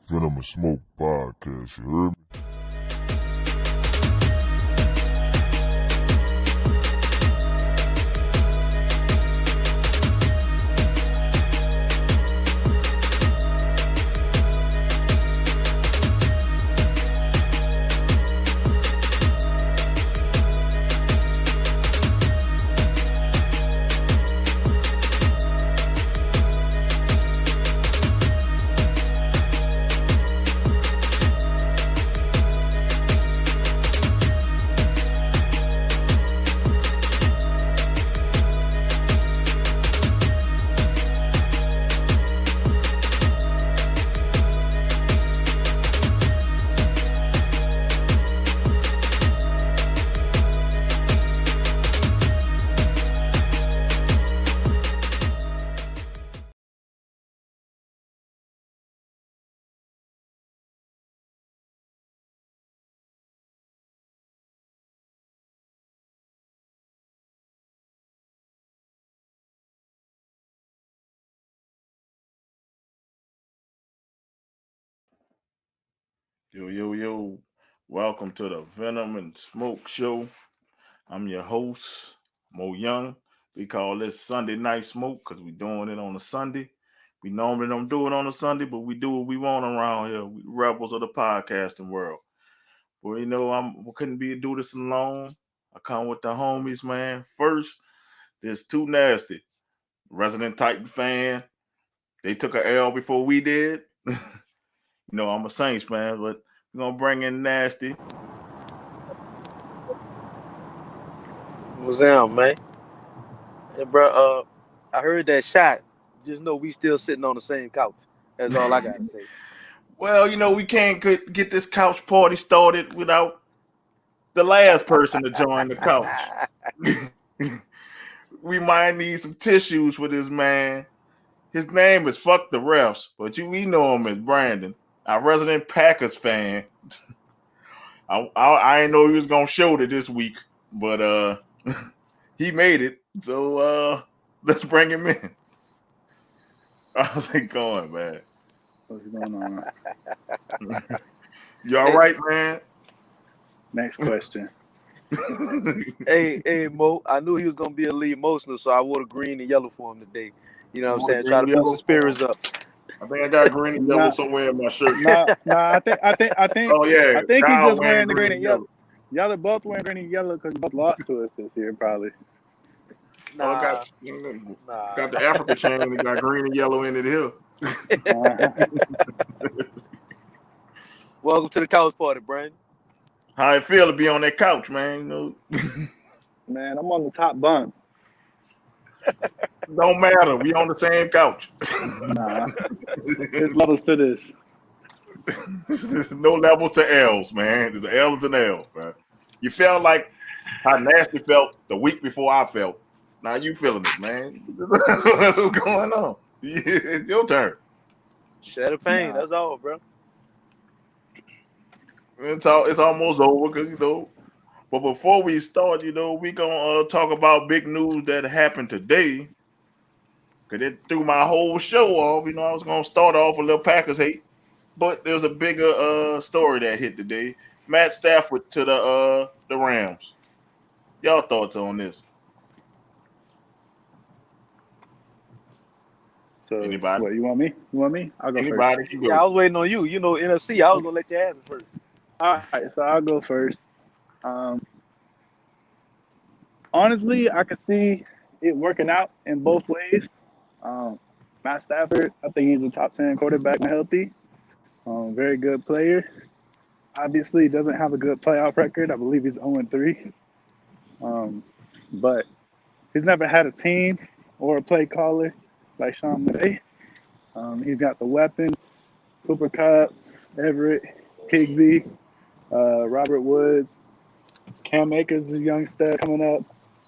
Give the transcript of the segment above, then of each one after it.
Venom and Smoke podcast, you heard me? Yo. Welcome to the Venom and Smoke Show. I'm your host, Mo Young. We call this Sunday Night Smoke because we're doing it on a Sunday. We normally don't do it on a Sunday, but we do what we want around here. We rebels of the podcasting world. Well, we couldn't do this alone. I come with the homies, man. First, there's Too Nasty, resident Titan fan. They took an L before we did. I'm a Saints fan, but we're gonna bring in Nasty. What's up, man? Hey, bro, I heard that shot. Just know we still sitting on the same couch. That's all I gotta say. Well, we can't get this couch party started without the last person to join the couch. We might need some tissues for this man. His name is Fuck the Refs, but we know him as Brandon, our resident Packers fan. I didn't know he was gonna show it this week, but he made it. So let's bring him in. How's it going, man? What's going on? You all right, man? Next question. Hey, Mo, I knew he was gonna be a little emotional, so I wore the green and yellow for him today. You know what I'm saying? Try to put some spirits up. I think I got green and yellow somewhere in my shirt. I think. Oh yeah. I think he's Kyle just wearing the green and yellow. Y'all are both wearing green and yellow because you both lost to us this year, probably. Got the Africa chain and got green and yellow in it here. Welcome to the couch party, Brandon. How it feel to be on that couch, man? Man, I'm on the top bunk. Don't matter. We on the same couch. Nah. There's levels to this. There's no level to L's, man. There's L's and L's, man. You felt like how Nasty felt the week before I felt. Now you feeling it, man. What's going on? It's your turn. Share the pain. That's all, bro. It's almost over because But before we start, we gonna talk about big news that happened today. Cause it threw my whole show off. I was gonna start off a little Packers hate, but there's a bigger story that hit today. Matt Stafford to the Rams. Y'all thoughts on this? So, anybody? What, you want me? I'll go first. Yeah, I was waiting on you. NFC. I was gonna let you have it first. All right, so I'll go first. Honestly, I can see it working out in both ways. Matt Stafford, I think he's a top 10 quarterback when healthy. Very good player. Obviously, doesn't have a good playoff record. I believe he's 0-3. But he's never had a team or a play caller like Sean McVay. He's got the weapons: Cooper Kupp, Everett, Higbee, Robert Woods, Cam Akers is a young stud coming up.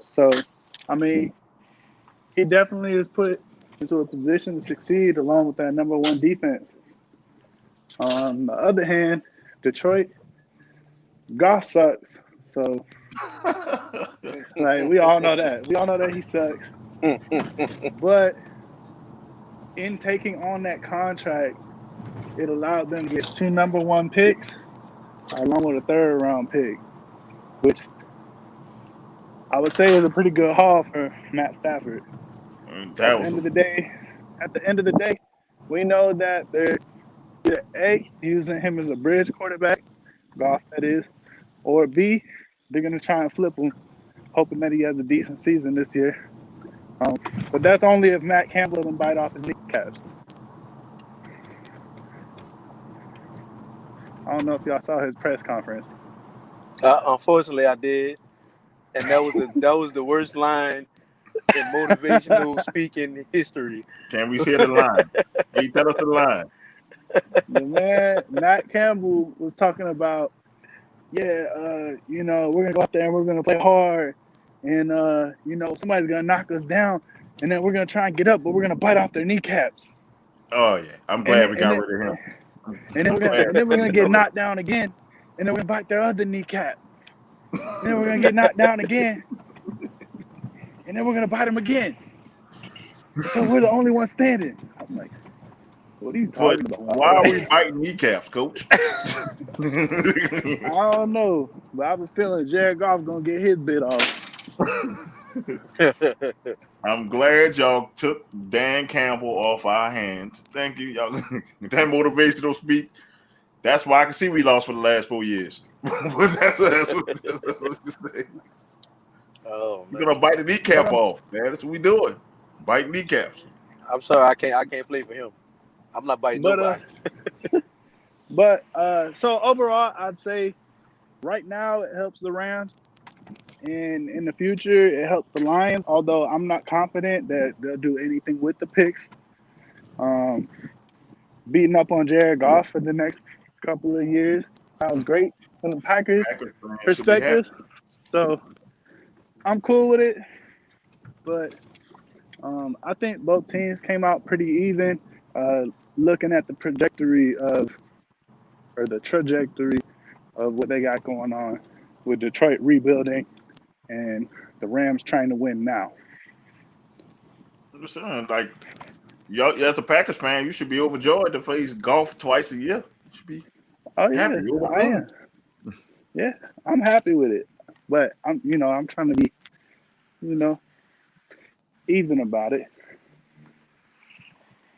So, he definitely is put into a position to succeed along with that number one defense. On the other hand, Detroit, Goff sucks. So, we all know that. We all know that he sucks. But in taking on that contract, it allowed them to get 2 number 1 picks along with a 3rd round pick, which I would say is a pretty good haul for Matt Stafford. At the end of the day, we know that they're either A, using him as a bridge quarterback, Goff that is, or B, they're going to try and flip him, hoping that he has a decent season this year. But that's only if Matt Campbell doesn't bite off his kneecaps. I don't know if y'all saw his press conference. Unfortunately, I did, and that was the worst line in motivational speaking history. Can we see the line? Can you tell us the line? The man, Matt Campbell, was talking about, we're gonna go out there and we're gonna play hard, and somebody's gonna knock us down, and then we're gonna try and get up, but we're gonna bite off their kneecaps. Oh yeah, I'm glad we got rid of him. And then we're gonna get knocked down again, and then we're gonna bite their other kneecap. And then we're gonna get knocked down again, and then we're gonna bite them again. So we're the only ones standing. I'm like, what are you talking about? Why are we biting kneecaps, Coach? I don't know, but I was feeling Jared Goff gonna get his bit off. I'm glad y'all took Dan Campbell off our hands. Thank you, y'all. That motivational speak. That's why I can see we lost for the last 4 years. that's what Oh, You're gonna bite the kneecap off, man. That's what we doing. Biting kneecaps. I'm sorry, I can't play for him. I'm not biting nobody. So overall, I'd say right now it helps the Rams, and in the future it helps the Lions. Although I'm not confident that they'll do anything with the picks. Beating up on Jared Goff for the next couple of years sounds great from the Packers perspective. So I'm cool with it, but I think both teams came out pretty even. Looking at the trajectory of what they got going on with Detroit rebuilding and the Rams trying to win now. I'm just saying, like, y'all, as a Packers fan, you should be overjoyed to face Goff twice a year. You should be happy. I am. Yeah, I'm happy with it, but I'm trying to be, even about it.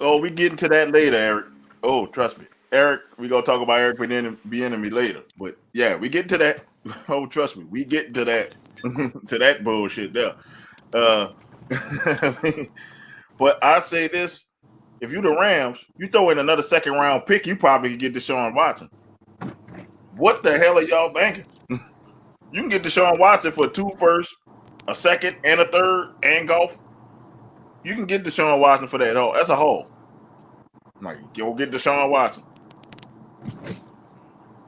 Oh, we get into that later, Eric. Oh, trust me, Eric. We gonna talk about Eric Bieniemy later. But yeah, we get to that. Oh, trust me, we get to that to that bullshit there. But I say this: if you the Rams, you throw in another 2nd round pick, you probably can get Deshaun Watson. What the hell are y'all thinking? You can get Deshaun Watson for 2 firsts, a 2nd, and a 3rd, and Goff. You can get Deshaun Watson for that. Oh, that's a haul. Like, go get Deshaun Watson.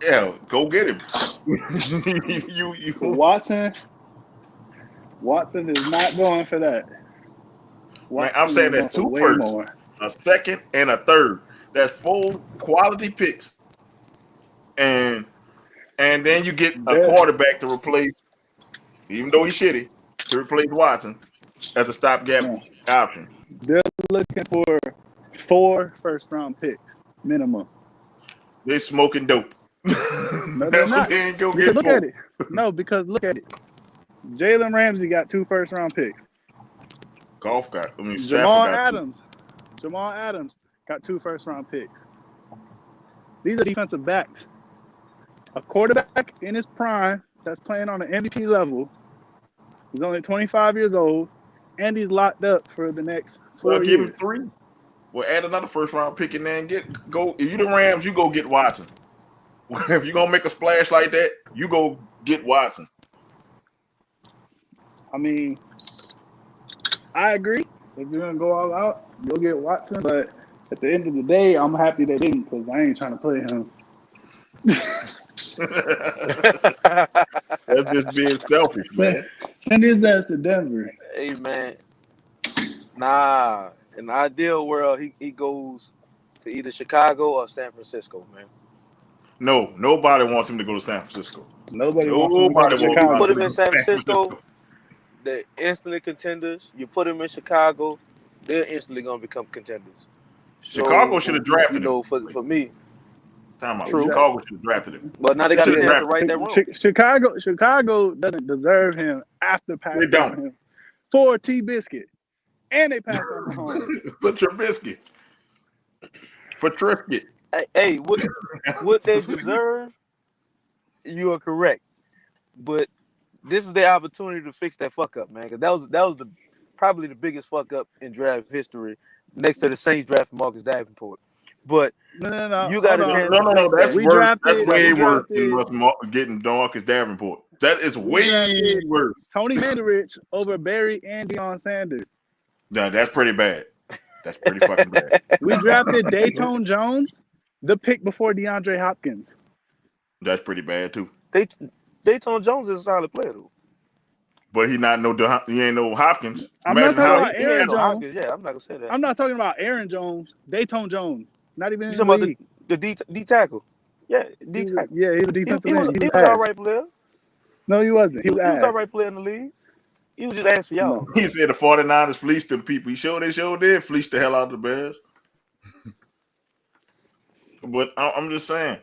Yeah, go get him. you. Watson is not going for that. Man, I'm saying that's 2 firsts, a 2nd, and a 3rd. That's 4 quality picks, and then you get a quarterback to replace, even though he's shitty, to replace Watson as a stopgap option. They're looking for 4 first-round picks minimum. They smoking dope. No, That's not. what they ain't gonna get. Look at it. No, because look at it. Jalen Ramsey got 2 first-round picks. Jamal Adams got 2 first-round picks. These are defensive backs. A quarterback in his prime that's playing on an MVP level. He's only 25 years old, and he's locked up for the next 4 years. Give him 3. We'll add another 1st-round pick in there and go. If you the Rams, you go get Watson. If you're gonna make a splash like that, you go get Watson. I mean, I agree. If you're gonna go all out, go get Watson. But at the end of the day, I'm happy they didn't, because I ain't trying to play him. That's just being selfish, man. Send his ass to Denver. Hey, man. Nah. In the ideal world, he goes to either Chicago or San Francisco, man. No, nobody wants him to go to San Francisco. Nobody wants him to go to Chicago. You put him in San Francisco, they're instantly contenders. You put him in Chicago, they're instantly going to become contenders. Chicago should have drafted him. For me, Time out. True. Chicago should have drafted him. But now they They got a should've chance to drafted right that wrong. Chicago doesn't deserve him after passing don't. on him for T Biscuit, and they passed on Mahomes. For Trubisky. For Triscuit. Hey, what they deserve, you are correct. But this is their opportunity to fix that fuck up, man. Because that was probably the biggest fuck up in draft history, next to the Saints drafting Marcus Davenport. But No. you got a Hold on. chance. No. That's We worse. drafted- That's way we worse drafted- than getting Marcus Davenport. That is way drafted- worse. Tony Mandarich over Barry and Deion Sanders. No, that's pretty bad. That's pretty fucking bad. We drafted Dayton Jones, the pick before DeAndre Hopkins. That's pretty bad too. Dayton Jones is a solid player, though. But he ain't no Hopkins. I'm not Imagine talking how about He Aaron had no Jones. Hopkins. Yeah, I'm not gonna say that. I'm not talking about Aaron Jones. Dayton Jones. Not even You in the talking league. about the D tackle? Yeah, D tackle. Yeah, he was a He defensive was end. he He was was all ass. right player. No, he wasn't. He was He was ass. all right player in the league. He was just asked for y'all. he said the 49ers fleeced them people. They sure did fleece the hell out of the Bears. But I'm just saying,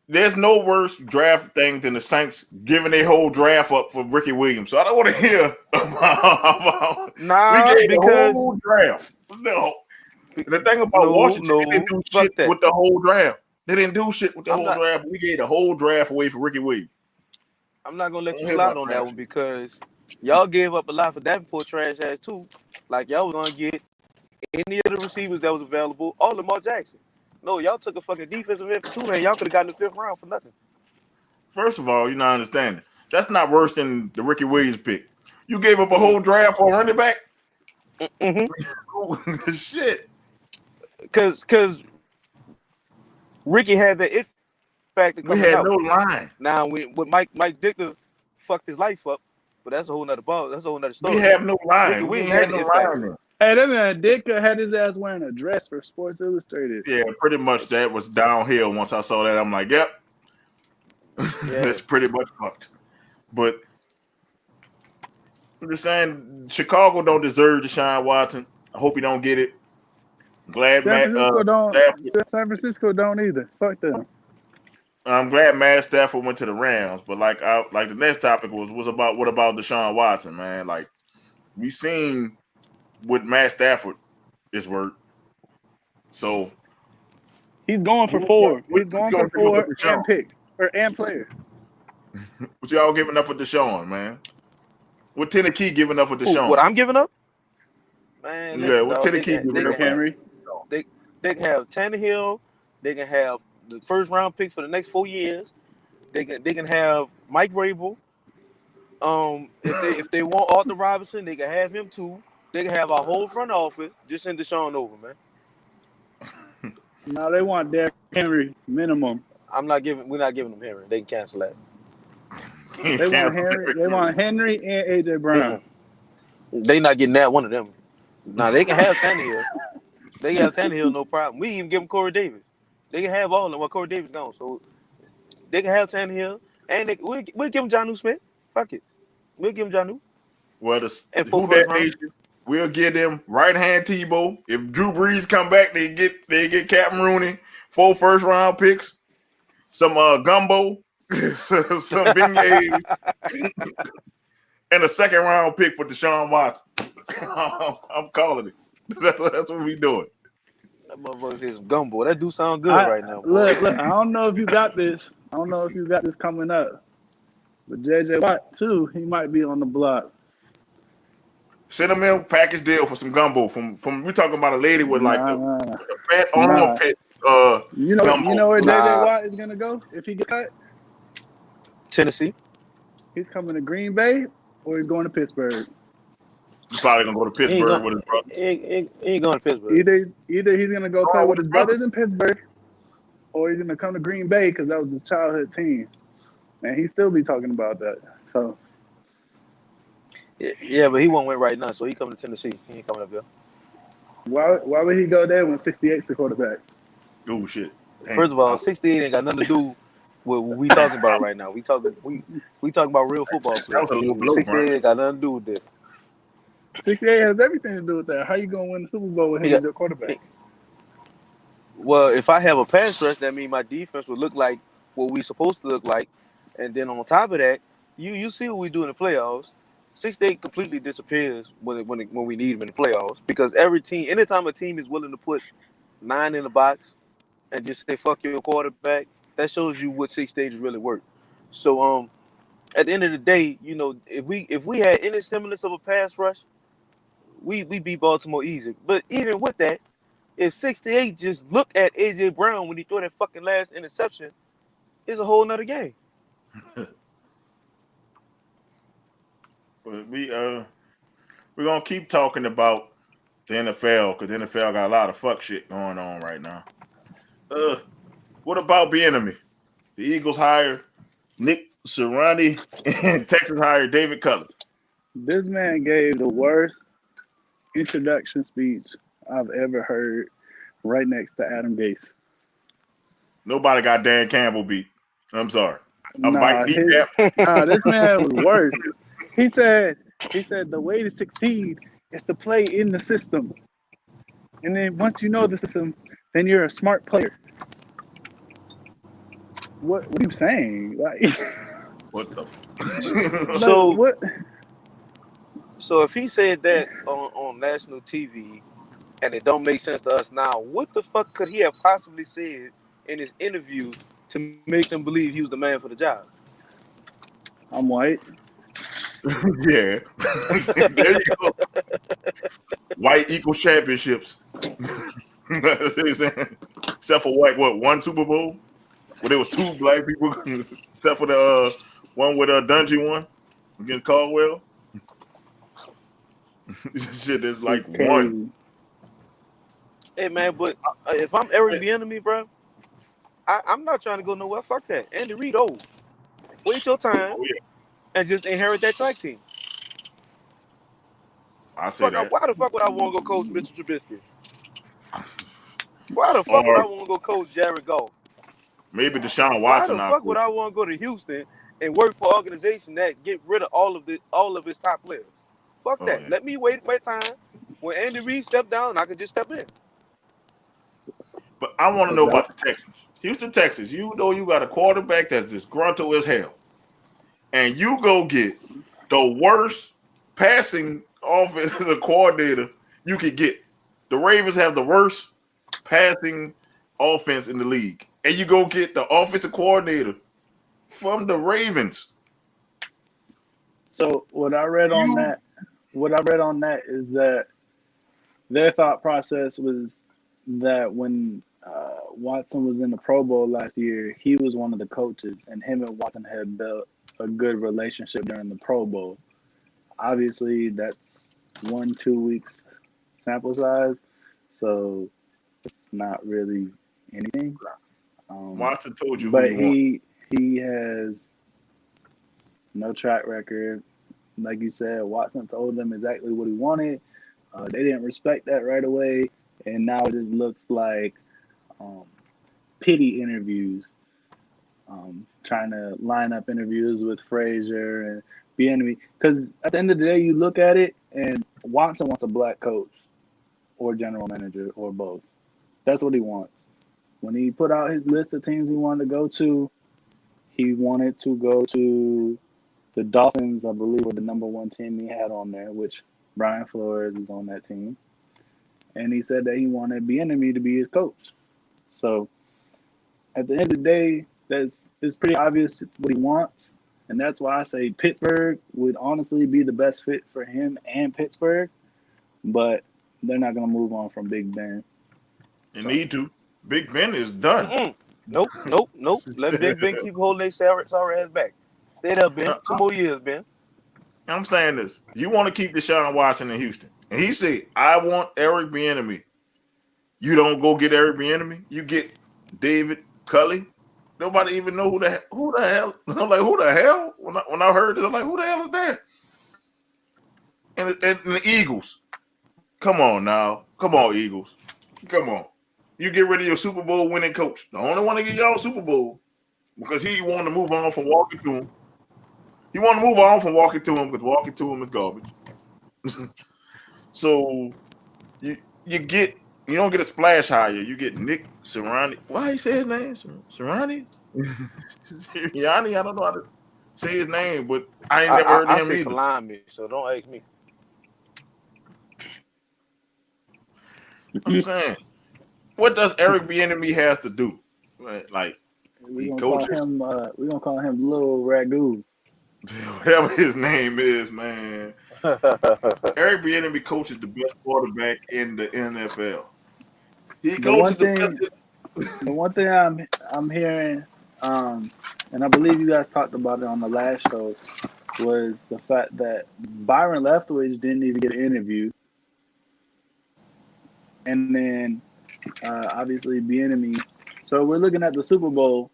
there's no worse draft thing than the Saints giving their whole draft up for Ricky Williams. So I don't want to hear about Nah, we gave the because whole draft. No. The thing about Washington, they didn't do fuck shit that. with the whole draft. They didn't do shit with the I'm whole not- draft. We gave the whole draft away for Ricky Williams. I'm not gonna let you Hear slide about on that draft one because y'all gave up a lot for Davenport trash ass too. Like y'all was gonna get any of the receivers that was available, all Lamar Jackson. No, y'all took a fucking defensive end for Tulane. Y'all could have gotten the 5th round for nothing. First of all, you're not understanding. That's not worse than the Ricky Williams pick. You gave up a whole draft for a running back? Mm-hmm. Shit. Cause Ricky had the if factor We coming had out. no line. Now with Mike Dicker fucked his life up, but that's a whole nother ball. That's a whole nother story. We have no line. Ricky We Williams had had no the line. impact. there. Hey, that man Ditka had his ass wearing a dress for Sports Illustrated. Yeah, pretty much that was downhill. Once I saw that, I'm like, yep. Yeah. That's pretty much fucked. But I'm just saying, Chicago don't deserve Deshaun Watson. I hope he don't get it. Glad San Stafford. Francisco don't either. Fuck them. I'm glad Matt Stafford went to the Rams, but like the next topic was about what about Deshaun Watson, man? Like we seen what Matt Stafford is worth. So He's going for 4. what He's going you for gonna do 4 with Deshaun? and picks and players. what y'all giving up for Deshaun, man? What Tennessee giving up for Deshaun? What I'm giving up? Man, Yeah, listen, what dog, Tennessee they giving can up? Henry. They can have Tannehill. They can have the 1st round pick for the next 4 years. They can have Mike Vrabel. If they want Arthur Robinson, they can have him too. They can have our whole front office. Just send Deshaun over, man. No, they want Derrick Henry minimum. We're not giving them Henry. They can cancel that. They want Henry. They want Henry and AJ Brown. They not getting that one of them. Nah, they can have Tannehill. They can have Tannehill, no problem. We even give them Corey Davis. They can have all of them. Well, Corey Davis gone, so they can have Tannehill, and we'll give them Jonnu Smith. Fuck it, we'll give them Jonnu. Well, And who that nation? We'll give them right hand Tebow. If Drew Brees come back, they get Captain Rooney, 4 first-round picks, some gumbo, some beignets, and a 2nd round pick for Deshaun Watson. I'm calling it. That's what we doing. That motherfucker says gumbo. That do sound good right now. Boy. Look, I don't know if you got this. I don't know if you got this coming up. But JJ Watt, too, he might be on the block. Send them in package deal for some gumbo. From we talking about a lady with like the fat arm pet. You know gumbo. where Nah. JJ Watt is gonna go if he gets cut? Tennessee. He's coming to Green Bay or he's going to Pittsburgh. He's probably gonna go to Pittsburgh with his brother. He ain't going to Pittsburgh. Either he's gonna go play with his brothers in Pittsburgh, or he's gonna come to Green Bay because that was his childhood team, and he still be talking about that. So Yeah, but he won't win right now, so he coming to Tennessee. He ain't coming up here. why would he go there when 68's the quarterback? Oh shit! Dang. First of all, 68 ain't got nothing to do with what we talking about right now. We talking about real football players. That was a little blow, 68 ain't got nothing to do with this. 68 has everything to do with that. How you gonna win the Super Bowl when he's your quarterback? Well, if I have a pass rush, that means my defense would look like what we supposed to look like, and then on top of that, you see what we do in the playoffs. 6-8 completely disappears when we need them in the playoffs because every team, anytime a team is willing to put 9 in the box and just say fuck your quarterback, that shows you what 6 stages really work. So at the end of the day, if we had any semblance of a pass rush, we beat Baltimore easy. But even with that, if 68 just look at AJ Brown when he threw that fucking last interception, it's a whole nother game. But we're gonna keep talking about the NFL because the NFL got a lot of fuck shit going on right now. What about Bieniemy? The Eagles hired Nick Sirianni and Texas hired David Culley. This man gave the worst introduction speech I've ever heard, right next to Adam Gase. Nobody got Dan Campbell beat. I'm sorry. This man was worse. He said the way to succeed is to play in the system. And then once you know the system, then you're a smart player. What are you saying? Like, what the So if he said that on national TV and it don't make sense to us now, what the fuck could he have possibly said in his interview to make them believe he was the man for the job? I'm white. Yeah. There you go. White equals championships. Except for white, one Super Bowl? Where there was 2 black people, except for the one with Dungy won against Caldwell. This shit is like one. Hey man, but if I'm Eric Bieniemy, bro, I'm not trying to go nowhere. Fuck that. Andy Reid old. Wait your time and just inherit that track team. I say that. Why the fuck would I want to go coach Mitchell Trubisky? Why the fuck would I want to go coach Jared Goff? Maybe Deshaun Watson. Why the fuck would I want to go to Houston and work for an organization that get rid of all of his top players? Fuck that. Yeah. Let me wait my time. When Andy Reid step down, I can just step in. But I want to know about the Texans. Houston, Texas. You know you got a quarterback that's disgruntled as hell. And you go get the worst passing offensive coordinator you could get. The Ravens have the worst passing offense in the league. And you go get the offensive coordinator from the Ravens. So what I read on that is that their thought process was that when Watson was in the Pro Bowl last year, he was one of the coaches, and him and Watson had built a good relationship during the Pro Bowl. Obviously, that's 1-2 weeks sample size, so it's not really anything. Watson told you, but he has no track record. Like you said, Watson told them exactly what he wanted. They didn't respect that right away, and now it just looks like pity interviews, trying to line up interviews with Frazier and Bieniemy. Because at the end of the day, you look at it, and Watson wants a black coach or general manager or both. That's what he wants. When he put out his list of teams he wanted to go to, he wanted to go to the Dolphins, I believe, were the number 1 team he had on there, which Brian Flores is on that team. And he said that he wanted Bieniemy to be his coach. So at the end of the day, it's pretty obvious what he wants. And that's why I say Pittsburgh would honestly be the best fit for him and Pittsburgh. But they're not going to move on from Big Ben. You need to. Big Ben is done. Mm-mm. Nope. Let Big Ben keep holding their sorry ass back. Stay there, Ben. 2 more years, Ben. I'm saying this. You want to keep Deshaun Watson in Houston. And he said, I want Eric Bieniemy. You don't go get Eric Bieniemy. You get David Culley. Nobody even know who the hell. I'm like, who the hell? When I heard this, I'm like, who the hell is that? And the Eagles. Come on now. Come on, Eagles. Come on. You get rid of your Super Bowl winning coach. The only one to get y'all Super Bowl because he wanted to move on from walking to him. He wanted to move on from walking to him because walking to him is garbage. So you get You don't get a splash hire. You get Nick Sirianni. Why he say his name? Sirianni? Sirianni? I don't know how to say his name, but I ain't never heard of I him say either. salami, so don't ask me. I'm saying, what does Eric Bieniemy has to do? Like We're he gonna call coaches him. We're gonna call him Little Ragu. whatever his name is, man. Eric Bieniemy coaches the best quarterback in the NFL. He The one coaches the thing, best. the one thing I'm hearing, and I believe you guys talked about it on the last show, was the fact that Byron Leftwich didn't even get an interview, and then obviously Bieniemy. So we're looking at the Super Bowl,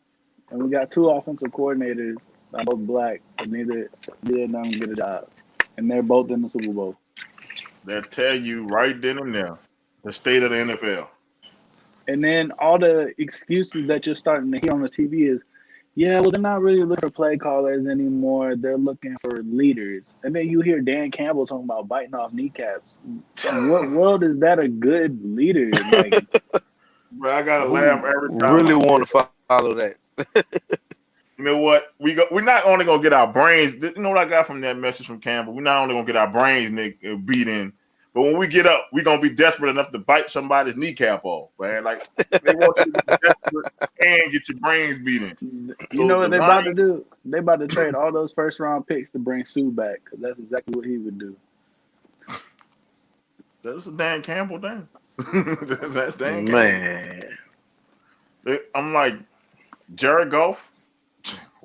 and we got two offensive coordinators that are both black, but neither of them get a job, and they're both in the Super Bowl. That tell you right then and there the state of the NFL. And then all the excuses that you're starting to hear on the TV is, yeah, well, they're not really looking for play callers anymore. They're looking for leaders. And then you hear Dan Campbell talking about biting off kneecaps. In what world is that a good leader? Like, Bro, I gotta laugh every time. Really want to follow that. You know what? We're not only gonna get our brains. You know what I got from that message from Campbell? We're not only gonna get our brains beat in, but when we get up, we're gonna be desperate enough to bite somebody's kneecap off, man. Like they want you to be desperate and get your brains beat in. you know what they're about to do? They're about to trade all those first round picks to bring Sue back, because that's exactly what he would do. That's a Dan Campbell thing. That's Dan Campbell. Man. I'm like, Jared Goff,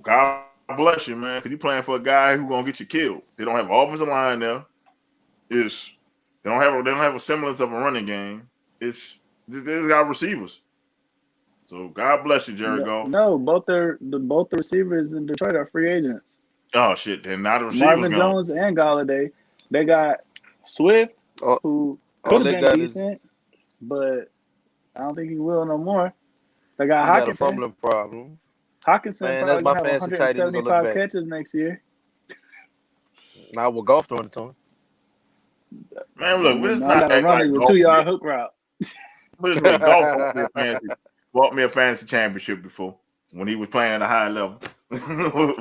God bless you, man, because you're playing for a guy who's gonna get you killed. They don't have an offensive line there. They don't have a semblance of a running game. They got receivers. So God bless you, Jared Goff. No, both the receivers in Detroit are free agents. Oh shit! Then now the receivers Marvin gone. Jones and Galladay. They got Swift, who could have been decent, but I don't think he will no more. They got Hockenson. Got a fumbling problem. Hockenson probably gonna have 175 catches next year. Now with Goff throwing it to him. Man, look, we're just not acting running like with 2-yard hook route. But it's really Goff bought me a fantasy championship before when he was playing at a high level.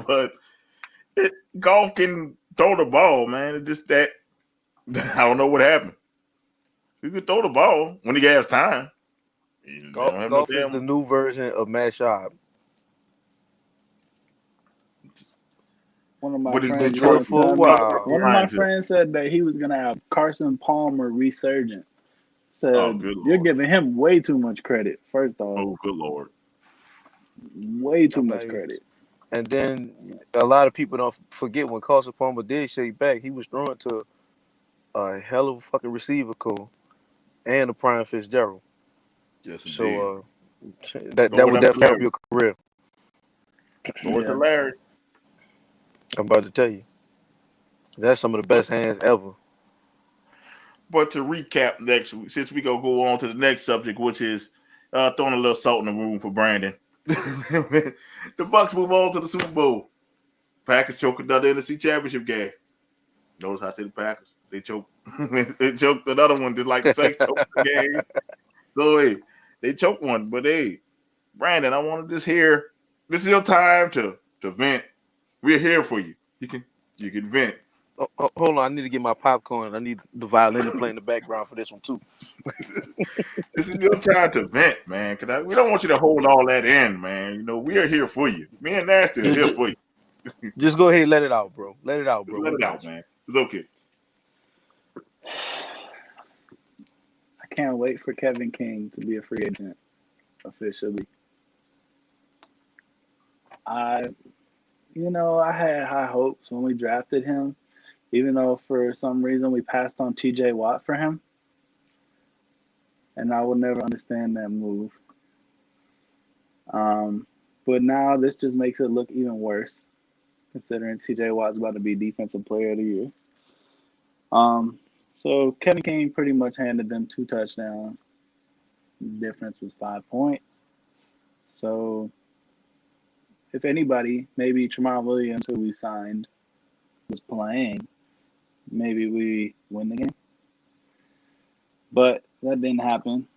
But Goff can throw the ball, man. It's just that I don't know what happened. He could throw the ball when he has time. Goff is the new version of Matt Schaub. One of my friends said that he was going to have Carson Palmer resurgence. So you're giving him way too much credit, first off. Oh, good Lord. Way too much credit. And then a lot of people don't forget when Carson Palmer did shake back, he was throwing to a hell of a fucking receiver core and a Prime Fitzgerald. Yes, so that would definitely help your career. North to Larry. I'm about to tell you. That's some of the best hands ever. But to recap next, since we go on to the next subject, which is throwing a little salt in the room for Brandon. The Bucs move on to the Super Bowl. Packers choke another NFC Championship game. Notice how I said the Packers. They choked. They choked another one just like the Saints choked the game. So hey, they choked one. But hey, Brandon, I want to just hear. This is your time to vent. We're here for you. You can vent. Oh, hold on, I need to get my popcorn. I need the violin to play in the background for this one too. This is your time to vent, man. We don't want you to hold all that in, man. You know, we are here for you. Me and Nasty are here for you. Just go ahead and let it out, bro. Let it out, bro. Let it out, man. It's okay. I can't wait for Kevin King to be a free agent officially. I had high hopes when we drafted him, even though for some reason we passed on TJ Watt for him. And I will never understand that move. But now this just makes it look even worse, considering TJ Watt's about to be Defensive Player of the Year. So Kevin King pretty much handed them 2 touchdowns. The difference was 5 points. So if anybody, maybe Tramon Williams, who we signed, was playing, maybe we win the game. But that didn't happen.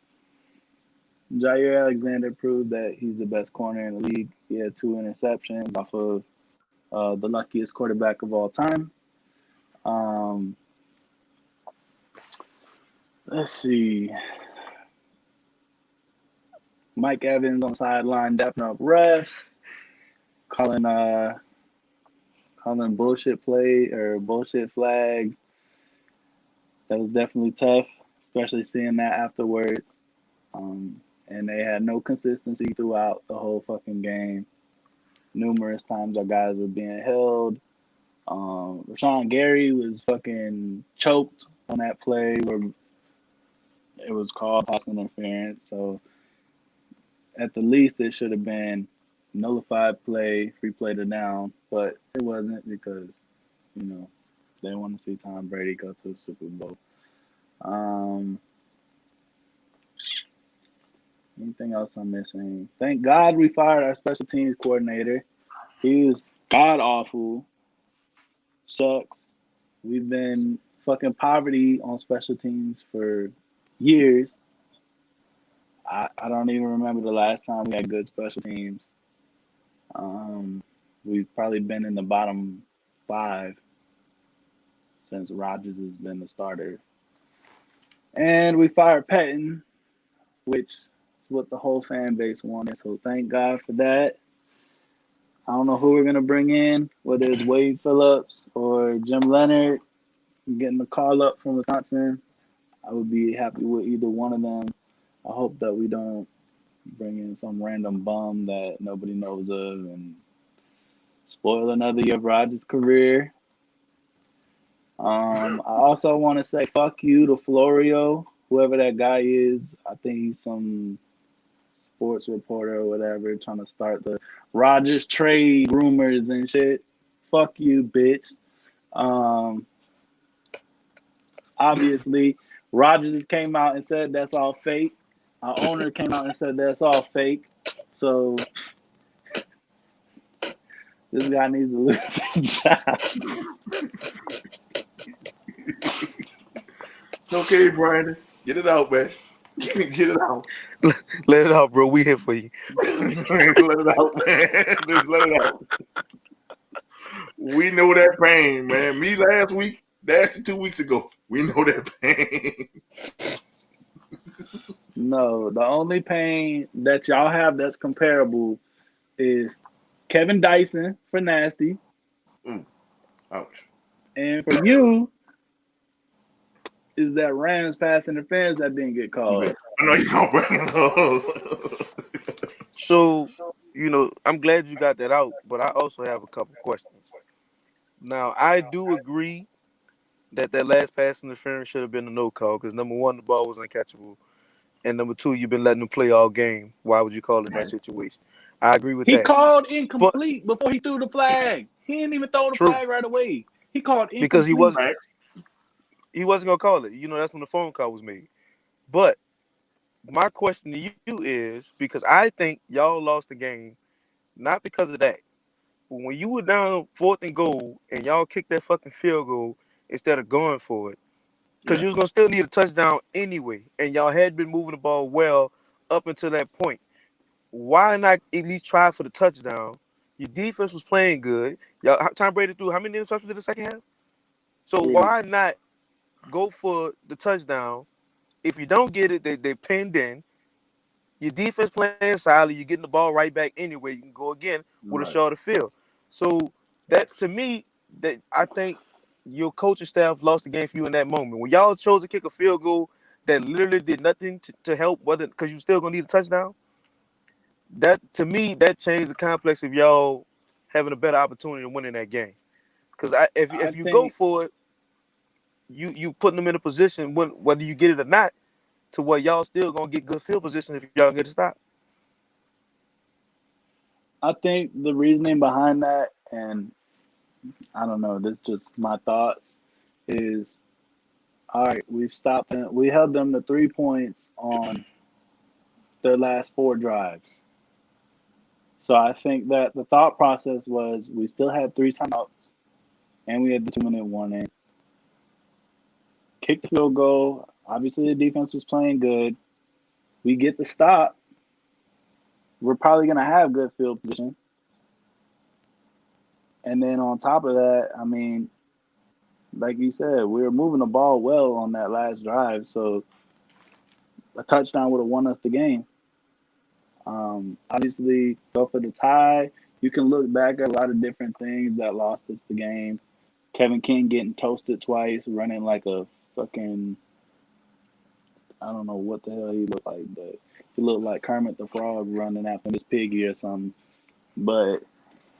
Jair Alexander proved that he's the best corner in the league. He had 2 interceptions off of the luckiest quarterback of all time. Um, let's see. Mike Evans on the sideline dapping up refs, calling bullshit play or bullshit flags. That was definitely tough, especially seeing that afterwards. And they had no consistency throughout the whole fucking game. Numerous times our guys were being held. Rashawn Gary was fucking choked on that play where it was called pass interference. So at the least, it should have been nullified play, free play to down, but it wasn't because, they want to see Tom Brady go to the Super Bowl. Anything else I'm missing? Thank God we fired our special teams coordinator. He was god awful. Sucks. We've been fucking poverty on special teams for years. I don't even remember the last time we had good special teams. We've probably been in the bottom 5 since Rodgers has been the starter. And we fired Pettin, which is what the whole fan base wanted. So thank God for that. I don't know who we're going to bring in, whether it's Wade Phillips or Jim Leonard. Getting the call up from Wisconsin. I would be happy with either one of them. I hope that we don't bring in some random bum that nobody knows of and spoil another year of Rodgers' career. I also want to say fuck you to Florio, whoever that guy is. I think he's some sports reporter or whatever, trying to start the Rodgers trade rumors and shit. Fuck you, bitch. Obviously, Rodgers came out and said that's all fake. Our owner came out and said that's all fake. So this guy needs to lose his job. It's okay, Brandon. Get it out, man. Get it out. Let it out, bro. We here for you. Let it out, man. Just let it out. We know that pain, man. Me last week, that's 2 weeks ago. We know that pain. No, the only pain that y'all have that's comparable is Kevin Dyson for nasty. Ouch. And for you is that Rams pass interference that didn't get called. I know you don't bring it up. So, I'm glad you got that out, but I also have a couple questions. Now, I do agree that last pass interference should have been a no call because, number one, the ball was uncatchable. And number two, you've been letting them play all game. Why would you call it that situation? I agree with that. He called incomplete before he threw the flag. He didn't even throw the flag right away. He called incomplete. Because he wasn't going to call it. That's when the phone call was made. But my question to you is, because I think y'all lost the game, not because of that. When you were down 4th and goal and y'all kicked that fucking field goal instead of going for it, because you was going to still need a touchdown anyway, and y'all had been moving the ball well up until that point. Why not at least try for the touchdown? Your defense was playing good. Tom Brady threw how many interceptions in the second half? So why not go for the touchdown? If you don't get it, they pinned in. Your defense playing solid. You're getting the ball right back anyway. You can go again with a shorter field. So that, to me, that I think your coaching staff lost the game for you in that moment. When y'all chose to kick a field goal that literally did nothing to help, whether because you still gonna need a touchdown. That, to me, that changed the complex of y'all having a better opportunity of winning that game. Because if you go for it, you putting them in a position whether you get it or not, to where y'all still gonna get good field position if y'all get a stop. I think the reasoning behind that, and I don't know, this is just my thoughts, is all right, we've stopped them. We held them to 3 points on their last 4 drives. So I think that the thought process was we still had 3 timeouts and we had the 2-minute warning. Kicked the field goal. Obviously, the defense was playing good. we get the stop, we're probably going to have good field position. And then on top of that, I mean, like you said, we were moving the ball well on that last drive. So a touchdown would have won us the game. Obviously, go for the tie. You can look back at a lot of different things that lost us the game. Kevin King getting toasted twice, running like a fucking, I don't know what the hell he looked like, but he looked like Kermit the Frog running after Miss Piggy or something. But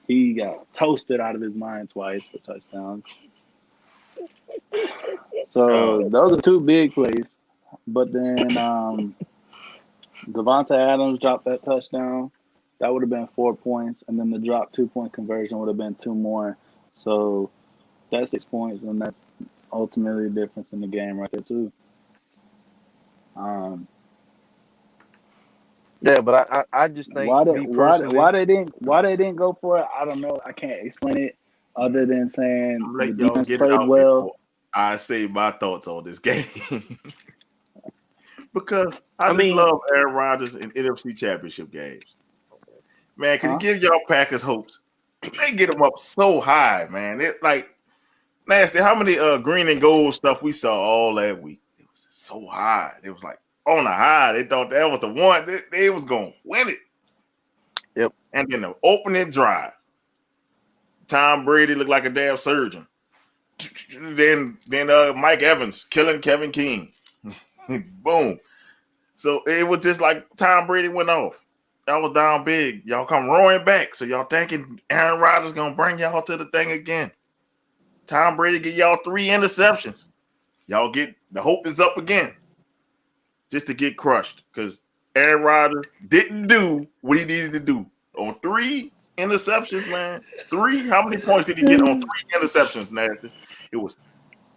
he got toasted out of his mind twice for touchdowns. So those are two big plays. But then Devontae Adams dropped that touchdown. That would have been 4 points. And then the drop 2-point conversion would have been 2 more. So that's 6 points. And that's ultimately the difference in the game right there, too. Yeah, but I just think why they didn't go for it, I don't know. I can't explain it other than saying the defense played well. I say my thoughts on this game. Because I love Aaron Rodgers in NFC Championship games. Man, can you give y'all Packers hopes? They get them up so high, man. It like nasty. How many green and gold stuff we saw all that week? It was so high. It was like on the high. They thought that was the one. They was going to win it. Yep. And then the opening drive, Tom Brady looked like a damn surgeon. Then Mike Evans killing Kevin King. Boom. So it was just like Tom Brady went off. Y'all was down big. Y'all come roaring back. So y'all thinking Aaron Rodgers going to bring y'all to the thing again. Tom Brady get y'all 3 interceptions. Y'all get the hope is up again. Just to get crushed. Because Aaron Rodgers didn't do what he needed to do. On 3 interceptions, man. 3? How many points did he get on 3 interceptions, Nasty? It was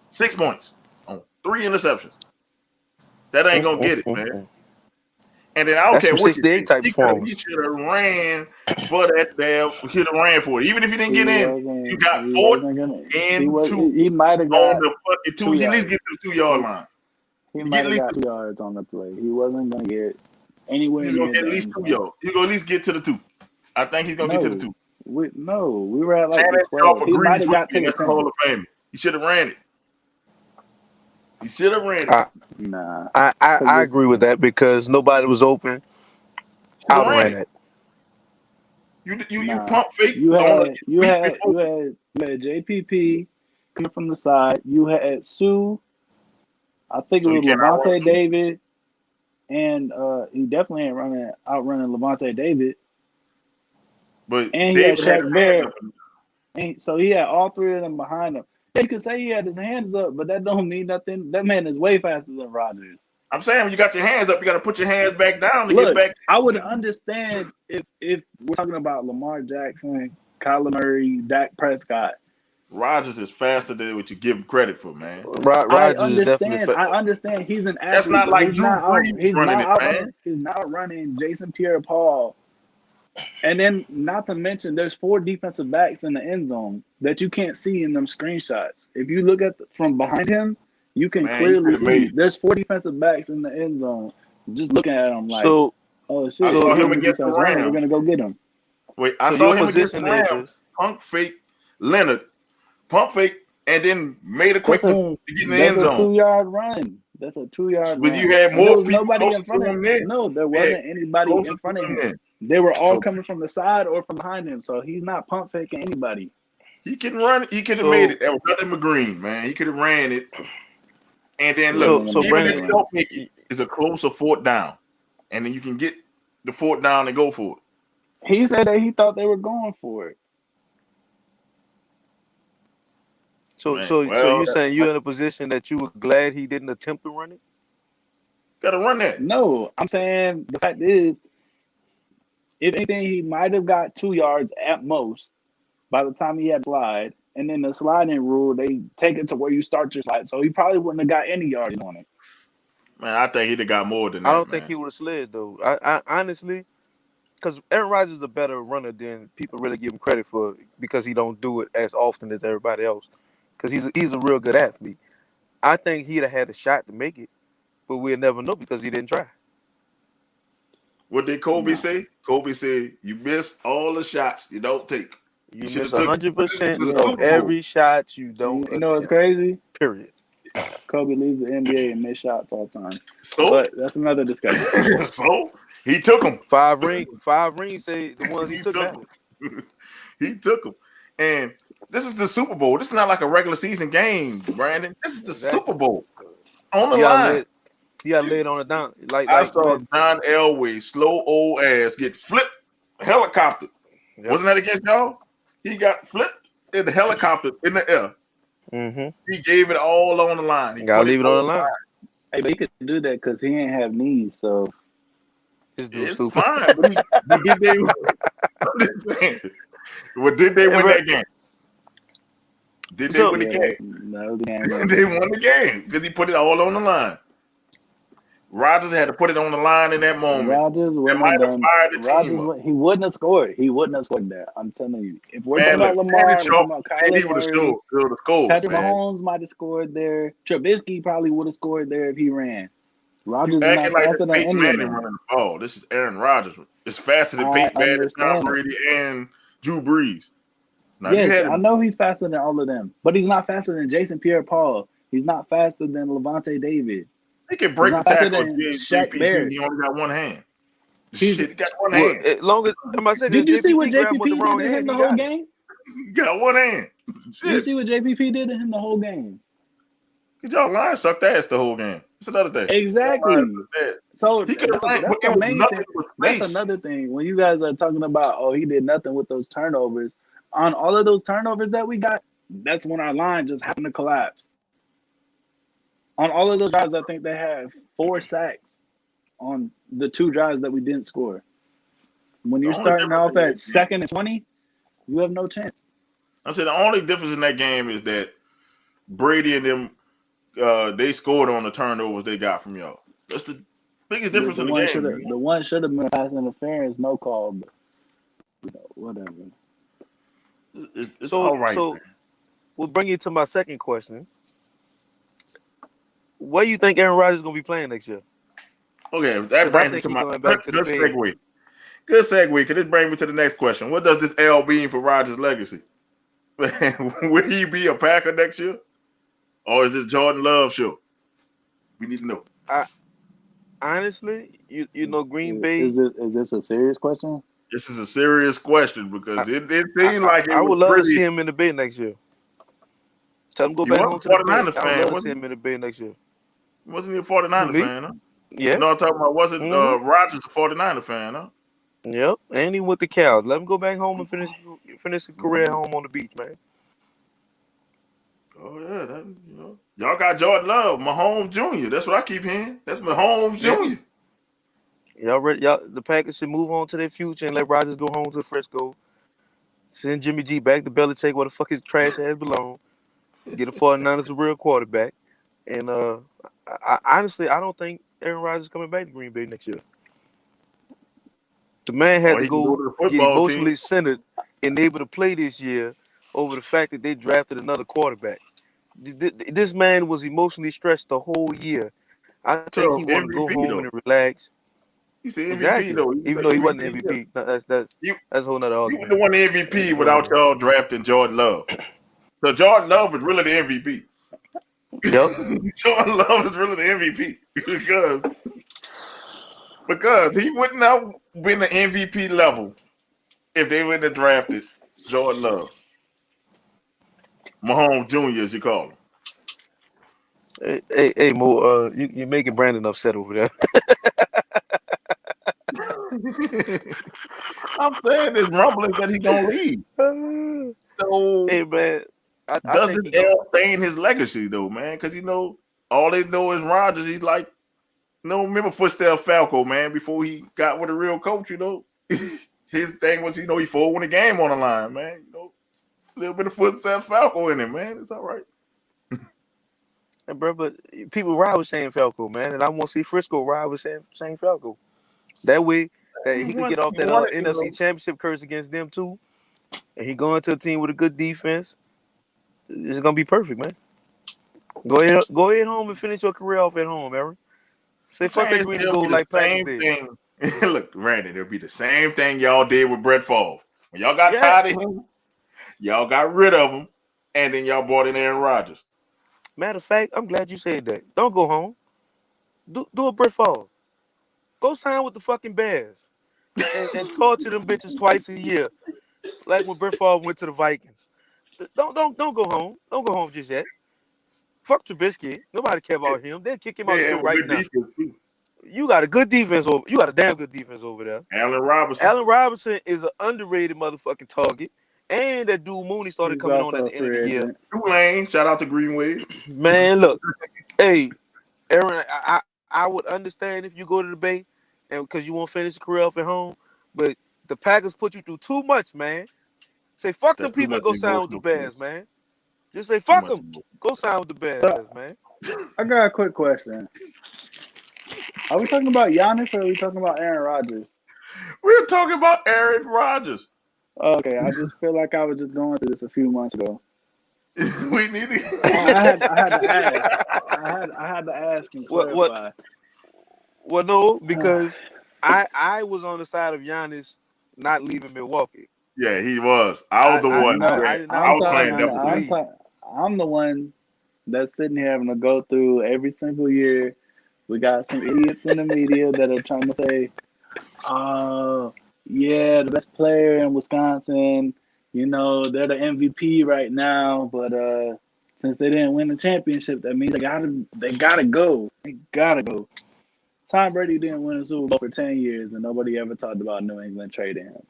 6 points on 3 interceptions. That ain't going to get it, man. And then I don't care what you think. He should have ran for that damn. He should have ran for it. Even if he didn't get in, you got 4 and 2. He might have got on the fucking 2. He at least get to the 2-yard line. He might have got 2 yards on the play. He wasn't going to get anywhere. He's going to get at least 2 yards. He's going to at least get to the 2. I think he's going to get to the 2. We were at like the 12. He might have got to the Hall of Fame. He should have ran it. He should have ran it. Nah. I agree with that because nobody was open. I ran it. You pump fake. You had JPP coming from the side. You had Sue. I think it was Levante David, and he definitely ain't outrunning Levante David. But and he had Shaq Barrett. And so he had all 3 of them behind him. You could say he had his hands up, but that don't mean nothing. That man is way faster than Rodgers. I'm saying when you got your hands up, you got to put your hands back down to get back. I would understand if we're talking about Lamar Jackson, Kyler Murray, Dak Prescott. Rodgers is faster than what you give him credit for, man. I understand. He's an athlete. That's not like Drew Brees running it, man. He's not running Jason Pierre-Paul. And then, not to mention, there's 4 defensive backs in the end zone that you can't see in them screenshots. If you look at from behind him, you can clearly see there's 4 defensive backs in the end zone. Just looking at them like, oh shit! I saw him against the Rams. We're gonna go get him. Wait, I saw him against the Rams. Pump fake Leonard, and then made a quick move to get in the end zone. That's a 2-yard run. That's a 2-yard But run. you had more people nobody in front of him. No, there wasn't anybody in front of him. They were all coming from the side or from behind him, so he's not pump faking anybody. He can run. He could have made it. That was nothing McGreen, man. He could have ran it. And then look, even if you don't make it, it's a closer 4th down, and then you can get the 4th down and go for it. He said that he thought they were going for it. So you saying you're in a position that you were glad he didn't attempt to run it? Gotta run that. No, I'm saying the fact is, if anything, he might have got 2 yards at most by the time he had slide. And then the sliding rule, they take it to where you start your slide. So he probably wouldn't have got any yards on it. Man, I think he'd have got more than that. I don't think he would have slid, though. I honestly, because Aaron Rodgers is a better runner than people really give him credit for because he don't do it as often as everybody else. Because he's a real good athlete. I think he'd have had a shot to make it, but we'll never know because he didn't try. What did Kobe No. say? Kobe said, "You miss all the shots you don't take. You should've miss took 100% to the Yeah. of Super Bowl." every shot you You don't know what's attempt. crazy? Period. Kobe leads the NBA in missed shots all time. So, But that's another discussion. so he took them. 5 rings. Say the ones he He took took matter. them. He took them. And this is the Super Bowl. This is not like a regular season game, Brandon. This is the Exactly. Super Bowl on the You gotta line. lay it, you gotta lay it on it down. I saw Man, John Elway, slow old ass, get flipped helicopter. yep. Wasn't that against y'all? He got flipped in the helicopter in the air. Mm-hmm. He gave it all on the line. He You gotta put leave it on the line. Hey, but he could do that because he ain't have knees. So This dude It's stupid. fine. But did they? I'm just saying. Well, did they win that game? Did they win the game? that was the game. They won the game because he put it all on the line. Rodgers had to put it on the line in that moment. Rodgers wouldn't might have have done. fired the team Rodgers, he wouldn't have scored. He wouldn't have scored that. I'm telling you. If we're Man, talking about look, Lamar, Shannon we're Sharp talking about said he Kyler would have Murray, scored, Patrick man. Mahomes might have scored there. Trubisky probably would have scored there if he ran. Rodgers is Acting not like faster it's than Peyton any of Manning them. running the ball. This is Aaron Rodgers. It's faster than I Peyton Manning, Tom understand. Brady, and Drew Brees. Now you Yes, had I know he's faster than all of them, but he's not faster than Jason Pierre-Paul. He's not faster than Levante David. he can break the not faster tackle. than Shaq JPP. Barrett. He only got one hand. He's- Shit, he got one Well, hand. as long as I'm saying, Did you see what grab him with JPP the wrong did to him hand, the he whole got it. game? He got one hand. Did you Shit. see what JPP did to him the whole game? Cause y'all line sucked ass the whole game. That's another thing. Exactly. Y'all line sucked ass. So He could have that's ran, but the it was main nothing thing. but That's space. another thing. When you guys are talking about, oh, he did nothing with those turnovers. On all of those turnovers that we got, that's when our line just happened to collapse. On all of those drives, I think they had 4 sacks on the 2 drives that we didn't score. When you're The only starting off difference at 2nd and 20, you have no chance. I said the only difference in that game is that Brady and them, they scored on the turnovers they got from y'all. That's the biggest difference in the game. Man. The one should have been pass interference, no call, but whatever. It's So, all right. so man. we'll bring you to my second question. Where you think Aaron Rodgers is gonna be playing next year? Okay, that brings me to my going back to the good bed. segue. Good segue, because this brings me to the next question. What does this L mean for Rodgers' legacy? Will he be a Packer next year? Or is it Jordan Love show? We need to know. Honestly, you know Green Bay. Is this a serious question? This is a serious question because it seemed like it I would was love to pretty. see him in the Bay next year. Tell him go You back weren't home a to the Bay. 49ers I would fan, love to wasn't see you? him in the Bay next year. Wasn't he a 49er Me? fan, huh? Yeah. No, I'm talking about wasn't Mhm. Rodgers a 49er fan, huh? Yep. And he with the Cows. Let him go back home and finish his career at home on the beach, man. Oh yeah, that, y'all got Jordan Love, Mahomes Jr. That's what I keep hearing. That's Mahomes Jr. Y'all ready? The Packers should move on to their future and let Rodgers go home to Frisco. Send Jimmy G back to Belichick where the fuck his trash ass belong. Get the 49ers a real quarterback. And honestly, I don't think Aaron Rodgers is coming back to Green Bay next year. The man had Or to he can go to the get football emotionally team. centered and able to play this year over the fact that they drafted another quarterback. This man was emotionally stressed the whole year. I think he wanted to go MVP home though. and relax. He's the MVP Exactly. though. Even though he wasn't MVP. No, that's a whole nother He argument. wouldn't have won the MVP without y'all drafting Jordan Love. So Jordan Love is really the MVP. Yep. Jordan Love is really the MVP because he wouldn't have been the MVP level if they wouldn't have drafted Jordan Love. Mahomes Jr., as you call him. Hey, Mo, you're making Brandon upset over there. I'm saying there's rumblings that he's gonna leave. So Hey, man, I does think this he L stain his legacy though, man? Because all they know is Rodgers. He's like, remember Footstep Falco, man, before he got with a real coach, his thing was, he fought when the game on the line, man. A little bit of Footstep Falco in him, man. It's all right. And bro, but people ride with Shane Falco, man, and I want to see Frisco ride with Shane Falco. That way, that he could get off that NFC Championship curse against them too, and he going to a team with a good defense. It's gonna be perfect, man. Go ahead home and finish your career off at home, Aaron. Say fuck that green and gold like Packers did. Look, Randy, it'll be the same thing y'all did with Brett Favre. When y'all got Yeah. tired of him, y'all got rid of him, and then y'all brought in Aaron Rodgers. Matter of fact, I'm glad you said that. Don't go home. Do a Brett Favre. Go sign with the fucking Bears and torture them bitches twice a year, like when Brett Favre went to the Vikings. Don't go home. Don't go home just yet. Fuck Trubisky. Nobody care about him. They'll kick him out They the have show a right good now. defense too. You got a good defense over. You got a damn good defense over there. Allen Robinson. Allen Robinson is an underrated motherfucking target. And that dude Mooney started He's coming on also at a the end of free the year. agent. Tulane. Shout out to Greenway. Man, look, hey, Aaron, I would understand if you go to the Bay and because you won't finish your career off at home, but the Packers put you through too much, man. Say fuck That's them too people much and go sign with the emotional Bears, piece. man. Just say Too fuck much them. emotion. Go sign with the Bears, man. I got a quick question. Are we talking about Giannis or are we talking about Aaron Rodgers? We're talking about Aaron Rodgers. Okay, I just feel like I was just going through this a few months ago. We need to. I had to ask. I had to ask and What? clarify. Well, no, because I was on the side of Giannis not leaving Milwaukee. Yeah, he was. I was the one. No, I did not I was want playing Giannis devil's to advocate. leave. I'm the one that's sitting here having to go through every single year. We got some idiots in the media that are trying to say, "Oh, yeah, the best player in Wisconsin. You know, they're the MVP right now, but since they didn't win the championship, that means they gotta go. They gotta go." Tom Brady didn't win a Super Bowl for 10 years, and nobody ever talked about New England trading him.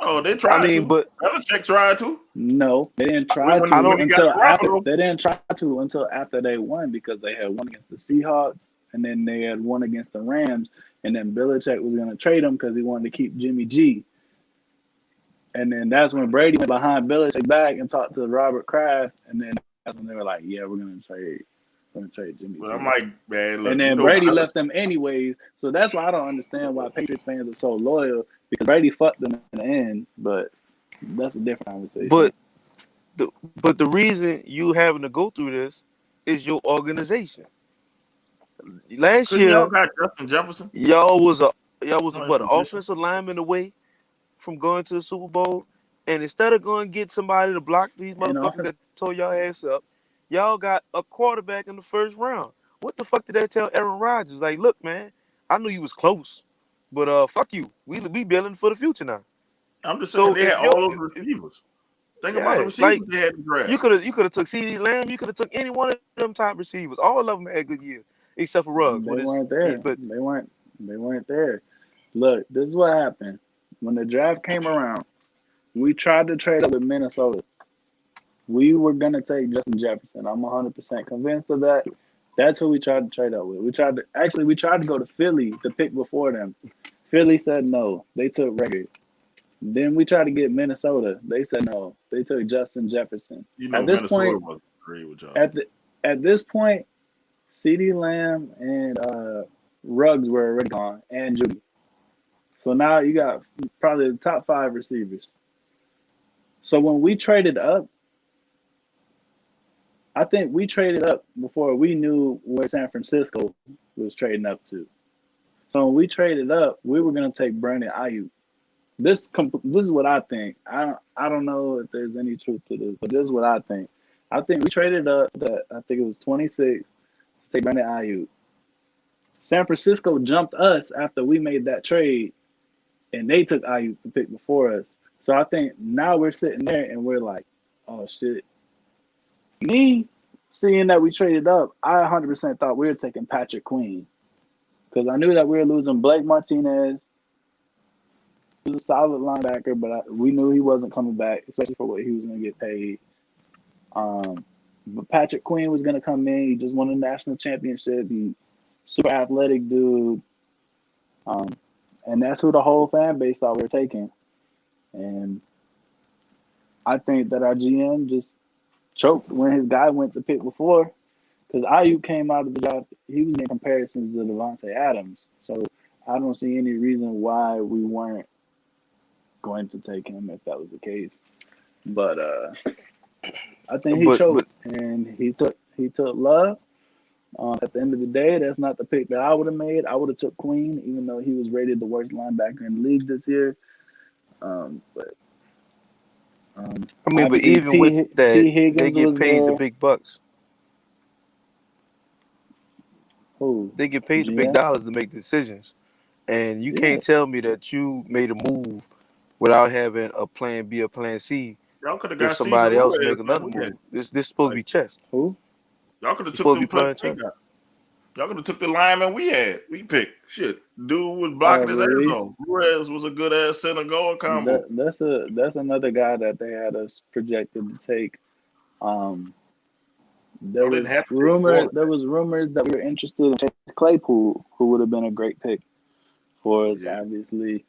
Oh, they tried I mean, to. but Belichick tried to. No, they didn't try When to he got until after Garoppolo. they didn't try to until after they won because they had won against the Seahawks and then they had won against the Rams, and then Belichick was going to trade him because he wanted to keep Jimmy G. And then that's when Brady went behind Belichick back and talked to Robert Kraft, and then that's when they were like, "Yeah, we're going to trade Jimmy But G." I'm like, man, look, And then Brady left them anyways, so that's why I don't understand why Patriots fans are so loyal because Brady fucked them in the end. But that's a different conversation. but the reason you having to go through this is your organization. Last Couldn't y'all year, got Justin Jefferson? y'all was No, what, it's an a offensive lineman away from going to the Super Bowl, and instead of going to get somebody to block these And motherfuckers that tore y'all ass up, y'all got a quarterback in the first round. What the fuck did they tell Aaron Rodgers? Like, look, man, I knew you was close, but fuck you. We building for the future now. I'm just saying So they had if all you're, those receivers. Think about the yeah, receivers like they had to draft. you could have took CeeDee Lamb, you could have took any one of them top receivers. All of them had good years, except for Ruggs. they weren't there. But They weren't there. Look, this is what happened. When the draft came around, we tried to trade up with Minnesota. We were gonna take Justin Jefferson. I'm 100% convinced of that. That's who we tried to trade up with. We tried to go to Philly to pick before them. Philly said no. They took Record. Then we tried to get Minnesota. They said no. They took Justin Jefferson. You know, At this Minnesota point, wasn't great with y'all. at this point, CeeDee Lamb and Ruggs were already gone, and Judy. So now you got probably the top 5 receivers. So when we traded up, I think we traded up before we knew where San Francisco was trading up to. So when we traded up, we were going to take Brandon Ayuk. This is what I think. I don't know if there's any truth to this, but this is what I think. I think we traded up I think it was 26 to take Brandon Ayuk. San Francisco jumped us after we made that trade, and they took Ayuk to pick before us. So I think now we're sitting there and we're like, oh shit. Me seeing that we traded up, I 100% thought we were taking Patrick Queen because I knew that we were losing Blake Martinez. He was a solid linebacker, but we knew he wasn't coming back, especially for what he was going to get paid. But Patrick Queen was going to come in. He just won a national championship. He super athletic dude. And that's who the whole fan base thought we were taking. And I think that our GM just choked when his guy went to pick before, because Ayuk came out of the draft. He was in comparisons to Devontae Adams. So I don't see any reason why we weren't going to take him if that was the case. But I think he choked, and he took Love. At the end of the day, that's not the pick that I would have made. I would have took Queen, even though he was rated the worst linebacker in the league this year. But I mean, but obviously even with T that, they Higgins get was paid the there. big bucks. Who? They get paid the big GM? dollars to make decisions, and you Yeah. can't tell me that you made a move without having a plan B or plan C. Y'all could have If got somebody else Ruiz, make man. another We had, move, this supposed to be chess. Who? y'all could have You're took supposed to them be playing players we chess. got. Y'all could have took the lineman we had. We picked. Shit. Dude was blocking his ass Ruiz. off. Ruiz was a good ass center guard combo. That's another guy that they had us projected to take. There didn't was have to take rumors. quarterback. There was rumors that we were interested in Chase Claypool, who would have been a great pick for us, Yeah. obviously.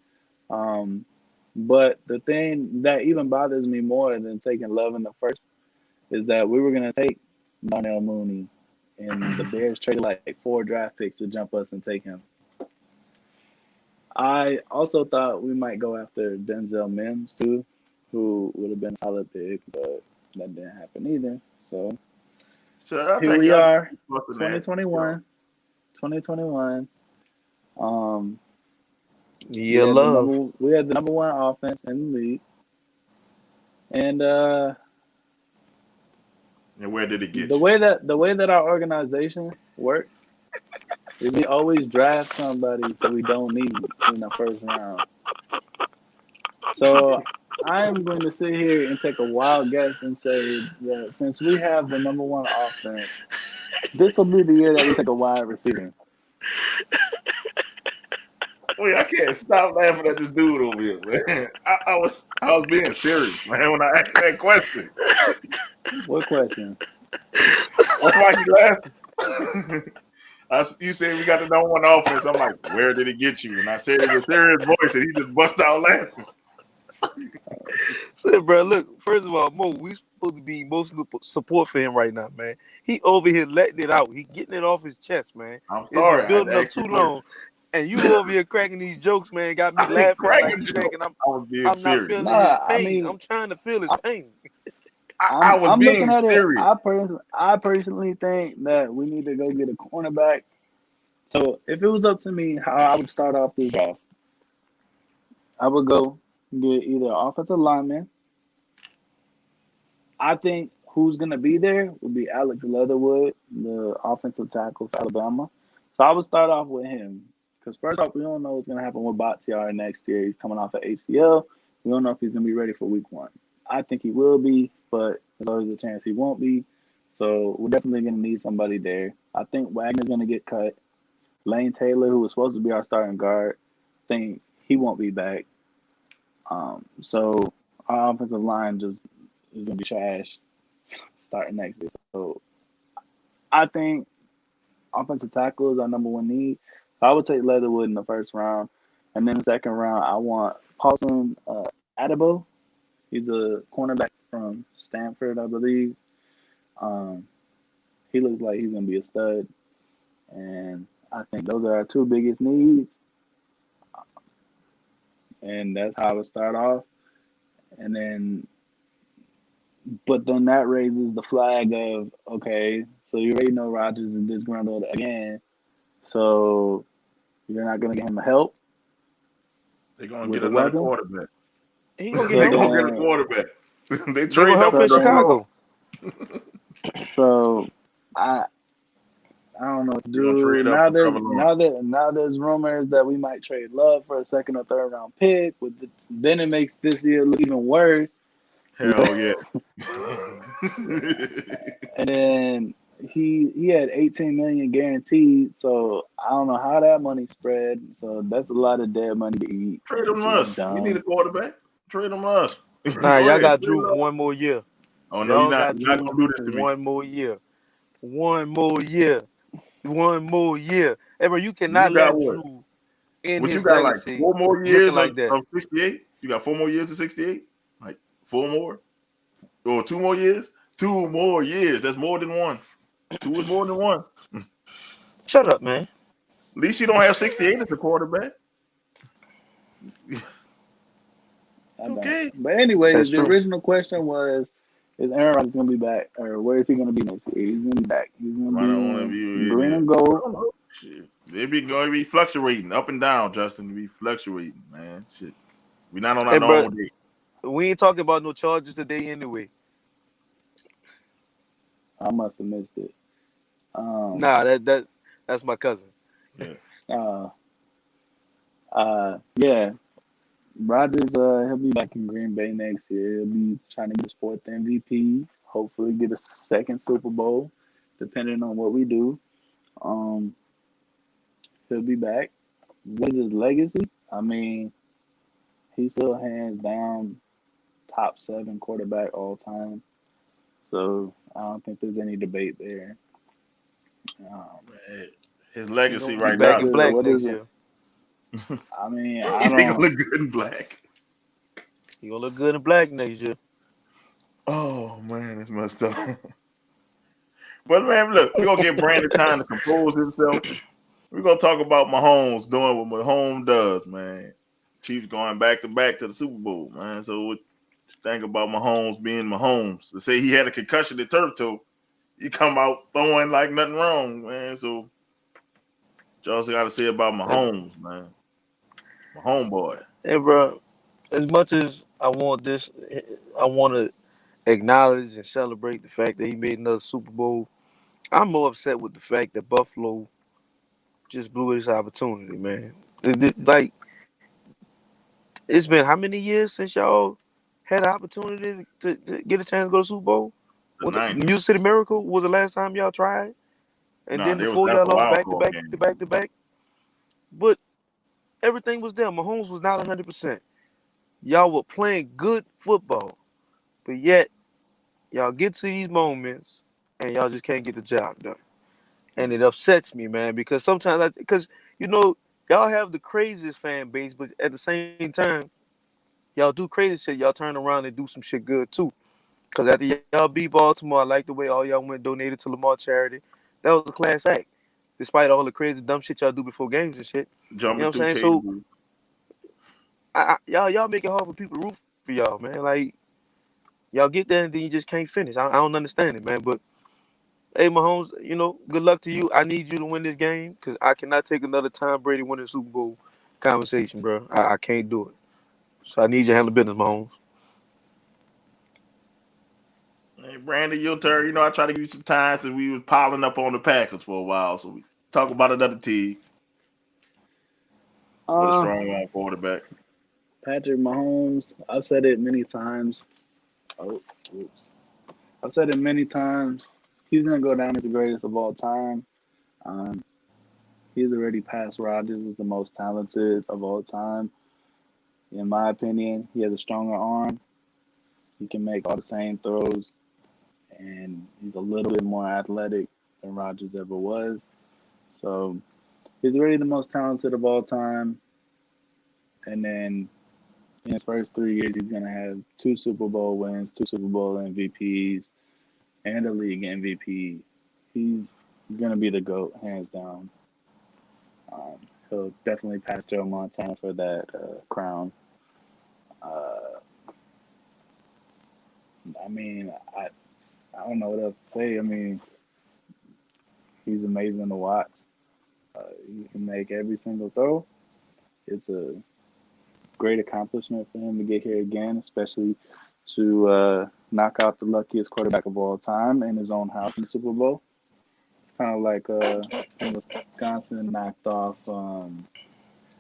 But the thing that even bothers me more than taking Love in the first is that we were gonna take Darnell Mooney, and the Bears traded like 4 draft picks to jump us and take him. I also thought we might go after Denzel Mims too, who would have been a solid pick, but that didn't happen either. So So I here think we y'all are, busting that. 2021. 2021. Yeah, love. We had the number one offense in the league, and And where did it get the you? way that our organization works is we always draft somebody that we don't need in the first round. So I am going to sit here and take a wild guess and say that since we have the number one offense, this will be the year that we take a wide receiver. Wait, I can't stop laughing at this dude over here, man. I was being serious, man, when I asked that question. What question? That's why you laughing. You said we got the number one offense. I'm like, where did it get you? And I said it in a serious voice, and he just bust out laughing. Listen, bro, look, first of all, Mo, we supposed to be most support for him right now, man. He over here letting it out. He getting it off his chest, man. I'm It's sorry. been building up too long. And you over here cracking these jokes, man, got me laughing. Like you thinking I'm not serious. feeling Nah, his pain. I mean, I'm trying to feel his pain. I was I'm being looking at serious. it. I personally think that we need to go get a cornerback. So if it was up to me, how I would start off this draft, I would go get either an offensive lineman. I think who's gonna be there would be Alex Leatherwood, the offensive tackle for Alabama. So I would start off with him. Because first off, we don't know what's going to happen with Bakhtiari next year. He's coming off of ACL. We don't know if he's going to be ready for week 1. I think he will be, but there's always a chance he won't be. So we're definitely going to need somebody there. I think Wagner's going to get cut. Lane Taylor, who was supposed to be our starting guard, I think he won't be back. So our offensive line just is going to be trash starting next year. So I think offensive tackle is our number one need. I would take Leatherwood in the first round. And then the second round, I want Paulson Adebo. He's a cornerback from Stanford, I believe. He looks like he's going to be a stud. And I think those are our 2 biggest needs. And that's how I would start off. And then, but then that raises the flag of, okay, so you already know Rodgers is disgruntled again. So you're not going to get him help. They're going to get another quarterback. He gonna They're going to get a quarterback. They trade help up in Chicago. So I don't know what to do. Now there's rumors that we might trade Love for a second or third round pick. Then it makes this year look even worse. Hell yeah. And then he had $18 million guaranteed, so I don't know how that money spread. So that's a lot of dead money to eat. Trade him to us. We need a quarterback. Trade him to us. Nah, y'all got Drew for 1 more year. Oh no, you're not gonna do this to me. 1 more year. 1 more year. 1 more year. Hey, bro, you cannot let Drew in what his you got legacy. like 4 more years like that. of 68? You got 4 more years of 68? Like 4 more? Or 2 more years? 2 more years. That's more than 1. 2 is more than 1. Shut up, man. At least you don't have 68 as a quarterback. It's okay. But anyways, the original question was, is Aaron Rodgers going to be back? Or where is he going to be next year? He's going to be back. He's going to be whatever you Green and I gold. don't know. Shit. They be going to be fluctuating up and down, Justin. Be fluctuating, man. Shit. We're not on our Hey, bro, normal day. we ain't talking about no charges today anyway. I must have missed it. Nah, that's my cousin. Yeah. Yeah. Rodgers, he'll be back in Green Bay next year. He'll be trying to get his fourth MVP. Hopefully, get a second Super Bowl, depending on what we do. Um, he'll be back. What is his legacy? I mean, he's still hands down top 7 quarterback all time. So I don't think there's any debate there. His He legacy gonna be right back now in is black What next is it? year. I mean, he I ain't gonna don't. look good in black. He gonna look good in black next year. Oh man, it's messed up. But man, look, we're gonna give Brandon time to compose himself. We're gonna talk about Mahomes doing what Mahomes does, man. Chiefs going back to back to the Super Bowl, man. So what you think about Mahomes being Mahomes? To say he had a concussion at turf toe, he come out throwing like nothing wrong, man. So what you also got to say about Mahomes, man. Mahomes boy. Hey, bro, as much as I want this, I want to acknowledge and celebrate the fact that he made another Super Bowl. I'm more upset with the fact that Buffalo just blew his opportunity, man. Like, it's been how many years since y'all had the opportunity to get a chance to go to Super Bowl? The What the Music 90s. City Miracle was the last time y'all tried, and Nah, then there was before that's y'all a lost wild back to card back game. to back to back. But everything was there. Mahomes was not 100%. Y'all were playing good football, but yet y'all get to these moments and y'all just can't get the job done. And it upsets me, man, because sometimes, because you know, y'all have the craziest fan base, but at the same time, y'all do crazy shit. Y'all turn around and do some shit good too. Because after y'all beat Baltimore, I like the way all y'all went donated to Lamar charity. That was a class act, despite all the crazy dumb shit y'all do before games and shit. You know Jumping what I'm through saying? So tables. y'all make it hard for people to root for y'all, man. Like y'all get there and then you just can't finish. I don't understand it, man. But hey, Mahomes, you know, good luck to you. I need you to win this game because I cannot take another Tom Brady winning Super Bowl conversation, bro. I can't do it. So I need you to handle business, Mahomes. Hey, Brandon, your turn. You know, I try to give you some time since we was piling up on the Packers for a while. So we talk about another team with a Uh, strong arm quarterback. Patrick Mahomes. I've said it many times. Oh, oops. I've said it many times. He's gonna go down as the greatest of all time. Um, he's already passed Rodgers as the most talented of all time. In my opinion, he has a stronger arm. He can make all the same throws, and he's a little bit more athletic than Rodgers ever was. So he's already the most talented of all time. And then in his first 3 years, he's gonna have 2 Super Bowl wins, 2 Super Bowl MVPs, and a league MVP. He's gonna be the GOAT, hands down. He'll definitely pass Joe Montana for that crown. Uh, I mean, I don't know what else to say. I mean, he's amazing to watch. He can make every single throw. It's a great accomplishment for him to get here again, especially to knock out the luckiest quarterback of all time in his own house in the Super Bowl. It's kind of like when Wisconsin knocked off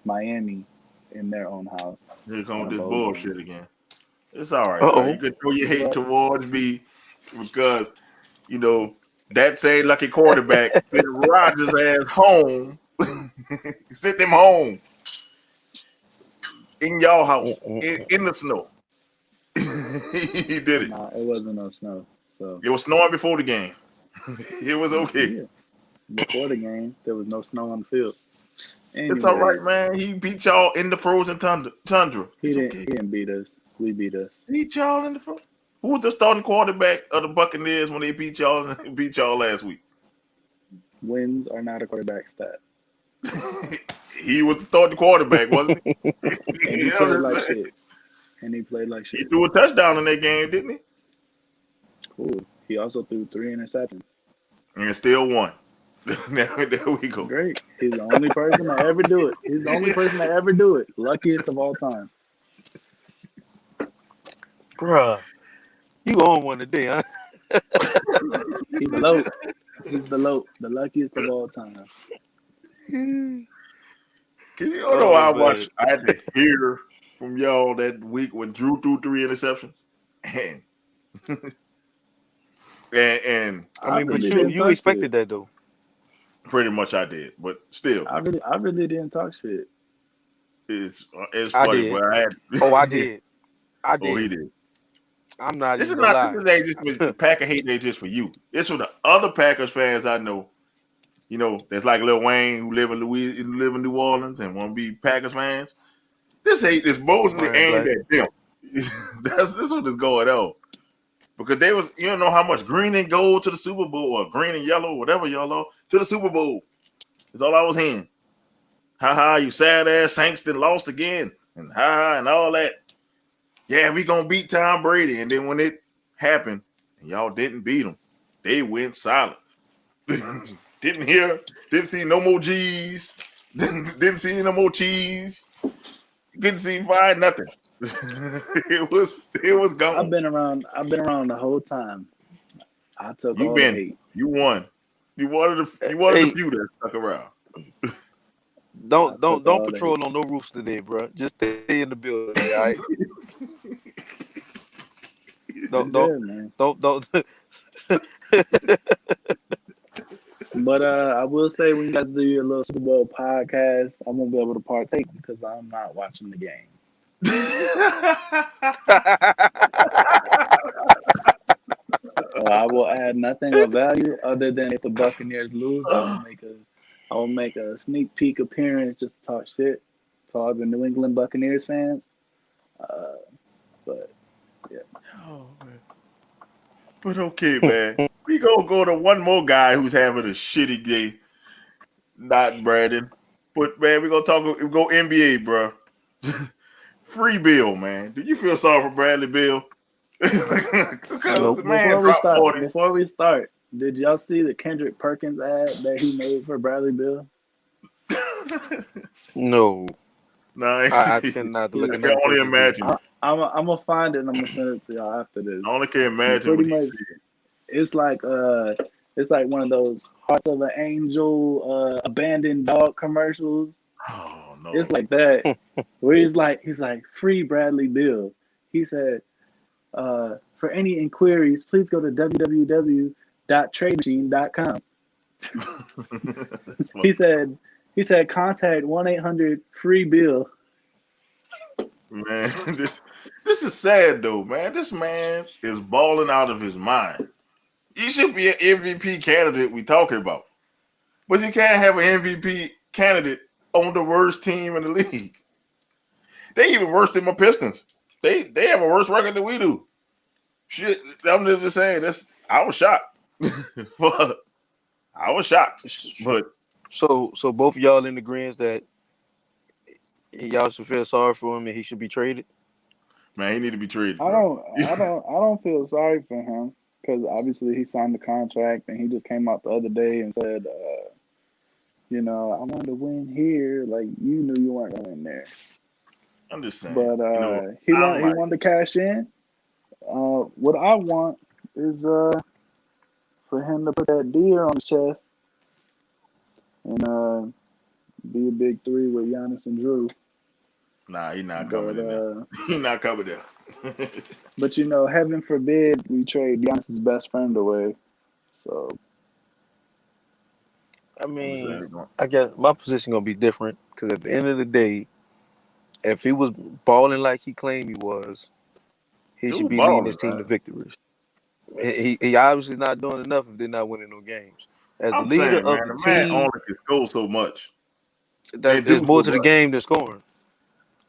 Miami in their own house Here come in with a this bowl game. bullshit again. It's all right, bro. You Uh-oh. could throw your It's hate all, towards me because you know that same lucky quarterback sent Rodgers ass home. Sent them home in y'all house in the snow. He did it. nah, it wasn't no snow. So It was snowing before the game. It was okay. yeah, before the game, there was no snow on the field. It's all right, Anyways, man. He beat y'all in the frozen tundra. he It's didn't. okay. He didn't beat us. We beat us. Beat y'all in the frozen. Who was the starting quarterback of the Buccaneers when they beat y'all last week? Wins are not a quarterback stat, He was the starting quarterback, wasn't he? and he You know played what I'm like saying? shit. And he played like He shit. threw a touchdown in that game, didn't he? Cool. He also threw 3 interceptions. And still won. Now there we go. Great. He's the only person to ever do it. He's the only person to ever do it. Luckiest of all time. Bruh, you on one today, huh? He's low. He's the low. The luckiest of all time. Cause you don't know I had to hear from y'all that week when Drew threw 3 interceptions. And and I mean, but really didn't you touch expected it. that though. pretty much I did, but still, I really didn't talk shit. it's I funny. did. But I had Oh, I did. I did. Oh, he did. I'm not This is even gonna not lie. this ain't just for Packer hate ain't just for you. It's for the other Packers fans I know. You know, that's like Lil Wayne who live in New Orleans and want to be Packers fans. This hate is mostly Brian aimed Black. at them. This what is going on. Because they was, you don't know how much green and gold to the Super Bowl or green and yellow, whatever y'all know, to the Super Bowl. That's all I was hearing. Ha, you sad ass Saints then lost again. And and all that. Yeah, we gonna beat Tom Brady. And then when it happened, and y'all didn't beat them, they went silent. Didn't see no more G's, didn't see no more cheese, couldn't see five nothing. it was gone. I've been around the whole time. I took You all been the hate. you won. You wanted the Hey, few that stuck around. don't all patrol on no roofs today, bro. Just stay in the building, all right? don't Yeah, man. don't. But I will say when you guys do your little Super Bowl podcast, I won't be able to partake because I'm not watching the game. I will add nothing of value other than if the Buccaneers lose, I will make a sneak peek appearance just to talk shit to all the New England Buccaneers fans. But yeah. Oh, man. But okay, man. We gonna go to one more guy who's having a shitty day. Not Brandon. But man, we go NBA, bro. Free Bill, man. Do you feel sorry for Bradley Bill? Because Nope. the man dropped 40. Before we start, did y'all see the Kendrick Perkins ad that he made for Bradley Bill? No, Nah, I tend not to look I at can nothing. only Perkins do. imagine. I'm gonna find it and I'm gonna send it to y'all after this. I only can imagine Pretty what he much, said. it's like one of those Hearts of an Angel abandoned dog commercials. Oh no. It's like that. Where he's like free Bradley Bill. He said, for any inquiries, please go to www.trademachine.com. He said contact 1-800-FREE-BILL. Man, this is sad though, man. This man is balling out of his mind. He should be an MVP candidate we talking about. But you can't have an MVP candidate on the worst team in the league. They even worse than my Pistons. They have a worse record than we do. Shit, I'm just saying I was shocked. I was shocked. But So both of y'all in agreement that y'all should feel sorry for him and he should be traded? man, he need to be traded. I bro. don't feel sorry for him because obviously he signed the contract and he just came out the other day and said, I wanted to win here. Like you knew you weren't going to win there. I'm just saying. But he wanted to cash in. What I want is for him to put that deer on his chest and be a big three with Giannis and Drew. Nah, he's not coming in there. He's not coming there. But heaven forbid we trade Giannis's best friend away. So I mean, I guess my position gonna be different because at the end of the day, if he was balling like he claimed he was, he should be leading his team to victories. He obviously not doing enough if they're not winning no games. As the leader of the team, man only can score so much. There's more to the game than scoring.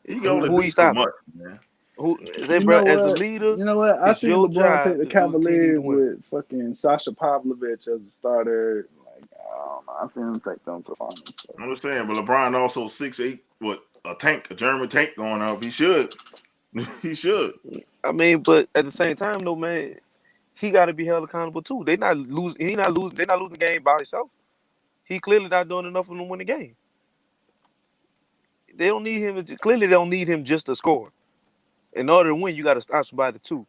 He only who do he so stopping? much, man. As the leader, you know what? I see LeBron take the Cavaliers win. with fucking Sasha Pavlovich as a starter. Like I don't know. I seen him take them to finals. So. I'm just saying, but LeBron also 6'8", what a German tank going up. He should. He should. I mean, but at the same time, though, man, he got to be held accountable too. They're not losing the game by himself. He clearly not doing enough for them to win the game. They don't need him. Clearly, they don't need him just to score. In order to win, you got to stop somebody too.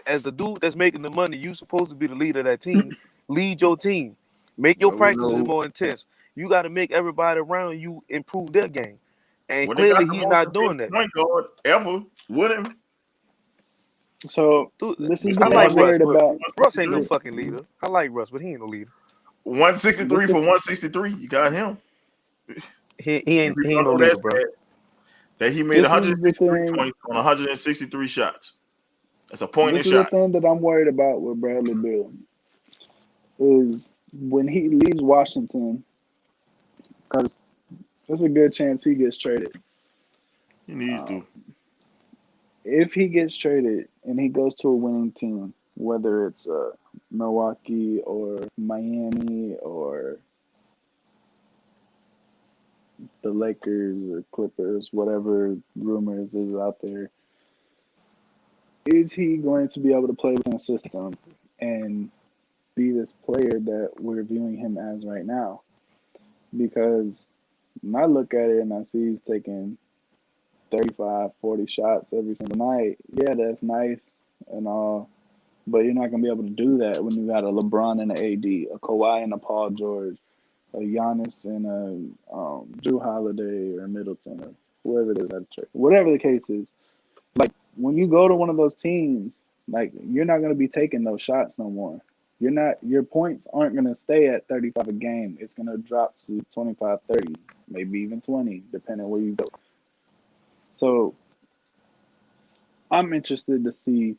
As the dude that's making the money, you supposed to be the leader of that team. Lead your team. Make your But we practices know more intense. You got to make everybody around you improve their game. And when they got clearly, the he's most not doing efficient that. point guard ever with him. So Dude, this is Mr. I the thing like I'm Russ, worried but about. Russ ain't no 163. fucking leader. I like Russ, but he ain't no leader. 163 This for is 163. You got him. He And ain't people don't no know leader, bro. that he made this is the 163 thing. points on 163 shots. That's a point This in is the shot. thing that I'm worried about with Bradley Beal is when he leaves Washington, because there's a good chance he gets traded. He needs Um, to. if he gets traded and he goes to a winning team, whether it's Milwaukee or Miami or the Lakers or Clippers, whatever rumors is out there, is he going to be able to play within a system and be this player that we're viewing him as right now? Because when I look at it and I see he's taking 35, 40 shots every single night, yeah, that's nice and all. But you're not going to be able to do that when you got a LeBron and an AD, a Kawhi and a Paul George, a Giannis and a Drew Holiday or Middleton or whoever it is. Whatever the case is, like when you go to one of those teams, like you're not going to be taking those shots no more. You're not. Your points aren't going to stay at 35 a game. It's going to drop to 25, 30, maybe even 20, depending on where you go. So I'm interested to see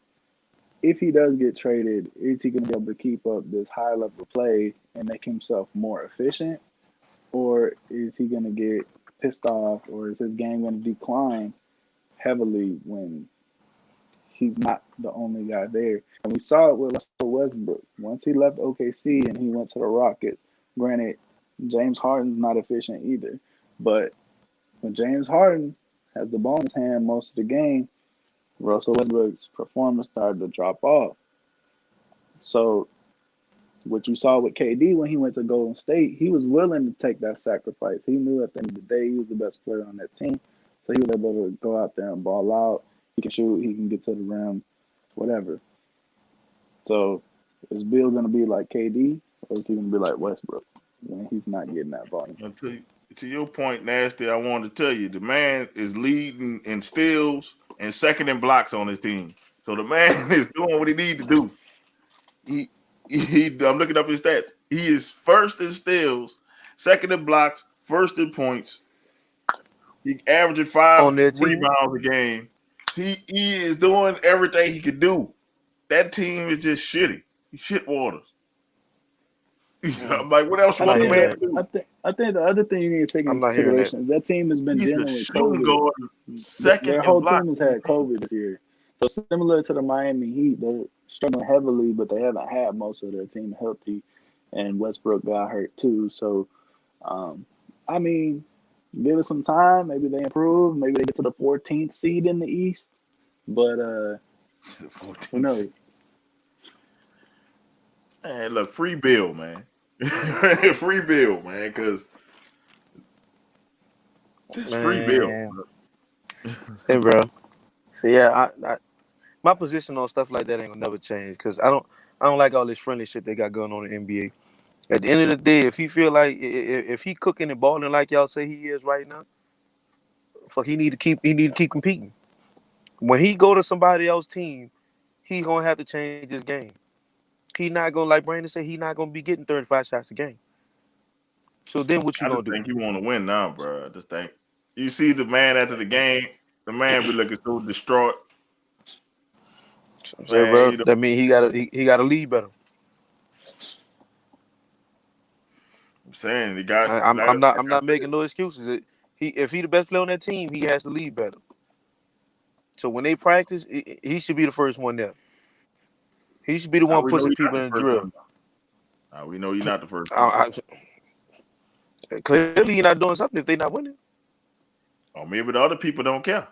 if he does get traded, is he going to be able to keep up this high level of play and make himself more efficient? Or is he going to get pissed off, or is his game going to decline heavily when he's not the only guy there? And we saw it with Russell Westbrook. Once he left OKC and he went to the Rockets, granted, James Harden's not efficient either. But when James Harden has the ball in his hand most of the game, Russell Westbrook's performance started to drop off. So what you saw with KD when he went to Golden State, he was willing to take that sacrifice. He knew at the end of the day he was the best player on that team. So he was able to go out there and ball out. He can shoot, he can get to the rim, whatever. So is Bill going to be like KD, or is he going to be like Westbrook when he's not getting that volume? To your point, Nasty, I wanted to tell you, the man is leading in steals and second in blocks on his team. So the man is doing what he needs to do. I'm looking up his stats. He is first in steals, second in blocks, first in points. He averaging 5 On their team. rebounds a game. He is doing everything he could do. That team is just shitty. He's shit water. I'm like, what else you I'm want not the hearing man that. to do? I think the other thing you need to take I'm into not hearing that. consideration is that team has been He's the dealing with shooting COVID. guard, second Their in whole blocks team has on his had team. COVID this year. So similar to the Miami Heat, they're struggling heavily, but they haven't had most of their team healthy. And Westbrook got hurt too. So, I mean, give it some time. Maybe they improve. Maybe they get to the 14th seed in the East. But who knows? Man, look, free Bill, man. Free Bill, man, because this free Bill. Man. Hey, bro. So yeah, my position on stuff like that ain't gonna never change because I don't like all this friendly shit they got going on in the NBA. At the end of the day, if he feel like if he cooking and balling like y'all say he is right now, fuck, he need to keep competing. When he go to somebody else's team, he gonna have to change his game. He not gonna, like Brandon said, he not gonna be getting 35 shots a game. So then what you I gonna just do? think he want to win now, bro. I just think you see the man after the game, the man be looking so distraught. So, Man, bro, you know, that mean he gotta lead better. I'm saying he got. I'm not making no excuses. If he the best player on that team, he has to lead better. So when they practice, he should be the first one there. He should be the one we know pushing he's not people the in the first drill. one. We know you're not the first one. Clearly, you're not doing something if they're not winning. Or maybe the other people don't care.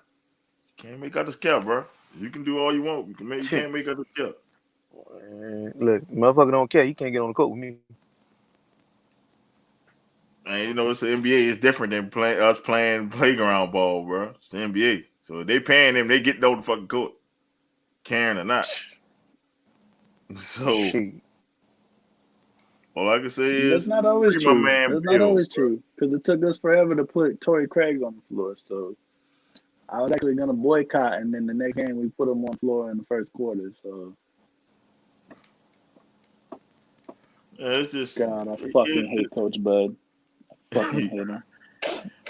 Can't make others care, bro. You can do all you want. You can't make others care. Look, motherfucker don't care. He can't get on the court with me. And you know, it's the NBA is different than us playing playground ball, bro. It's the NBA. So if they paying them, they get on the fucking court, caring or not. So Shit. all I can say That's is not always free my true. man That's not Bill. always true because it took us forever to put Torrey Craig on the floor. So I was actually gonna boycott, and then the next game we put him on the floor in the first quarter. So Yeah, it's just God, I fucking hate Coach Bud. I fucking hate him.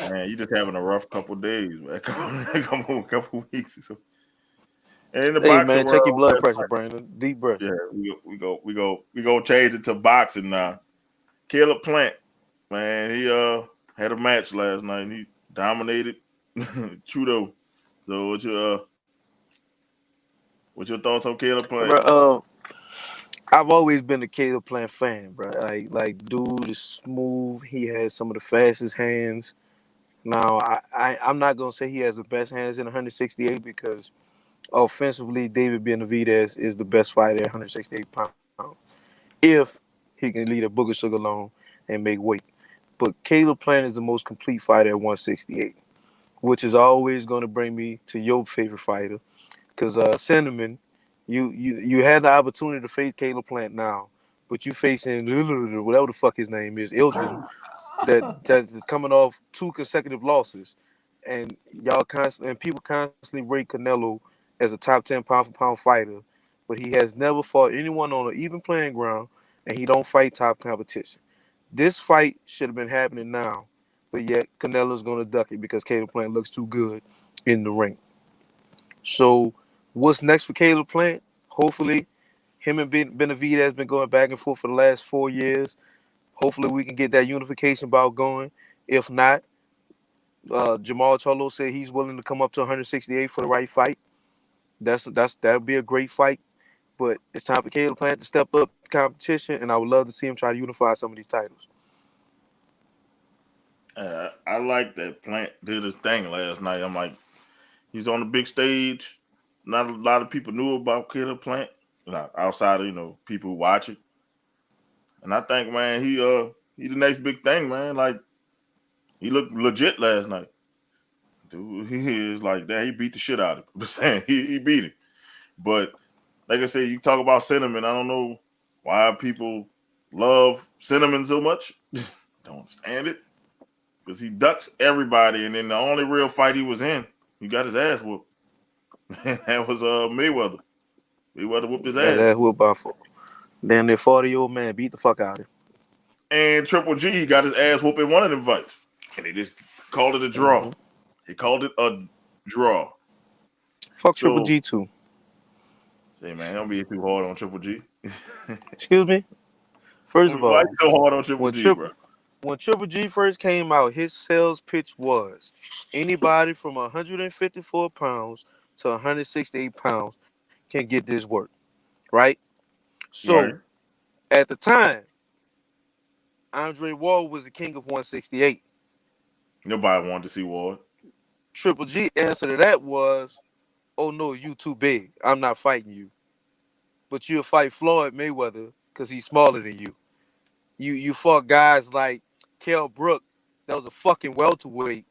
man, you just having a rough couple days, man. couple weeks or so. And in the Hey boxing man, check your blood world, pressure, Brandon. Deep breath. yeah, we go change it to boxing now. Caleb Plant, man, he had a match last night and he dominated Trudeau. So what's your thoughts on Caleb Plant? Bro, I've always been a Caleb Plant fan, bro. Like dude is smooth. He has some of the fastest hands. Now I'm not gonna say he has the best hands in 168 because offensively, David Benavidez is the best fighter at 168 pounds. If he can lead a Booger Sugar alone and make weight. But Caleb Plant is the most complete fighter at 168, which is always going to bring me to your favorite fighter. Because Cinnamon, you had the opportunity to face Caleb Plant now, but you facing whatever the fuck his name is, Ilton, that's coming off 2 consecutive losses, and people constantly rate Canelo as a top 10 pound for pound fighter, but he has never fought anyone on an even playing ground, and he don't fight top competition. This fight should have been happening now, but yet Canelo's gonna duck it because Caleb Plant looks too good in the ring. So, what's next for Caleb Plant? Hopefully, him and Benavidez has been going back and forth for the last 4 years. Hopefully, we can get that unification bout going. If not, Jamal Charlo said he's willing to come up to 168 for the right fight. That'll be a great fight. But it's time for Caleb Plant to step up the competition, and I would love to see him try to unify some of these titles. I like that Plant did his thing last night. I'm like, he's on the big stage. Not a lot of people knew about Caleb Plant, outside of people who watch it. And I think, man, he the next big thing, man. Like he looked legit last night. Dude, he is like that. He beat the shit out of him. I'm saying he beat him. But like I said, you talk about Cinnamon. I don't know why people love Cinnamon so much. Don't understand it. Because he ducks everybody, and then the only real fight he was in, he got his ass whooped. And that was Mayweather. Mayweather whooped his ass. That whoop by damn near 40-year-old man beat the fuck out of him. And Triple G got his ass whooped in one of them fights. And they just called it a draw. Mm-hmm. He called it a draw. Fuck Triple G too. Say, man, don't be too hard on Triple G. Excuse me? First of all, why you so hard on Triple G, bro? When Triple G first came out, his sales pitch was anybody from 154 pounds to 168 pounds can get this work, right? So, Right. At the time, Andre Ward was the king of 168. Nobody wanted to see Ward. Triple G answer to that was, oh no, you too big. I'm not fighting you. But you'll fight Floyd Mayweather because he's smaller than you. You fought guys like Kell Brook, that was a fucking welterweight.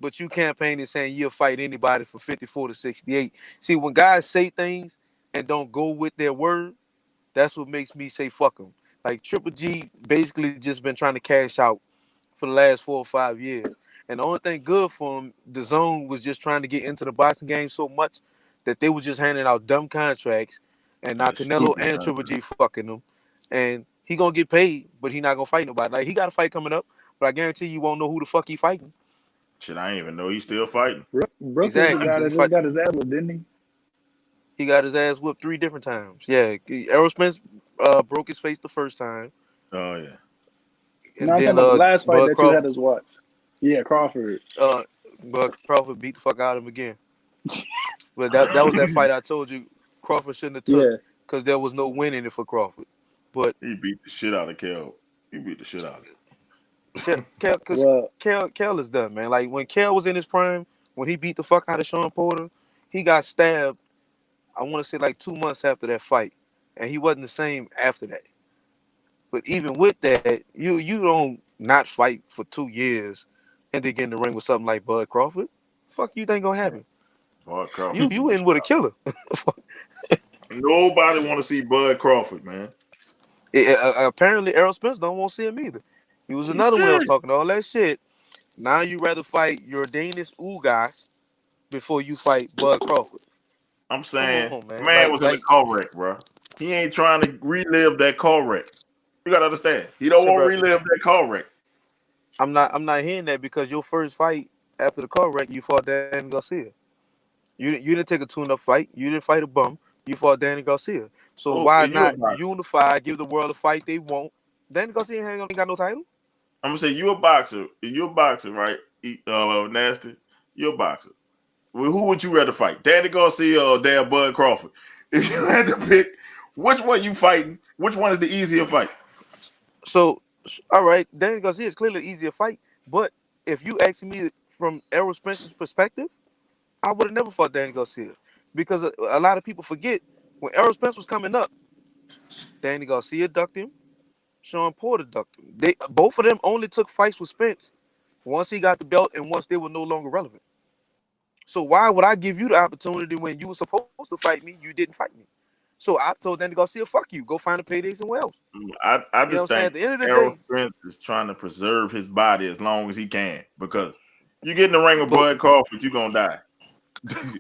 But you campaigning saying you'll fight anybody from 54 to 68. See, when guys say things and don't go with their word, that's what makes me say fuck them. Like Triple G basically just been trying to cash out for the last 4 or 5 years. And the only thing good for him, the zone was just trying to get into the boxing game so much that they were just handing out dumb contracts. And now Canelo and Triple G fucking them. And he gonna get paid, but he not gonna fight nobody. Like he got a fight coming up, but I guarantee you won't know who the fuck he fighting. Shit, I ain't even know he's still fighting. Brooklyn Exactly. got his ass whooped, didn't he? He got his ass whipped 3 different times. Yeah, Errol Spence broke his face the first time. Oh yeah. And I'm then talking about the last fight Bud that you had us watch. Yeah, Crawford. Bud Crawford beat the fuck out of him again. But that was that fight I told you Crawford shouldn't have took because there was no winning it for Crawford. But he beat the shit out of Kell. He beat the shit out of him. Kell is done, man. Like when Kell was in his prime, when he beat the fuck out of Sean Porter, he got stabbed. I want to say like 2 months after that fight, and he wasn't the same after that. But even with that, you don't not fight for 2 years and then get in the ring with something like Bud Crawford? Fuck you think gonna happen? Bud Crawford. You in with a killer. Nobody want to see Bud Crawford, man. Apparently Errol Spence don't want to see him either. He was He's another one that was scared. talking all that shit. Now you rather fight your Danish Ugas before you fight Bud Crawford. I'm saying, Come on, man. man was in a car wreck, bro. He ain't trying to relive that car wreck. You gotta understand. He don't want to relive that car wreck. I'm not hearing that because your first fight after the car wreck, you fought Danny Garcia. You didn't take a tune-up fight. You didn't fight a bum. You fought Danny Garcia. So why not unify, give the world a fight they want? Danny Garcia ain't got no title. I'm gonna say you a boxer. You're a boxer, right? Nasty. You're a boxer. Well, who would you rather fight, Danny Garcia or damn Bud Crawford? If you had to pick, which one you fighting? Which one is the easier fight? So, all right, Danny Garcia is clearly the easier fight. But if you ask me from Errol Spence's perspective, I would have never fought Danny Garcia because a lot of people forget when Errol Spence was coming up, Danny Garcia ducked him, Sean Porter ducked him. Both of them only took fights with Spence once he got the belt and once they were no longer relevant. So why would I give you the opportunity when you were supposed to fight me? You didn't fight me. So I told Danny Garcia, "Fuck you, go find a payday somewhere else." I just think at the end of the Errol day, Spence is trying to preserve his body as long as he can because you get in the ring with Bud Crawford, you're gonna die.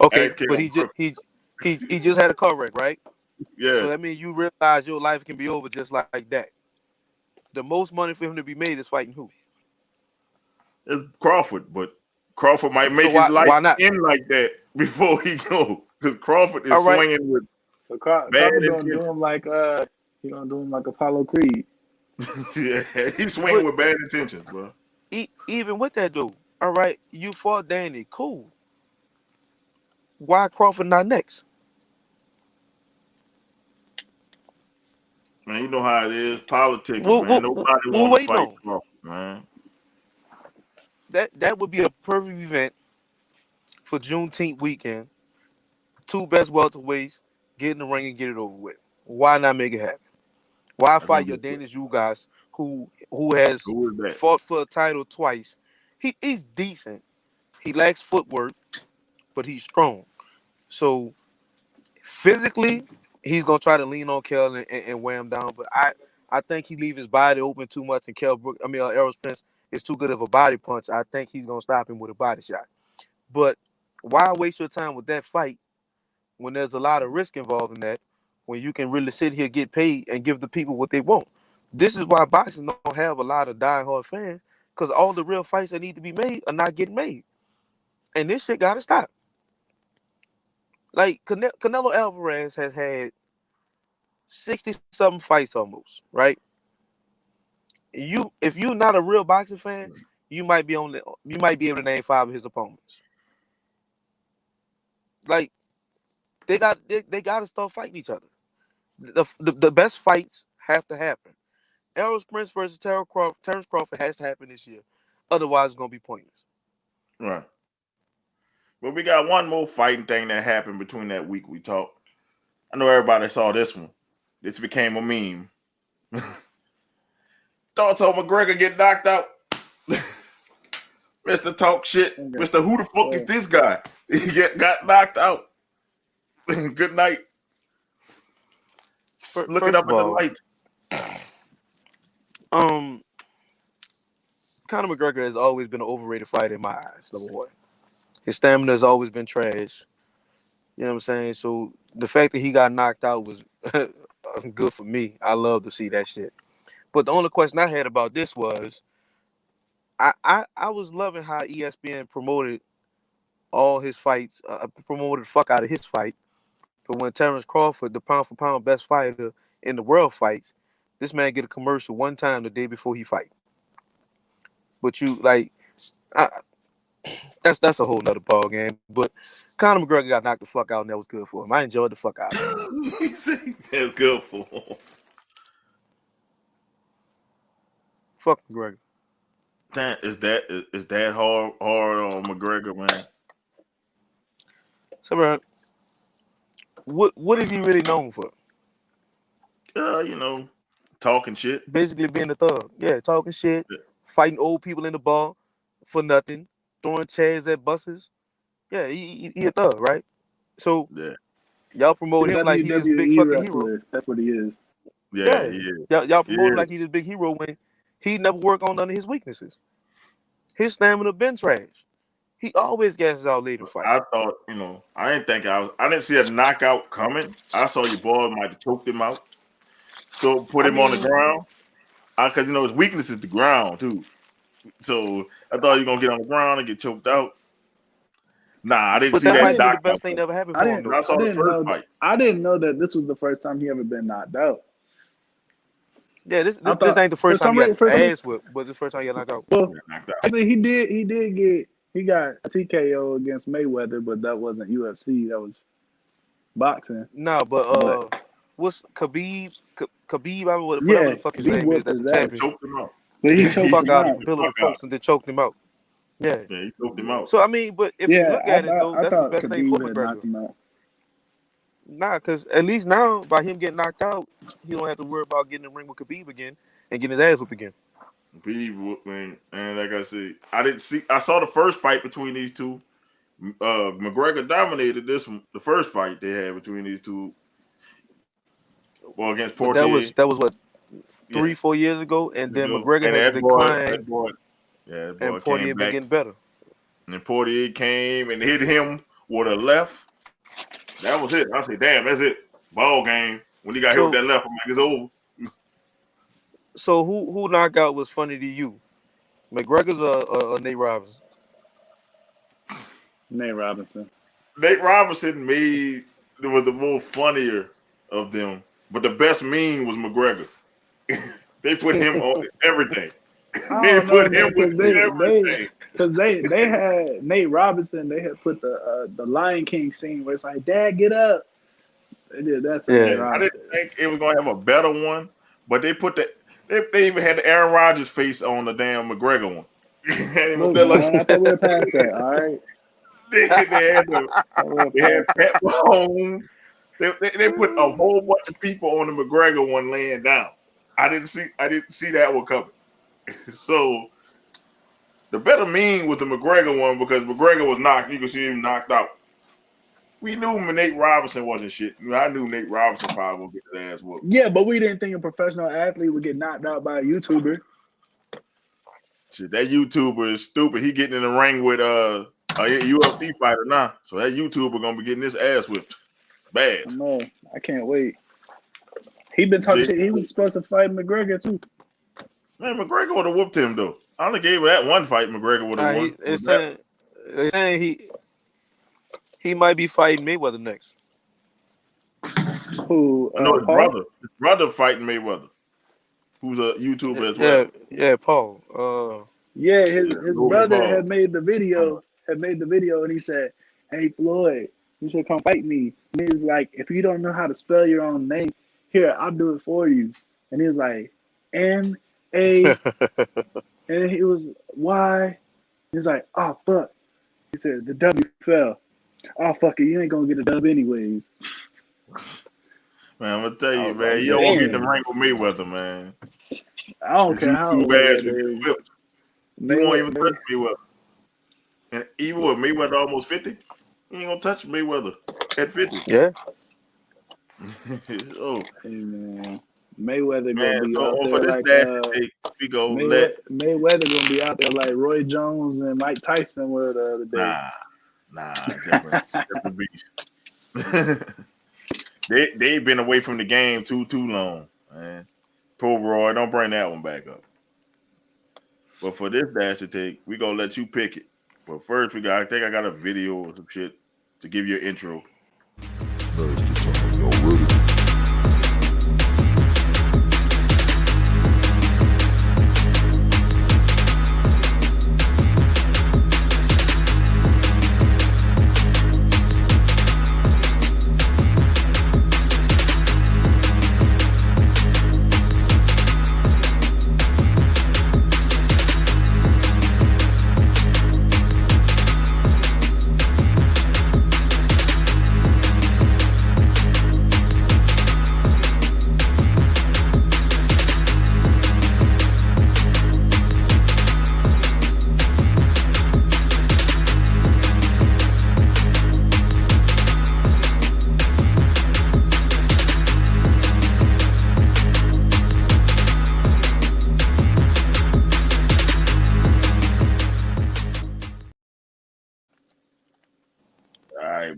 Okay, but he just had a car wreck, right? Yeah. So that means you realize your life can be over just like that. The most money for him to be made is fighting who? It's Crawford, but Crawford might make his life end like that before he go because Crawford is swinging with. So Crawford gonna do him like he gonna do him like Apollo Creed. Yeah, he's swinging with bad intentions, bro. Even with that dude, all right, you fought Danny, cool. Why Crawford not next? Man, you know how it is. Politics, man. Nobody wants to fight Crawford, man. That would be a perfect event for Juneteenth weekend. Two best welterweights get in the ring and get it over with. Why not make it happen? Why fight your Danish Ugas who has fought for a title twice? He's decent. He lacks footwork, but he's strong. So physically, he's gonna try to lean on Kell and wear him down. But I think he leave his body open too much, and Errol Spence is too good of a body punch. I think he's gonna stop him with a body shot. But why waste your time with that fight when there's a lot of risk involved in that? When you can really sit here, get paid, and give the people what they want. This is why boxing don't have a lot of diehard fans, because all the real fights that need to be made are not getting made, and this shit gotta stop. Like Canelo Alvarez has had 60-something fights almost, right? If you're not a real boxing fan, you might be able to name 5 of his opponents. Like they got to start fighting each other. The best fights have to happen. Errol Spence versus Terrence Crawford has to happen this year. Otherwise, it's gonna be pointless. Right. But we got one more fighting thing that happened between that week we talked. I know everybody saw this one. This became a meme. Thoughts on McGregor get knocked out? Mr. Talk Shit. Mr. Who the fuck is this guy? He got knocked out. Good night. Looking up at the lights. Conor McGregor has always been an overrated fighter in my eyes, number one. His stamina has always been trash. You know what I'm saying? So the fact that he got knocked out was good for me. I love to see that shit. But the only question I had about this was I was loving how ESPN promoted all his fights, promoted the fuck out of his fight. But when Terrence Crawford, the pound for pound best fighter in the world, fights, this man get a commercial one time the day before he fight. But you like, that's a whole nother ball game. But Conor McGregor got knocked the fuck out, and that was good for him. I enjoyed the fuck out of it. That's good for him. Fuck McGregor. Is that hard on McGregor, man? So, bro, what is he really known for? You know, talking shit. Basically being a thug. Yeah, talking shit, fighting old people in the bar for nothing, throwing chairs at buses. Yeah, he a thug, right? So Yeah. y'all promote him like he this big WWE fucking hero. wrestler. That's what he is. Yeah, Y'all promote him Yeah. like he this big hero when he never work on none of his weaknesses. His stamina been trash. He always gasses out late in fight. I thought, I didn't see a knockout coming. I saw your boy might have choked him out. So put him on the ground. Because his weakness is the ground too. So I thought you were gonna get on the ground and get choked out. Nah, I didn't But see that that might be the knockout. best thing that ever happened for him. I Though. saw the first fight. I didn't know that this was the first time he ever been knocked out. Yeah, this thought- ain't the first for some time he got reason- his ass whipped, but the first time he got knocked out. Well, Knocked out. actually, he got a TKO against Mayweather, but that wasn't UFC. That was boxing. No, but what's Khabib? Khabib, I mean, whatever the fuck his he name is, whooped that's his a ass. champion. Choked him out. But he He choked fuck him out out. the pillar of Fuck out. post and they choked him out. Yeah. Yeah, he choked him out. So I mean, but if you look at it though, I that's the thought best thing Khabib for had McGregor. knocked him out. Nah, because at least now by him getting knocked out, he don't have to worry about getting in the ring with Khabib again and getting his ass whipped again. And like I said, I saw the first fight between these two. McGregor dominated the first fight they had between these two. Well, against But Portier. that was what, Yeah. 3-4 years ago, and then And McGregor has that boy- declined, that boy and came Portier been back. getting better. And Portier came and hit him with a left. That was it. I said, damn, that's it. Ball game. When he got hit with that left, I'm like, it's over. So who knockout was funny to you? McGregor's or Nate Robinson? Nate Robinson. Nate Robinson was the more funnier of them, but the best meme was McGregor. They put him on everything. They put him with everything. Because they had Nate Robinson. They had put the Lion King scene where it's like, "Dad, get up." They did that. To Nate I Robinson. didn't think it was gonna have a better one, but they put they even had the Aaron Rodgers face on the damn McGregor one. And it was Look, like, man, I thought we were past that. All right. they had Pat Mahomes. They put a whole bunch of people on the McGregor one laying down. I didn't see that one coming. So the better meme was the McGregor one because McGregor was knocked. You could see him knocked out. We knew Nate Robinson wasn't shit. I knew Nate Robinson probably would get his ass whooped. Yeah, but we didn't think a professional athlete would get knocked out by a YouTuber. Shit, that YouTuber is stupid. He getting in the ring with a UFC fighter now. So that YouTuber gonna be getting his ass whipped. Bad. I know. I can't wait. He been talking shit. He was supposed to fight McGregor too. Man, McGregor would have whooped him though. I only gave that one fight. McGregor would have won. They're saying he might be fighting Mayweather next. Who? No, his Paul? brother fighting Mayweather, who's a YouTuber as well. Yeah, Paul. Yeah, his Logan brother Paul. had made the video, and he said, "Hey Floyd, you should come fight me." And he's like, "If you don't know how to spell your own name, here, I'll do it for you." And he was like, M-A, and he was Y. He's like, "Oh fuck." He said, "The W fell." "Oh fuck it, you ain't gonna get a dub anyways." Man, I'm gonna tell you, was man, like, you don't want to get in damn. the ring with Mayweather, man. I don't care how old ass that will is. get whipped. You won't even touch Mayweather. And even with Mayweather almost 50, you ain't gonna touch Mayweather at 50. Yeah. Oh Hey, man. Mayweather gonna man, be so out for there this like dash take, we go Mayweather gonna be out there like Roy Jones and Mike Tyson were the other day. Nah, different beast. They've been away from the game too long, man. Poor Roy, don't bring that one back up. But for this dash to take, we gonna let you pick it. But first, I think I got a video or some shit to give you an intro. Y'all ready?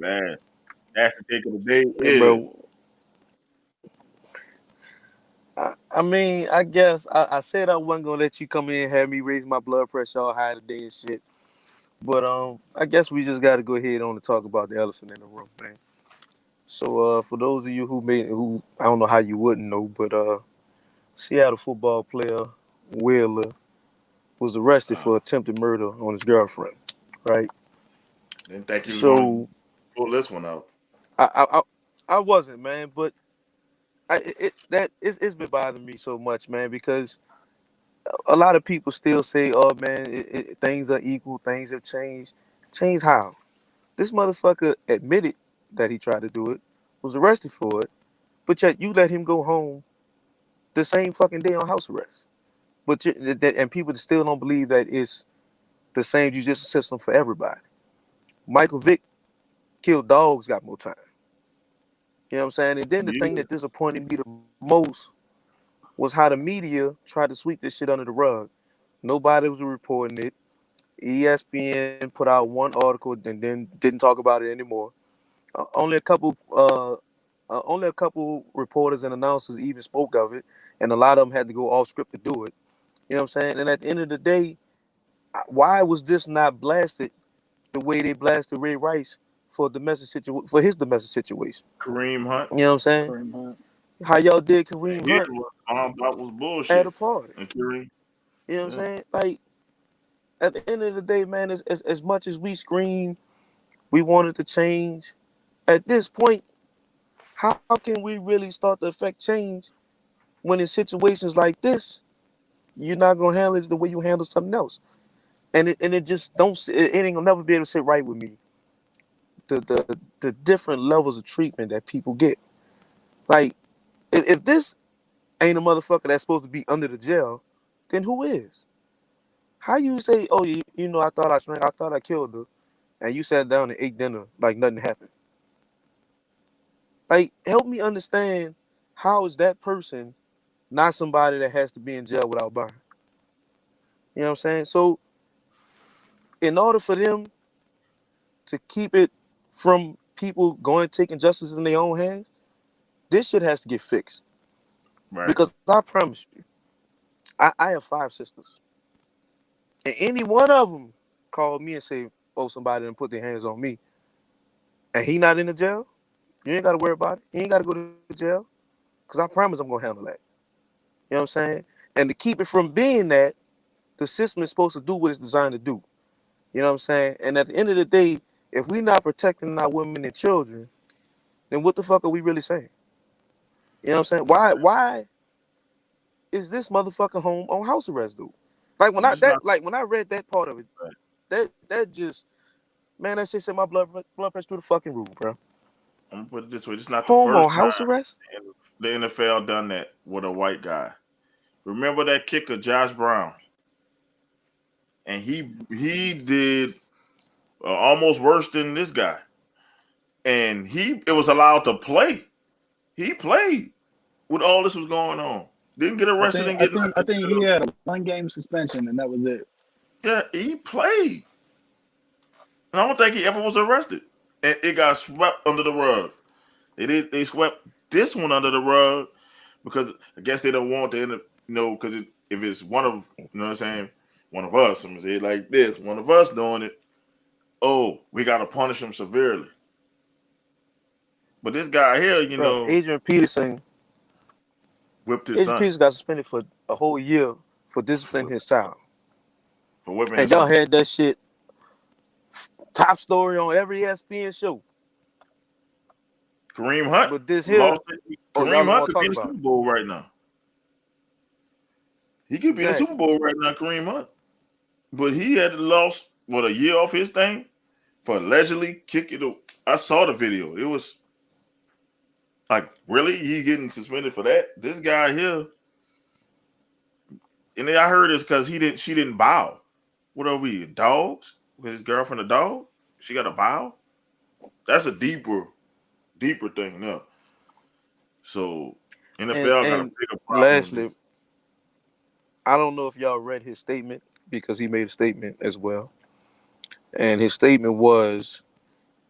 bad. That's the take of the day Yeah, is. bro. I mean, I guess I said I wasn't gonna let you come in and have me raise my blood pressure all high today and shit. But I guess we just gotta go ahead on and talk about the elephant in the room, man. So for those of you who I don't know how you wouldn't know, but Seattle football player Wheeler was arrested for attempted murder on his girlfriend, right? Didn't think he was going to So pull this one out. I wasn't, man, but it's been bothering me so much, man, because a lot of people still say, "Oh man, things are equal, things have changed." Change how? This motherfucker admitted that he tried to do it, was arrested for it, but yet you let him go home the same fucking day on house arrest. But and people still don't believe that it's the same judicial system for everybody. Michael Vick killed dogs, got more time. You know what I'm saying? And then the thing Yeah. that disappointed me the most was how the media tried to sweep this shit under the rug. Nobody was reporting it. ESPN put out one article and then didn't talk about it anymore. Only a couple reporters and announcers even spoke of it, and a lot of them had to go off script to do it. You know what I'm saying? And at the end of the day, why was this not blasted the way they blasted Ray Rice for his domestic situation? Kareem Hunt. You know what I'm saying? Kareem Hunt. How y'all did And Kareem yeah, Hunt that was at bullshit. a party? And Kareem. You know what I'm Yeah. saying? Like at the end of the day, man, as much as we scream, we wanted to change. At this point, how can we really start to affect change when in situations like this, you're not gonna handle it the way you handle something else, and it just don't it ain't gonna never be able to sit right with me. The different levels of treatment that people get, like if this ain't a motherfucker that's supposed to be under the jail, then who is? How you say, oh, you know, I thought I killed her, and you sat down and ate dinner like nothing happened? Like, help me understand, how is that person not somebody that has to be in jail without bond? You know what I'm saying? So, in order for them to keep it from people going taking justice in their own hands, this shit has to get fixed. Right. Because I promise you, I have 5 sisters, and any one of them called me and say, "Oh, somebody didn't put their hands on me," and he not in the jail, you ain't got to worry about it. He ain't got to go to jail, because I promise I'm gonna handle that. You know what I'm saying? And to keep it from being that, the system is supposed to do what it's designed to do. You know what I'm saying? And at the end of the day, if we not protecting our women and children, then what the fuck are we really saying? You know what I'm saying? Why is this motherfucker home on house arrest, dude? Like when when I read that part of it, that just, man, that shit sent my blood pressure through the fucking roof, bro. I'm gonna put it this way: it's not the Home on first house time arrest? the NFL done that with a white guy. Remember that kicker, Josh Brown, and he did almost worse than this guy, and it was allowed to play. He played when all this was going on. Didn't get arrested and get I think he had a 1-game suspension and that was it. Yeah, he played. And I don't think he ever was arrested. And it got swept under the rug. They swept this one under the rug because I guess they don't want to end up, because if it's one of, you know what I'm saying, one of us, I'm gonna say it like this, one of us doing it, oh, we gotta punish him severely. But this guy here, Bro, Adrian Peterson whipped his son got suspended for a whole year for disciplining his child. for whipping And his y'all son. had that shit top story on every ESPN show. Kareem Hunt But this here, lost it. y'all Kareem don't Hunt want to could be talk in the about Super it. Bowl right now. He could be in the Exactly. Super Bowl right now, Kareem Hunt. But he had lost a year off his thing for allegedly kicking it. I saw the video. It was like, really? He getting suspended for that? This guy here, and then I heard it's because she didn't bow. What are we, dogs? With his girlfriend a dog? She got a bow? That's a deeper thing now. So NFL got a And bigger problem with lastly, this. I don't know if y'all read his statement, because he made a statement as well. And his statement was,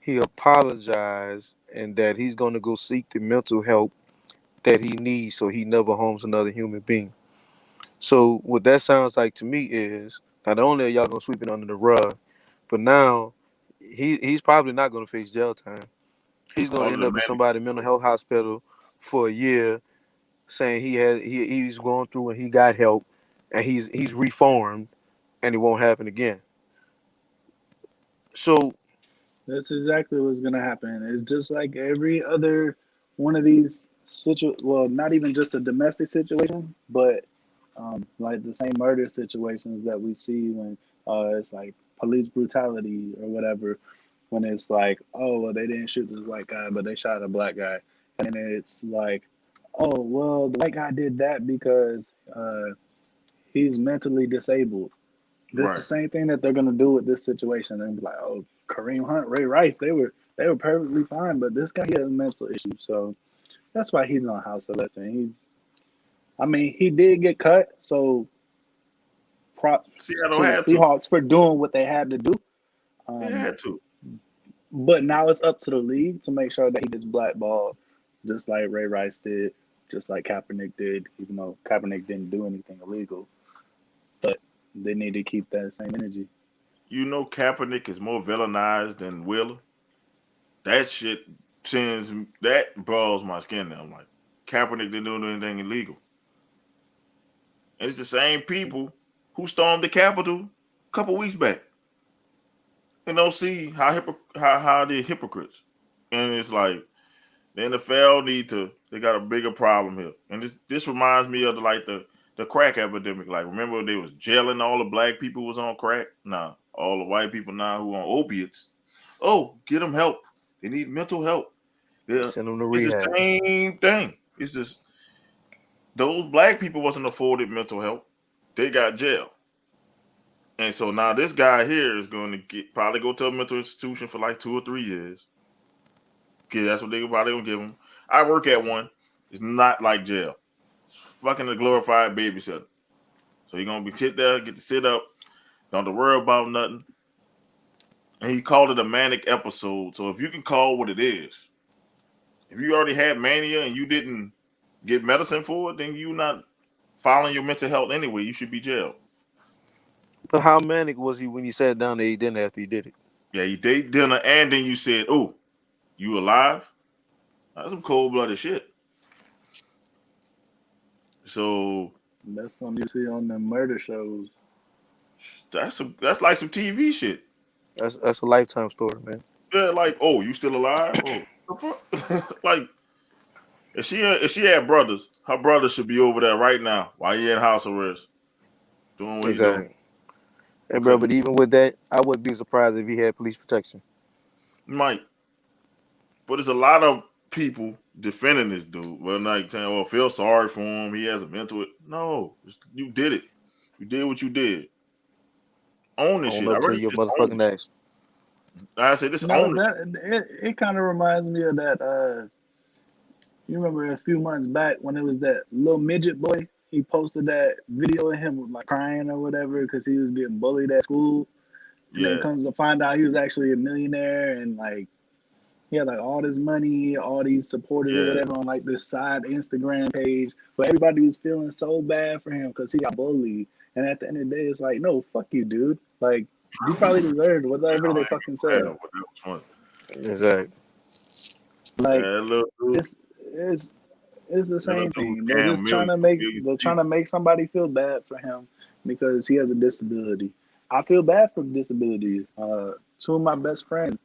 he apologized and that he's going to go seek the mental help that he needs so he never harms another human being. So what that sounds like to me is not only are y'all gonna sweep it under the rug, but now he's probably not gonna face jail time. He's gonna Call it end a up in manic somebody's mental episode. health hospital for a year, saying he's going through and he got help and he's reformed and it won't happen again. So That's exactly what's gonna happen. It's just like every other one of these well, not even just a domestic situation, but like the same murder situations that we see when it's like police brutality or whatever. When it's like, oh, well, they didn't shoot this white guy, but they shot a black guy, and then it's like, oh, well, the white guy did that because he's mentally disabled. This is the Right. same thing that they're gonna do with this situation. They're gonna be like, oh, Kareem Hunt, Ray Rice, they were perfectly fine, but this guy he has a mental issue, so that's why he's on house arrest. And I mean, he did get cut, so props Seattle to the had to. Seahawks for doing what they had to do. They Um, had to. but now it's up to the league to make sure that he gets blackballed, just like Ray Rice did, just like Kaepernick did, even though Kaepernick didn't do anything illegal. But they need to keep that same energy. You know Kaepernick is more villainized than Wheeler. That shit sends that balls my skin now. I'm like, Kaepernick didn't do anything illegal. And it's the same people who stormed the Capitol a couple weeks back. And don't see how they're hypocrites. And it's like the NFL they got a bigger problem here. And this reminds me of the crack epidemic. Like, remember they was jailing all the black people who was on crack? Nah, all the white people now who on opiates. Oh, get them help. They need mental help. Yeah, send him to it's the rehab. same thing. It's just those black people wasn't afforded mental help. They got jail. And so now this guy here is going to probably go to a mental institution for like 2 or 3 years. Okay, that's what they probably gonna give him. I work at one. It's not like jail. It's fucking a glorified babysitter. So you're gonna be sit there, get to sit up, don't have to worry about nothing. And he called it a manic episode. So if you can call what it is, if you already had mania and you didn't get medicine for it, then you not following your mental health anyway. You should be jailed. But how manic was he when he sat down there? He didn't after he did it. Yeah, you date dinner and then you said, "Oh, you alive?" That's some cold blooded shit. So That's something you see on the murder shows. that's like some TV shit. That's a lifetime story, man. Yeah, like, oh, you still alive? Oh, the fuck? Like, if she had brothers, her brothers should be over there right now while he in house arrest, doing what he doing. Exactly. Hey, bro, Because but even with that, I wouldn't be surprised if he had police protection. Mike, but there's a lot of people defending this dude. Well, like saying, "Oh, feel sorry for him. He has a mental." No, you did it. You did what you did. Own this Own shit. I up to really your just own motherfucking this shit. ass. I said, just No, own this. it kind of reminds me of that. You remember a few months back when it was that little midget boy? He posted that video of him like crying or whatever because he was getting bullied at school, and then Yeah, comes to find out he was actually a millionaire and like he had like all this money, all these supporters or yeah. whatever on like this side Instagram page. But everybody was feeling so bad for him because he got bullied. And at the end of the day, it's like, no, fuck you, dude. Like you probably deserved whatever they fucking Yeah, said. but that was funny. Exactly. Like Yeah, little dude, it's it's it's the little same dude, thing. damn million, million They're trying people. to make somebody feel bad for him because he has a disability. I feel bad for disabilities. Two of my best friends,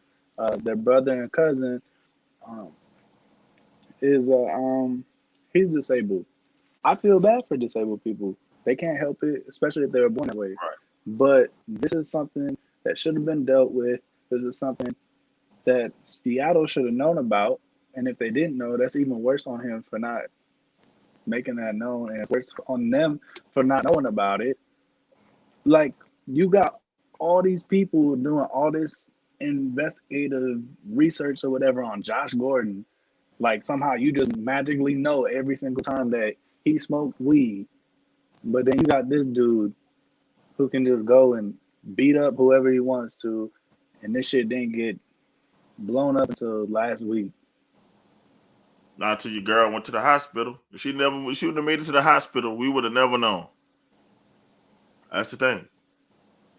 their brother and cousin, um, is he's disabled. I feel bad for disabled people. They can't help it, especially if they were born that way. Right. But this is something that should have been dealt with. This is something that Seattle should have known about. And if they didn't know, that's even worse on him for not making that known, and it's worse on them for not knowing about it. Like you got all these people doing all this investigative research or whatever on Josh Gordon. Like somehow you just magically know every single time that he smoked weed. But then you got this dude who can just go and beat up whoever he wants to, and this shit didn't get blown up until last week. Not until your girl went to the hospital. If she wouldn't have made it to the hospital, we would have never known. That's the thing.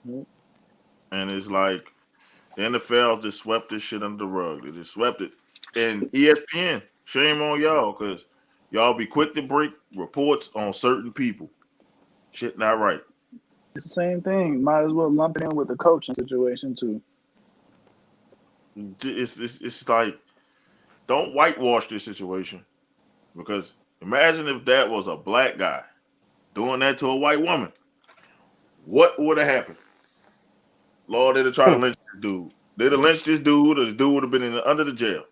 Mhm. And it's like the NFL just swept this shit under the rug. They just swept it. And ESPN, shame on y'all, because y'all be quick to break reports on certain people. Shit not right. It's the same thing. Might as well lump it in with the coaching situation too. It's like, don't whitewash this situation. Because imagine if that was a black guy doing that to a white woman. What would have happened? Lord, they'd have tried to lynch this dude. They'd have lynched this dude, or this dude would have been under the jail.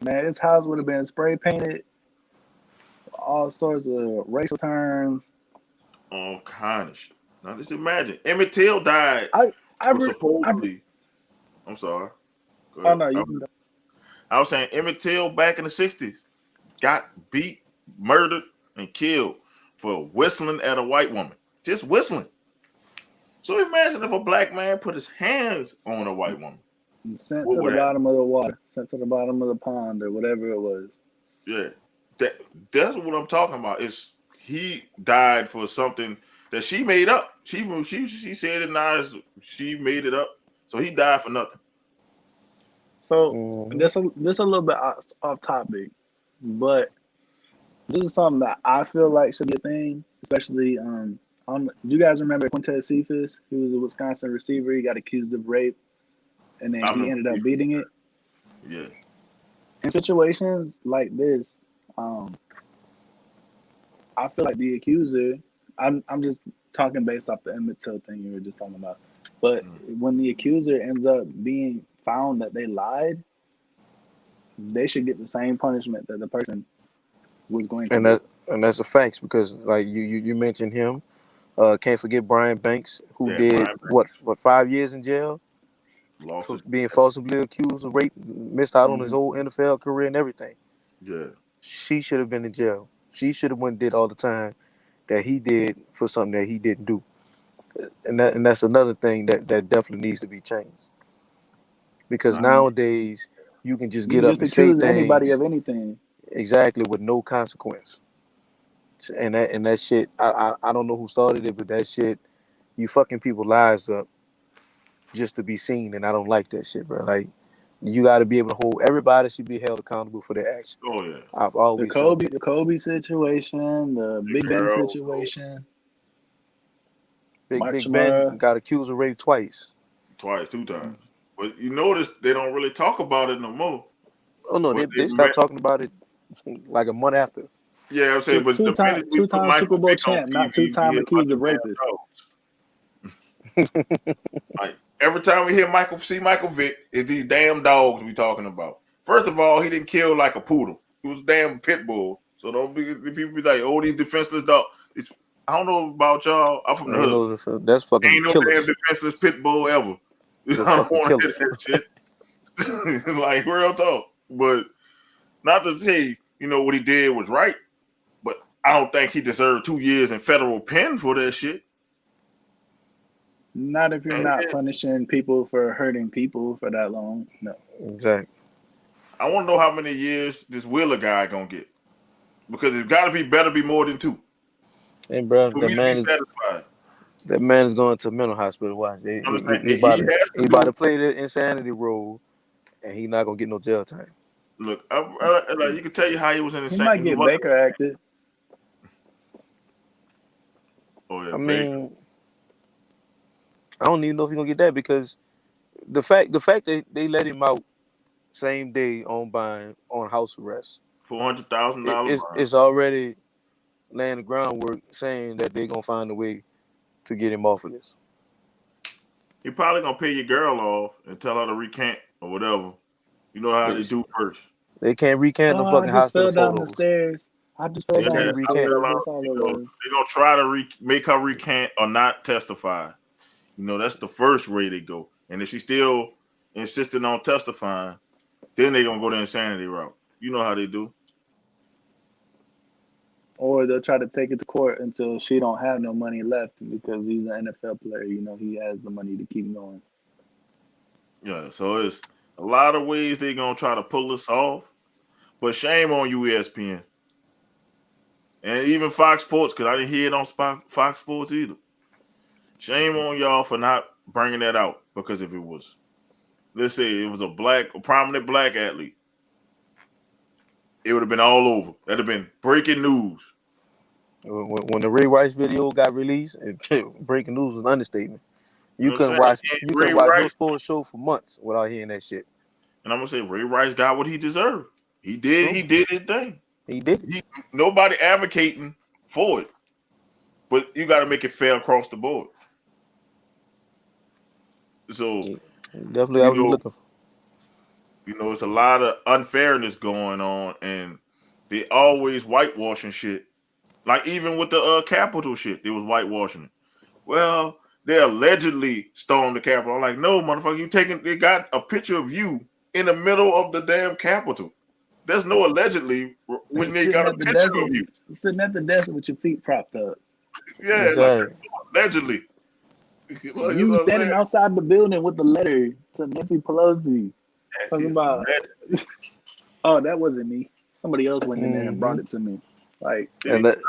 Man, this house would have been spray painted, all sorts of racial terms. All kind of shit. Now just imagine. Emmett Till died. I Supposedly. I'm sorry. Go oh ahead. no, you can. I was saying Emmett Till back in the 60s got beat, murdered, and killed for whistling at a white woman. Just whistling. So imagine if a black man put his hands on a white woman. Sent What to the would happen? bottom of the water, sent to the bottom of the pond, or whatever it was. Yeah. That's what I'm talking about. Is he died for something that she made up. She said it nice. She made it up. So he died for nothing. So this a little bit off topic, but this is something that I feel like should be a thing, especially do you guys remember Quintez Cephas? He was a Wisconsin receiver. He got accused of rape, and then he ended up beating it. Yeah. In situations like this, I feel like the accuser. I'm just talking based off the Emmett Till thing you were just talking about. But when the accuser ends up being found that they lied, they should get the same punishment that the person was going to. And that's a fact, because like you mentioned him. Can't forget Brian Banks, who did what 5 years in jail for being falsely accused of rape, missed out on his whole NFL career and everything. Yeah. She should have been in jail. She should have went and did all the time that he did for something that he didn't do. And that's another thing that definitely needs to be changed. Because nowadays you can just get up and say things, anybody of anything. Exactly, with no consequence. And that shit, I don't know who started it, but that shit, you fucking people lives up just to be seen, and I don't like that shit, bro. Like, you got to be able to hold. Everybody should be held accountable for their actions. Oh yeah. I've always the Kobe situation, the Big Ben situation. Big Ben got accused of rape twice. 2 times. But you notice they don't really talk about it no more. Oh no, they stopped talking about it like a month after. Yeah, I'm saying, but two-time Super Bowl champ, not 2-time accused of rapist. Like every time we hear Michael Vick, it's these damn dogs we talking about. First of all, he didn't kill like a poodle. He was a damn pit bull. So don't be people be like, oh, these defenseless dogs. I don't know about y'all. I'm from the hood. That's fucking ain't no killers. Damn defenseless pit bull ever. I don't want to hear that shit. Like real talk. But not to say, what he did was right. But I don't think he deserved 2 years in federal pen for that shit. Not if you're not punishing people for hurting people for that long. No. Exactly. I want to know how many years this Wheeler guy gonna get, because it's got to better be more than 2. Hey, bro, that man is going to a mental hospital. Watch, he about to play the insanity role, and he not gonna get no jail time. Look, like you can tell you how he was in the He might get Baker acted. Oh yeah, I mean, I don't even know if he's gonna get that, because the fact that they let him out same day on bond on house arrest, $400,000 is already laying the groundwork saying that they're gonna find a way to get him off of this. He probably gonna pay your girl off and tell her to recant or whatever. You know how they do first. They can't recant the fucking hospital photos. Down the stairs. I just fell down the stairs. That's all it was. They're gonna try to make her recant or not testify. That's the first way they go. And if she's still insisting on testifying, then they're gonna go the insanity route. You know how they do. Or they'll try to take it to court until she don't have no money left, because he's an NFL player. He has the money to keep going. Yeah, so it's a lot of ways they're gonna try to pull us off. But shame on you, ESPN, and even Fox Sports, because I didn't hear it on Fox Sports either. Shame on y'all for not bringing that out. Because if it was, let's say it was a prominent black athlete, it would have been all over. That'd have been breaking news. When the Ray Rice video got released, breaking news was an understatement. You You know what I'm couldn't saying? watch And you Ray couldn't watch no Rice, sports show for months without hearing that shit. and I'm gonna say Ray Rice got what he deserved. He did. True. He did his thing. He did it. Nobody advocating for it, but you got to make it fair across the board. So Definitely, I was looking for. It's a lot of unfairness going on, and they always whitewashing shit. Like even with the Capitol shit, they was whitewashing it. Well, they allegedly stormed the Capitol. I'm like, no, motherfucker, they got a picture of you in the middle of the damn Capitol. There's no allegedly when they got a picture of you. Sitting at the desk with your feet propped up. Yeah, Exactly. like allegedly. You standing outside the building with the letter to Nancy Pelosi. Talking about, oh, that wasn't me. Somebody else went in there and brought it to me. Like, and that's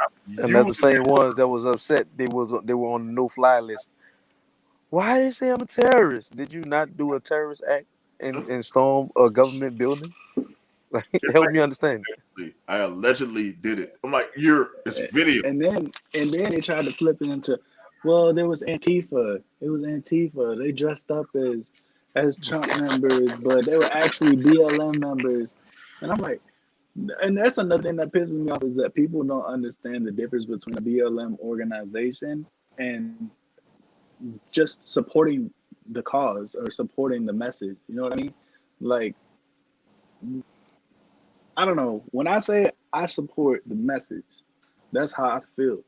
the same ones that was upset. They were on the no-fly list. Why did they say I'm a terrorist? Did you not do a terrorist act and storm a government building? Like, help me understand. I allegedly did it. I'm like, it's video. And then they tried to flip it into, well, there was Antifa. It was Antifa. They dressed up as Trump members, but they were actually BLM members. And I'm like, and that's another thing that pisses me off is that people don't understand the difference between a BLM organization and just supporting the cause or supporting the message. You know what I mean? Like, I don't know. When I say I support the message, that's how I feel.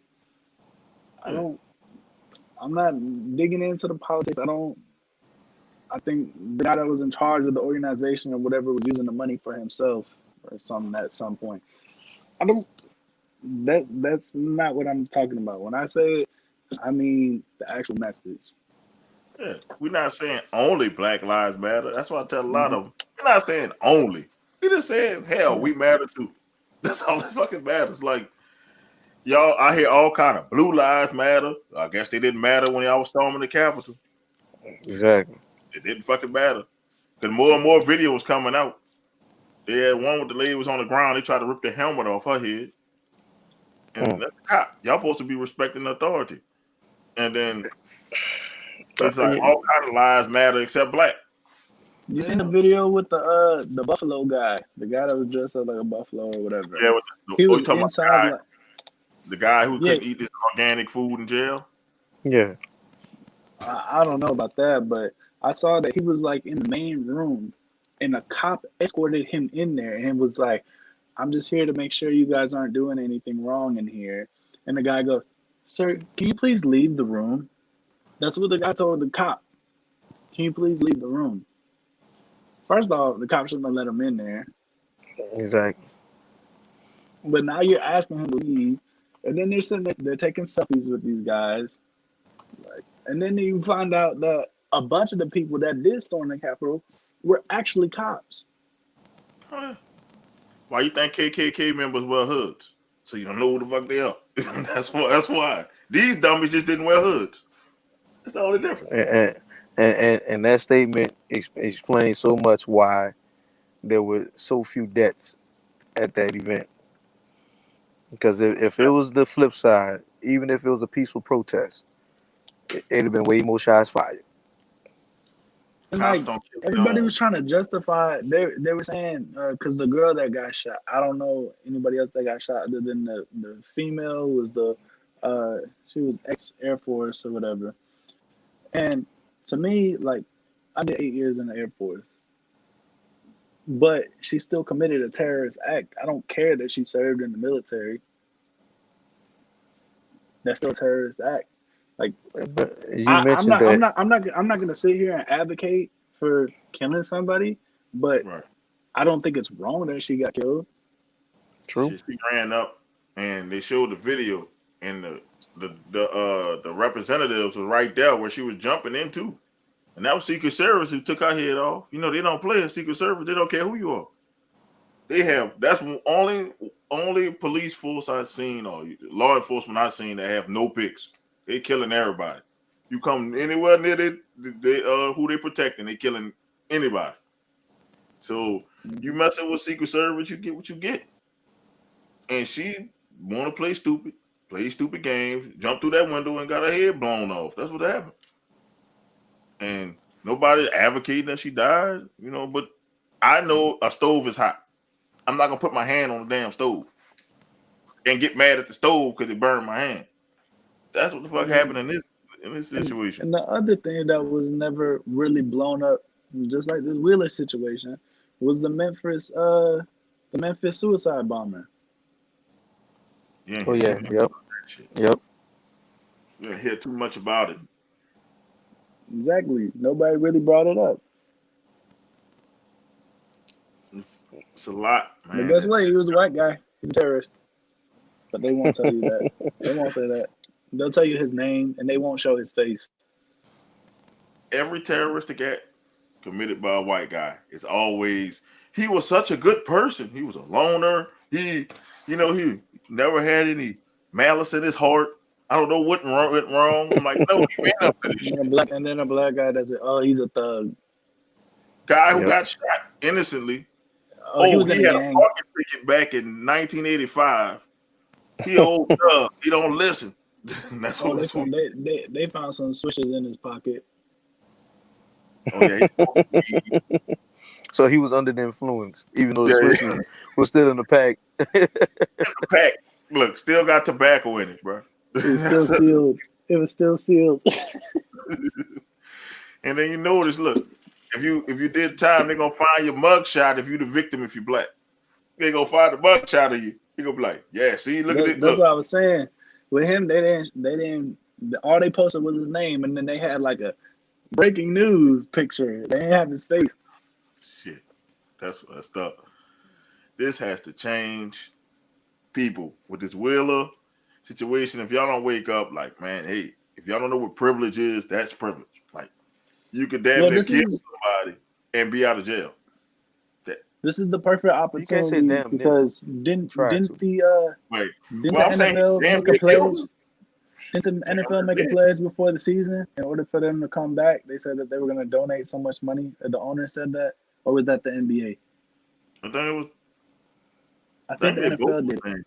I'm not digging into the politics. I think the guy that was in charge of the organization or whatever was using the money for himself or something at some point. That's not what I'm talking about. When I say it, I mean the actual message. Yeah, we're not saying only Black Lives Matter. That's why I tell a lot of them. We're not saying only. We just saying, hell, we matter too. That's all that fucking matters. Like, y'all, I hear all kind of blue lives matter. I guess they didn't matter when y'all was storming the Capitol. Exactly. It didn't fucking matter. Because more and more videos coming out. They had one with the lady was on the ground. They tried to rip the helmet off her head. And that's the cop. Y'all supposed to be respecting authority. And then it's like all kind of lives matter except black. You seen the video with the buffalo guy, the guy that was dressed up like a buffalo or whatever? Yeah, he was inside. The guy who couldn't eat this organic food in jail. Yeah, I don't know about that, but I saw that he was like in the main room, and a cop escorted him in there and was like, "I'm just here to make sure you guys aren't doing anything wrong in here." And the guy goes, "Sir, can you please leave the room?" That's what the guy told the cop. "Can you please leave the room?" First off, the cop shouldn't have let him in there. Exactly. But now you're asking him to leave, and then they're taking selfies with these guys. Like, and then you find out that a bunch of the people that did storm the Capitol were actually cops. Huh. Why you think KKK members wear hoods? So you don't know who the fuck they are. That's why. These dummies just didn't wear hoods. That's the only difference. And that statement explains so much why there were so few deaths at that event. Because if it was the flip side, even if it was a peaceful protest, it'd have been way more shots fired. And like everybody was trying to justify, they were saying because the girl that got shot, I don't know anybody else that got shot other than the female was she was ex-Air Force or whatever. And to me, like, I did 8 years in the Air Force, but she still committed a terrorist act. I don't care that she served in the military. That's still a terrorist act. Like, I'm not gonna sit here and advocate for killing somebody, but I don't think it's wrong that she got killed. True. She ran up, and they showed the video, and the representatives were right there where she was jumping into. And that was Secret Service who took our head off. You know, they don't play in Secret Service. They don't care who you are. That's only police force I've seen or law enforcement I've seen that have no picks. They killing everybody. You come anywhere near who they protecting, they killing anybody. So you messing with Secret Service, you get what you get. And she want to play stupid games, jump through that window and got her head blown off. That's what happened. And nobody advocating that she died, you know, but I know a stove is hot. I'm not gonna put my hand on the damn stove and get mad at the stove because it burned my hand. That's what the fuck happened in this situation. And the other thing that was never really blown up, just like this Wheeler situation, was the Memphis suicide bomber. Yeah. Oh yeah. Yep. We didn't hear too much about it. Exactly. Nobody really brought it up. It's a lot, man. But guess what? He was a white guy. He's a terrorist. But they won't tell you that. They won't say that. They'll tell you his name, and they won't show his face. Every terroristic act committed by a white guy is always, he was such a good person. He was a loner. He never had any malice in his heart. I don't know what went wrong. I'm like, no, he ran up to this shit. And then a black guy does it. Oh, he's a thug. Guy who got shot innocently. He had a parking ticket back in 1985. He old thug. He don't listen. That's what they found some switches in his pocket. Oh yeah. So he was under the influence, even though the switches was still in the pack. The pack. Look, still got tobacco in it, bro. It was still sealed. It was still sealed. And then you notice, look, if you did time, they're gonna find your mugshot if you the victim if you're black. They gonna find the mugshot of you. He gonna be like, yeah, see, look at it. That's what I was saying. With him, they didn't. All they posted was his name, and then they had like a breaking news picture. They didn't have his face. Shit, that's up. This has to change. People with this Wheeler situation. If y'all don't wake up, like, man, hey, if y'all don't know what privilege is, that's privilege. Like, you could damn near kill somebody and be out of jail. This is the perfect opportunity because didn't the NFL make a pledge? Didn't the NFL make a pledge before the season in order for them to come back? They said that they were going to donate so much money. The owner said that, or was that the NBA? I think it was. I think the NFL did.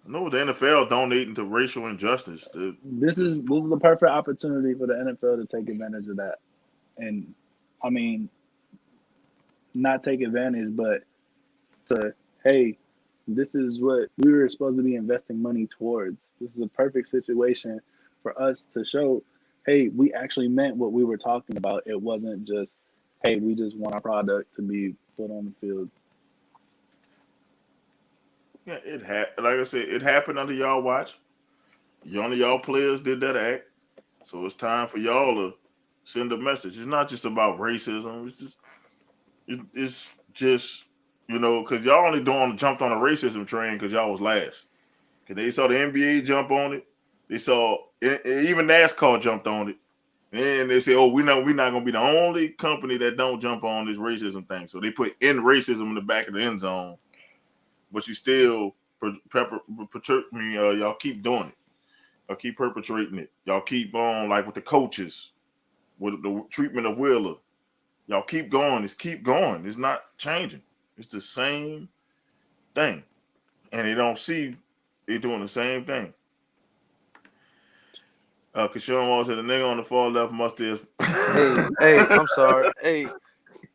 No, the NFL donating to racial injustice. This is the perfect opportunity for the NFL to take advantage of that, and I mean, not take advantage, but hey, this is what we were supposed to be investing money towards. This is a perfect situation for us to show, hey, we actually meant what we were talking about. It wasn't just, hey, we just want our product to be put on the field. Yeah, like I said, it happened under y'all watch. None of y'all players did that act. So it's time for y'all to send a message. It's not just about racism. It's just because y'all only jumped on a racism train because y'all was last. Because they saw the NBA jump on it. They saw even NASCAR jumped on it. And they say, oh, we're not going to be the only company that don't jump on this racism thing. So they put in racism in the back of the end zone. But you still, y'all keep doing it. Y'all keep perpetrating it. Y'all keep on, like with the coaches, with the treatment of Wheeler. Y'all keep going. Keep going. It's not changing. It's the same thing. And they don't see they're doing the same thing. Kashawn Wall said the nigga on the far left must have. Hey, I'm sorry. Hey,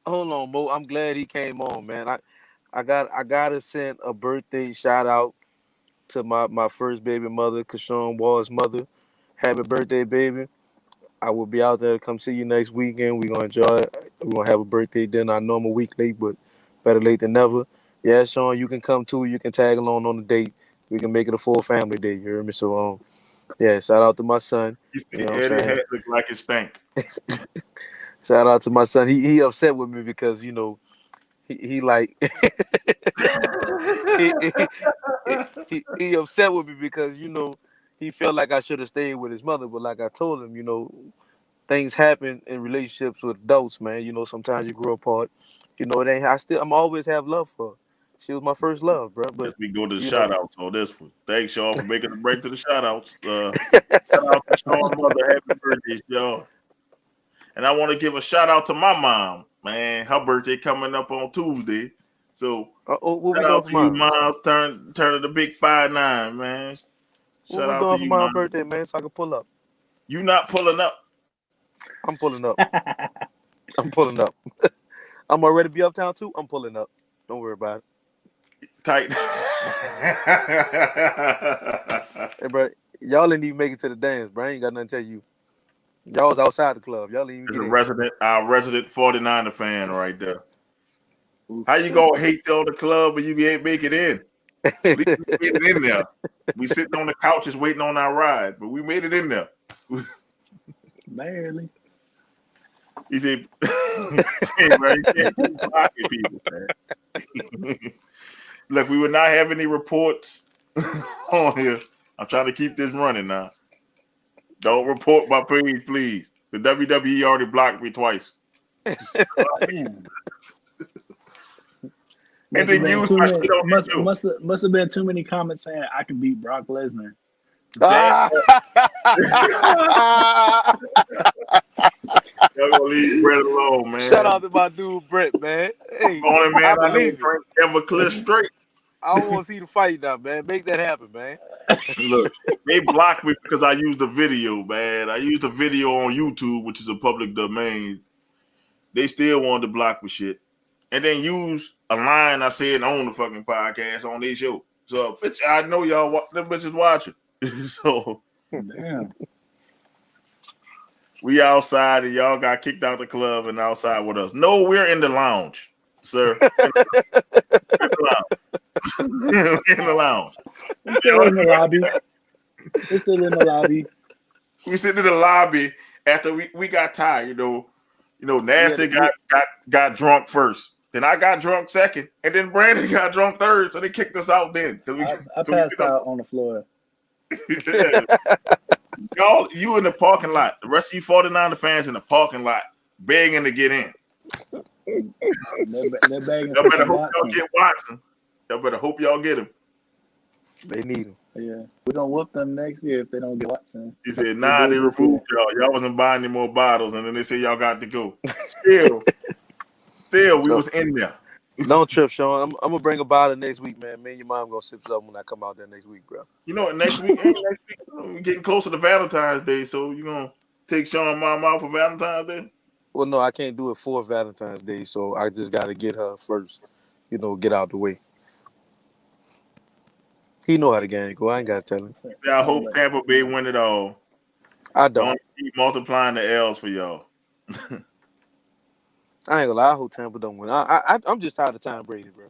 hold on, Mo. I'm glad he came on, man. I gotta send a birthday shout out to my first baby mother, Kashawn Wall's mother. Happy birthday, baby. I will be out there to come see you next weekend. We're gonna enjoy it. We're gonna have a birthday dinner. I know I'm a week late, but better late than never. Yeah, Sean, you can come too. You can tag along on the date. We can make it a full family day. You heard me? So yeah, shout out to my son. You know Eddie hat look like it stank. Shout out to my son. He upset with me because he like he upset with me because he felt like I should have stayed with his mother, but like I told him, things happen in relationships with adults, man. You know, sometimes you grow apart. You know, it ain't. I'm always have love for her. She was my first love, bro. But As we go to the you shout know, outs on this one. Thanks, y'all, for making the break to the shout outs. Shout out to Sean's mother. Happy birthday, y'all. And I want to give a shout out to my mom, man. Her birthday coming up on Tuesday. So what we shout doing out for to you, mine? mom. Turn the big 5'9", man. What Shout we out doing to for you, my mom. birthday, man? So I can pull up. You not pulling up. I'm pulling up. I'm pulling up. I'm already be uptown too. I'm pulling up. Don't worry about it. Tight. Hey, bro, y'all didn't even make it to the dance, bro. I ain't got nothing to tell you. Y'all was outside the club. Y'all didn't even There's get in. our resident 49er fan right there. How you gonna hate on the club but you can't make it in? At least we made it in there. We sitting on the couches waiting on our ride, but we made it in there. Barely. He said, "Hey, bro, you can't keep blocking people, man." Look, we would not have any reports on here. I'm trying to keep this running now. Don't report my page, please. The WWE already blocked me twice. Damn. And then use my shit on must YouTube. must have been too many comments saying I can beat Brock Lesnar. Y'all gonna leave Brett alone, man. Shout out to my dude Brett, man. Hey, Only man I know believe it. drink Everclear straight. I don't want to see the fight now, man. Make that happen, man. Look, they blocked me because I used a video, man. I used a video on YouTube, which is a public domain. They still wanted to block me shit. And then use a line I said on the fucking podcast on their show. So, bitch, I know y'all, them bitches watching. So, Damn. we outside and y'all got kicked out the club and outside with us. No, we're in the lounge, sir. In the lounge. In the lounge. It's still in the lobby. It's still in the lobby. We sit in the lobby after we got tired, you know, Nasty got drunk first. Then I got drunk second, and then Brandon got drunk third, so they kicked us out then. I passed out on the floor. Y'all, you in the parking lot. The rest of you 49er fans in the parking lot begging to get in. They're begging Y'all for better some hope y'all Watson. get Watson. Y'all better hope y'all get him. They need him. Yeah, we're gonna whoop them next year if they don't get Watson. He said, nah, they removed y'all. Y'all wasn't buying any more bottles, and then they said y'all got to go. Still, we was in there. Don't trip, Sean. I'm gonna bring a bottle next week, man. Me and your mom gonna sip something when I come out there next week, bro. You know, next week we're getting closer to Valentine's Day, so you're gonna take Sean and Mom out for Valentine's Day? Well, no, I can't do it for Valentine's Day, so I just gotta get her first. You know, get out the way. He know how the game go. I ain't gotta tell him. See, I hope Tampa Bay win it all. I don't. Keep multiplying the L's for y'all. I ain't gonna lie. I hope Tampa don't win. I'm just tired of Tom Brady, bro.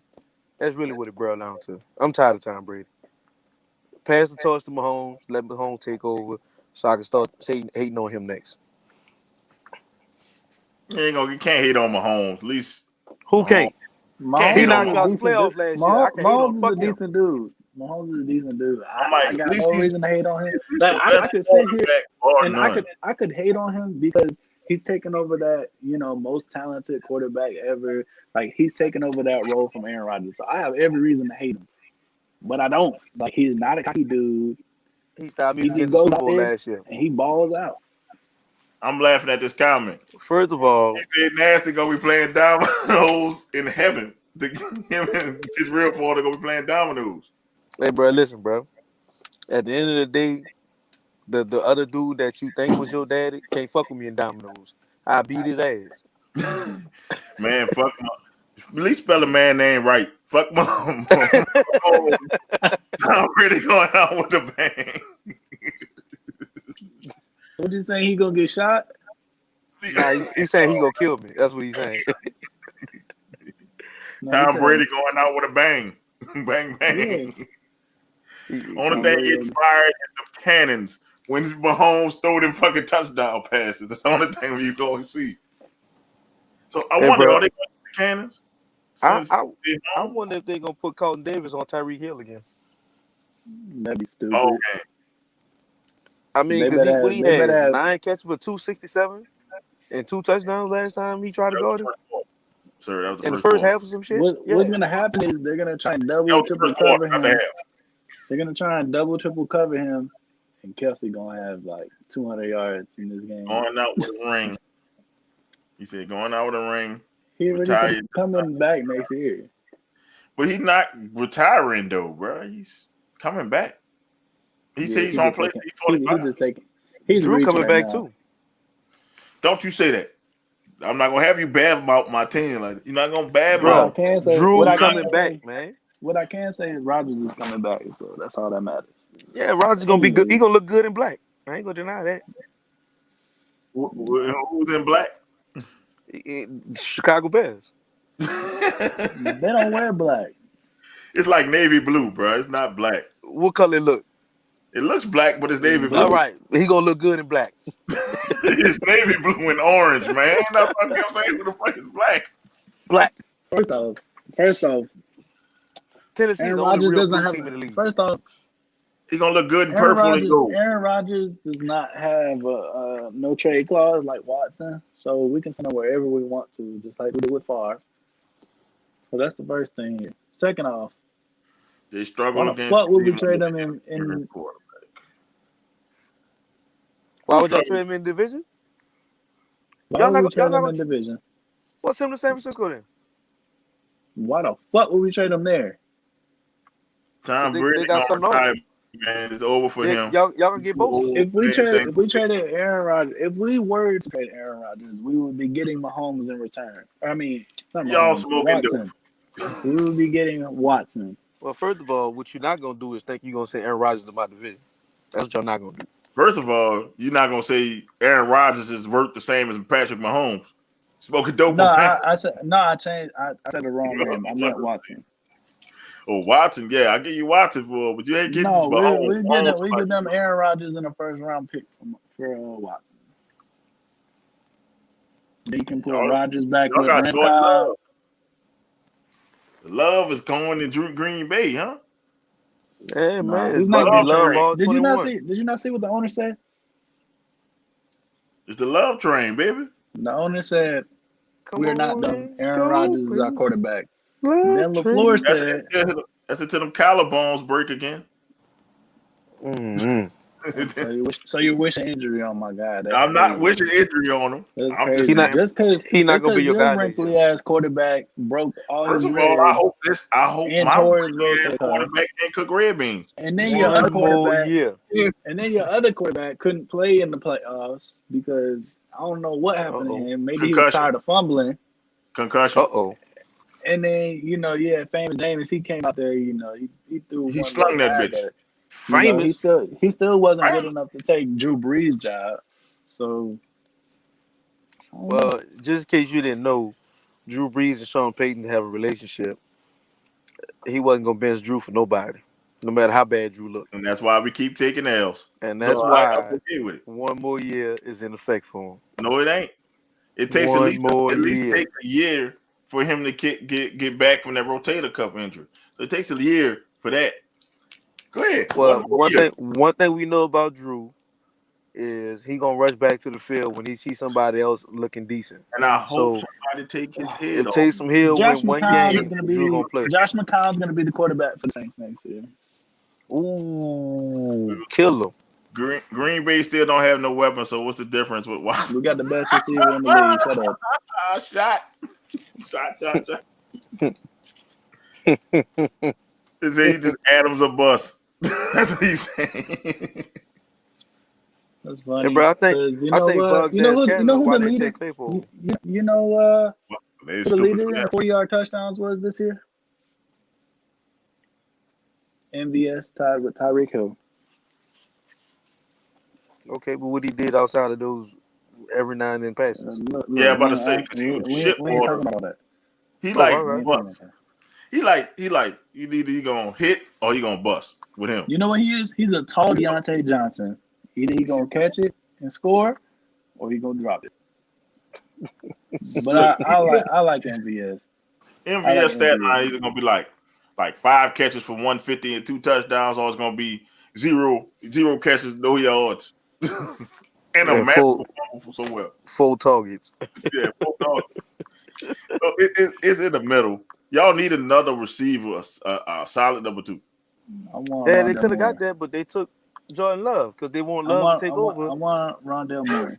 That's really what it boils down to. I'm tired of Tom Brady. Pass the torch to Mahomes. Let Mahomes take over, so I can start hating on him next. You can't hate on Mahomes. At least who can't? He knocked out the playoffs last year. I can hate on Mahomes is a decent dude. Mahomes is a decent dude. I got no reason to hate on him. Like, I could sit here and I could hate on him because he's taken over that, most talented quarterback ever. Like, he's taken over that role from Aaron Rodgers. So I have every reason to hate him. But I don't. Like, he's not a cocky dude. He stopped me against the Super Bowl last year. And he balls out. I'm laughing at this comment. First of all, he said Nasty gonna be playing dominoes in heaven. Him and his real father gonna be playing dominoes. Hey, bro, listen, bro. At the end of the day, the other dude that you think was your daddy can't fuck with me in dominoes. I beat his ass. Man, fuck him. At least spell a man name right. Fuck mom. I'm really going out with a bang. What you saying? He gonna get shot? Nah, he's saying he gonna kill me. That's what he's saying. Tom Brady going out with a bang. Bang, bang. Yeah. Only thing getting fired is the cannons when Mahomes throw them fucking touchdown passes. That's the only thing you going to see. So I wonder, are they going to the cannons? I wonder if they're going to put Carlton Davis on Tyreek Hill again. That'd be stupid. Okay. I mean, They because better what he they better had have 9 catches for 267 and 2 touchdowns last time he tried to That was guard the him first quarter. Sir, that was the in the first first quarter. half or some shit. what's Yeah. gonna happen is they're gonna try and That double, was the triple first quarter, cover not the him. half. They're gonna try and double, triple cover him, and Kelsey gonna have like 200 yards in this game. Going out with a ring. He said going out with a ring. He already Retired. said coming back next year. But he's not retiring though, bro. He's coming back. He said he's gonna play till he's 25. He's Drew reaching coming right back now. too. Don't you say that. I'm not gonna have you bad about my team. Like you're not gonna bad What I mouth. can say, Drew what I coming can back, say, man. what I can say is Rodgers is coming back, so that's all that matters. Yeah, Rodgers gonna be good. He gonna look good in black. I ain't gonna deny that. Who's in black? Chicago Bears. They don't wear black. It's like navy blue, bro. It's not black. What color it look? It looks black, but it's navy blue. All right, he gonna look good in black. It's navy blue and orange, man. That's what I'm saying. Who the fuck is black? Black. First off, Tennessee is Aaron the only Rodgers real doesn't blue have. team in the league. First off, He gonna look good in Aaron purple and gold. Rodgers does not have a no trade clause like Watson, so we can send him wherever we want to, just like we did with Favre. So that's the first thing here. Second off, They struggle why the against. fuck would we the trade them Cleveland in quarterback. Why would y'all trade him in division? why Y'all would we not- trade y'all them not in division? What's him to San Francisco then? Why the fuck would we trade them there? Tom They Brady got gonna something retire, man. It's over for him. Y'all gonna get both. If we traded Aaron Rodgers, if we were to trade Aaron Rodgers, we would be getting Mahomes in return. I mean, not Y'all Mahomes, smoking Watson. We would be getting Watson. Well, first of all, what you're not gonna do is think you're gonna send Aaron Rodgers to my division. That's what y'all not gonna do. First of all, you're not gonna say Aaron Rodgers is worth the same as Patrick Mahomes. Smoking dope. No, on that. I said no. I changed. I said the wrong name. I meant Watson. Oh, Watson, yeah, I give you Watson for, but you ain't getting No, Mahomes. we get them Aaron Rodgers in the first round pick for Watson. They can put Rodgers back Y'all with got Brent Jordan Cobb. Love. Love is going to Green Bay, huh? Yeah, No, man, he's it's not about to be getting love traded. all Did you not 21. see? Did you not see what the owner said? It's the love train, baby. The owner said Come we're not on done. and Aaron go, Rodgers is our baby. quarterback. Love Then train. LaFleur said, That's until them collarbones break again. Mm-hmm. so you wish an injury on my guy. That's I'm not crazy. wishing injury on him. That's I'm crazy. just saying. Just because He not gonna be your guy your next year. wrinkly ass quarterback broke all First his of all, I ribs, hope and my tore his wrinkly-ass rotator cuff. quarterback can't cook red beans. and then your other One more quarterback, year. and then your other quarterback couldn't play in the playoffs because I don't know what happened to him. Maybe he was Concussion. tired of fumbling. Concussion. Uh-oh. And then famous James, he came out there. He threw. He one slung little that pass bitch. at- Famous. he still wasn't good Famous. enough to take Drew Brees' job. So, I don't know. Well, just in case you didn't know, Drew Brees and Sean Payton have a relationship. He wasn't gonna bench Drew for nobody, no matter how bad Drew looked. And that's why we keep taking L's. And that's So why I'm okay with it. one more year is in effect for him. No, it ain't. It takes One at least more year. take a year for him to get back from that rotator cuff injury. So it takes a year for that. Go ahead. Well, One year. one thing we know about Drew is he gonna rush back to the field when he sees somebody else looking decent. And I hope So somebody take his head if off. Taysom Hill Josh win one McCown game, is going to Drew be gonna play. Josh McCown's going to be the quarterback for the Saints next year. Ooh, kill him. Green Bay still don't have no weapons, so what's the difference with Watson? We got the best receiver in the league. Shut up. Shot. He said he just Adams a bus. That's what he's saying. That's funny. Hey, bro, I think 'cause I think Vug you know who why the they leader? take Claypool. You know They who the stupid leader for in that. 40-yard touchdowns was this year? MVS tied with Tyreek Hill. Okay, but what he did outside of those every now and then passes. Yeah, about to say, 'cause he was we shit ain't water. talking about that. He Oh, like all right. bust. He either he gonna hit or he gonna bust with him. You know what he is? He's a tall Deontay Johnson. Either he gonna catch it and score, or he gonna drop it. But I like MVS. MVS stat line either gonna be like 5 catches for 150 and 2 touchdowns, or it's gonna be zero catches, no yards. And a Yeah, massive from somewhere. 4 targets. Yeah, 4 targets. So it's in the middle. Y'all need another receiver, a solid number 2. I want Yeah, they Rondell could have Moore. got that, but they took Jordan Love because they want I Love want, to take I want, over. I want Rondell Moore.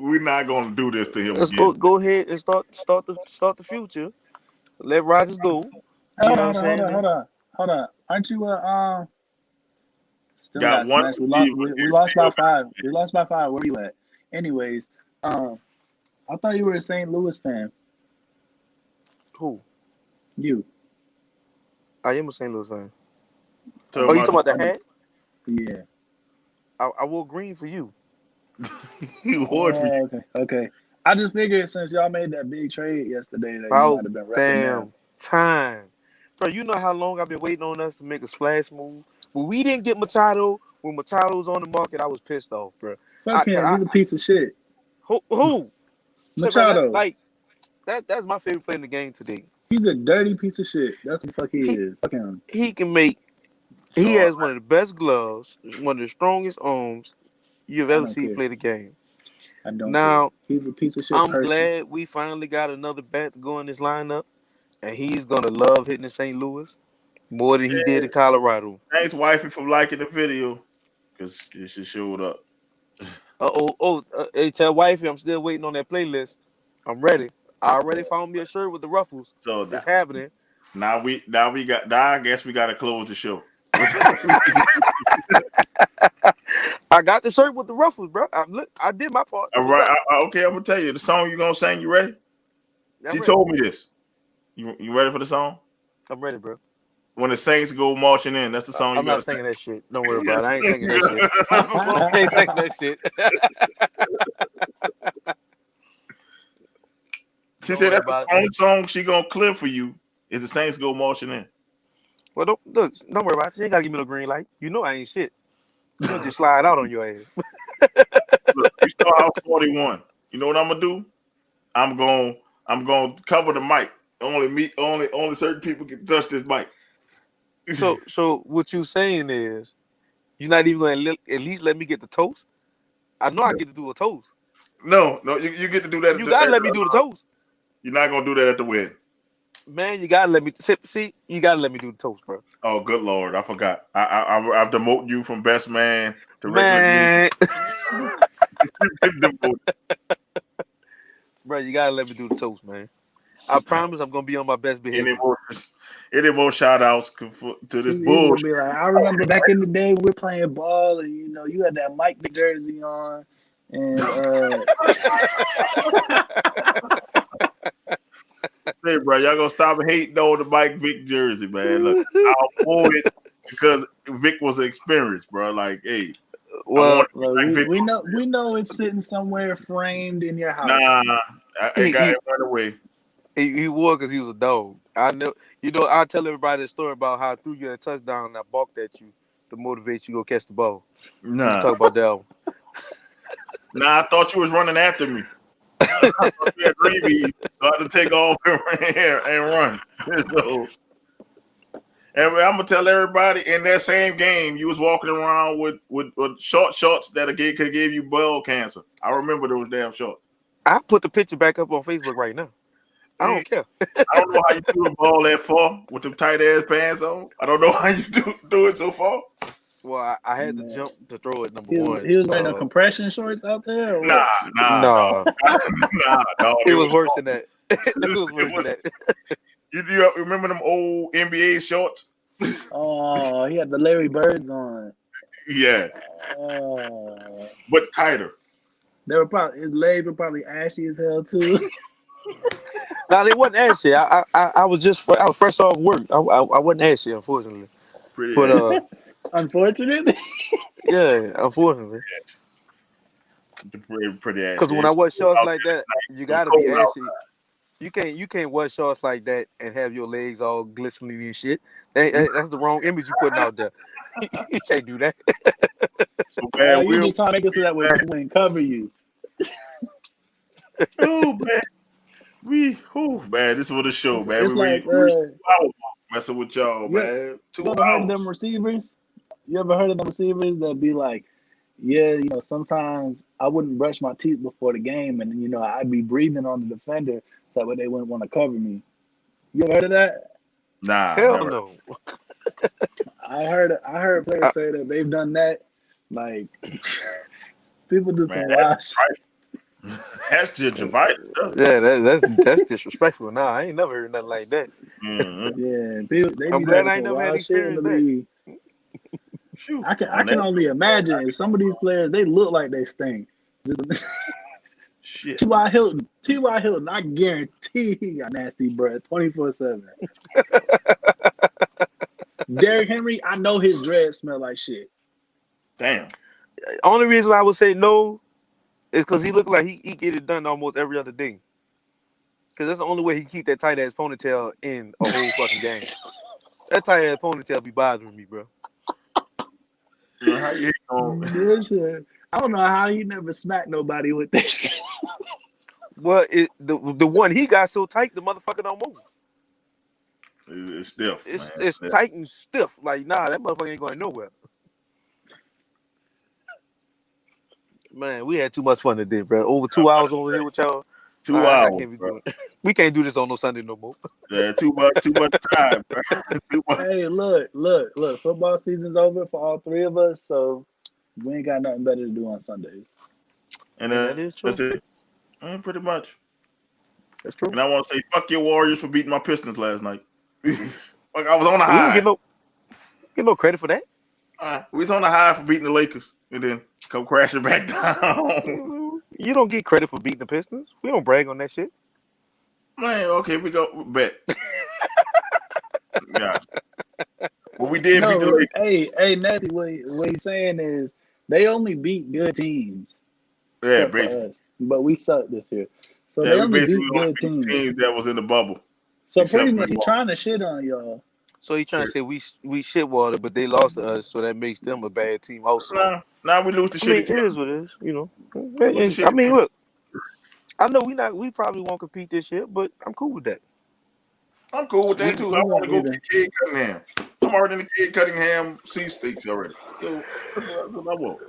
We're not gonna do this to him Let's again. go ahead and start the future. Let Rodgers go. You know what I'm saying? Hold on. Aren't you still Got got one smashed? We lost. receiver, We you lost by still- 5. We lost by 5. Where you at? Anyways, I thought you were a St. Louis fan. Who? You. I am a St. Louis fan. Tell Oh, you my- talking about the hat? Yeah. I wore green for you. You would be. Okay. I just figured since y'all made that big trade yesterday that you About might have been repping damn them. time. Bro, you know how long I've been waiting on us to make a splash move? When we didn't get Machado, when Machado was on the market, I was pissed off, bro. Fuck him. He's a piece of shit. Who? Machado. That's my favorite player in the game today. He's a dirty piece of shit. That's what the fuck he is. Fuck him. He can make. He has one of the best gloves, one of the strongest arms you've ever seen play the game. I don't now, care. He's a piece of shit I'm person. glad we finally got another bat to go in this lineup, and he's gonna love hitting in St. Louis more than he did in Colorado. Thanks, wifey, for liking the video because it just showed up. Hey, tell wifey I'm still waiting on that playlist. I'm ready. I already found me a shirt with the ruffles. So it's happening. Now I guess we got to close the show. I got the shirt with the ruffles, bro. I did my part. All right. Okay, I'm gonna tell you the song you're gonna sing. You ready? She told me this. You ready for the song? I'm ready, bro. When the Saints go marching in, that's the song. I'm not singing that shit. Don't worry about it. I ain't singing that shit. I ain't singing that shit. She said that's the only song she gonna clear for you is the Saints go marching in. Well, don't worry about it. She ain't gotta give me no green light. You know I ain't shit. You know just slide out on your ass. Look, you start out 41. You know what I'm gonna do? I'm gonna cover the mic. Only certain people can touch this mic. So what you saying is you're not even gonna at least let me get the toast? I know I get to do a toast. No, you get to do that. You gotta let me do the toast. You're not gonna do that at the wedding. Man, you gotta let me see. You gotta let me do the toast, bro. Oh, good Lord, I forgot. I've demoted you from best man to man. Bro, you gotta let me do the toast, man. I promise I'm gonna be on my best behavior. Any more shout outs to this bullshit? Be like, I remember back in the day we're playing ball and you had that Mike jersey on and Hey, bro, y'all gonna stop hating on the Mike Vick jersey, man. Look, I'll avoid it because Vick was an experience, bro. Like, hey, well, we know it's sitting somewhere framed in your house. Nah, it got right away. He wore because he was a dog. I know. I tell everybody the story about how I threw you a touchdown and I balked at you to motivate you to go catch the ball. Nah, talk about that one. Nah, I thought you was running after me. I had to take off and run. So, and I'm gonna tell everybody in that same game, you was walking around with short shorts that could give you ball cancer. I remember those damn shorts. I put the picture back up on Facebook right now. I don't care. I don't know how you threw the ball that far with them tight ass pants on. I don't know how you do it so far. Well, I had to jump to throw it. Number one, he was wearing the compression shorts out there. Or nah. It was worse than that. It was worse than that. You remember them old NBA shorts? Oh, he had the Larry Birds on. Yeah. But tighter. His legs were probably ashy as hell too. No, they wasn't ashy. I was fresh off work. I wasn't ashy, unfortunately. Unfortunately. Yeah, unfortunately. Pretty ashy. Because when I wear shorts like that, you gotta be ashy. You can't wear shorts like that and have your legs all glistening and shit. That's the wrong image you putting out there. You can't do that. You just trying to make it so that way people wouldn't cover you. Oh man, this was the show, man. It's messing with y'all, man. 2 You ever heard of them receivers? You ever heard of them receivers that be like, yeah, sometimes I wouldn't brush my teeth before the game, and I'd be breathing on the defender so that way they wouldn't want to cover me. You ever heard of that? Nah, Hell never. no. I heard players say that they've done that. Like people do some wild shit. That's just your fight. Yeah, that's disrespectful. Nah, I ain't never heard nothing like that. Mm-hmm. Yeah, people they I'm be glad doing I some ain't never had wild shit in the experience league. Shoot. I can only imagine some of these players. They look like they stink. Shit. T.Y. Hilton, I guarantee he got nasty breath 24/7. Derrick Henry, I know his dreads smell like shit. Damn. Only reason I would say no is because he looked like he get it done almost every other day. Because that's the only way he keep that tight ass ponytail in a whole fucking game. That tight ass ponytail be bothering me, bro. How you on? I don't know how he never smacked nobody with that shit. Well, the one he got so tight, the motherfucker don't move. It's stiff. It's tight and stiff. Like, nah, that motherfucker ain't going nowhere. Man, we had too much fun today, bro. Over 2 hours over here with y'all. 2 hours. We can't do this on no Sunday no more. Yeah, too much time, bro. Too much. Hey, look. Football season's over for all three of us, so we ain't got nothing better to do on Sundays. And that is true. that's it. Pretty much. That's true. And I want to say, fuck your Warriors for beating my Pistons last night. Like I was on the high. We don't get no credit for that. We was on the high for beating the Lakers, and then come crashing back down. You don't get credit for beating the Pistons. We don't brag on that shit. Man, okay, we go bet. Yeah. Well, we did beat the Lakers. Hey, Natty, what he's saying is they only beat good teams. Yeah, basically. But we sucked this year. So yeah, they only beat good teams. That was in the bubble. So pretty much he's trying to shit on y'all. So he's trying to say we shit water, but they lost to us, so that makes them a bad team also. Nah, we lose the shit. It is what it is, I mean, look, I know we probably won't compete this year, but I'm cool with that. I'm cool with that too. I want to go get Cade Cunningham. I'm already in the Cade Cunningham C-stakes already. So that's what I want.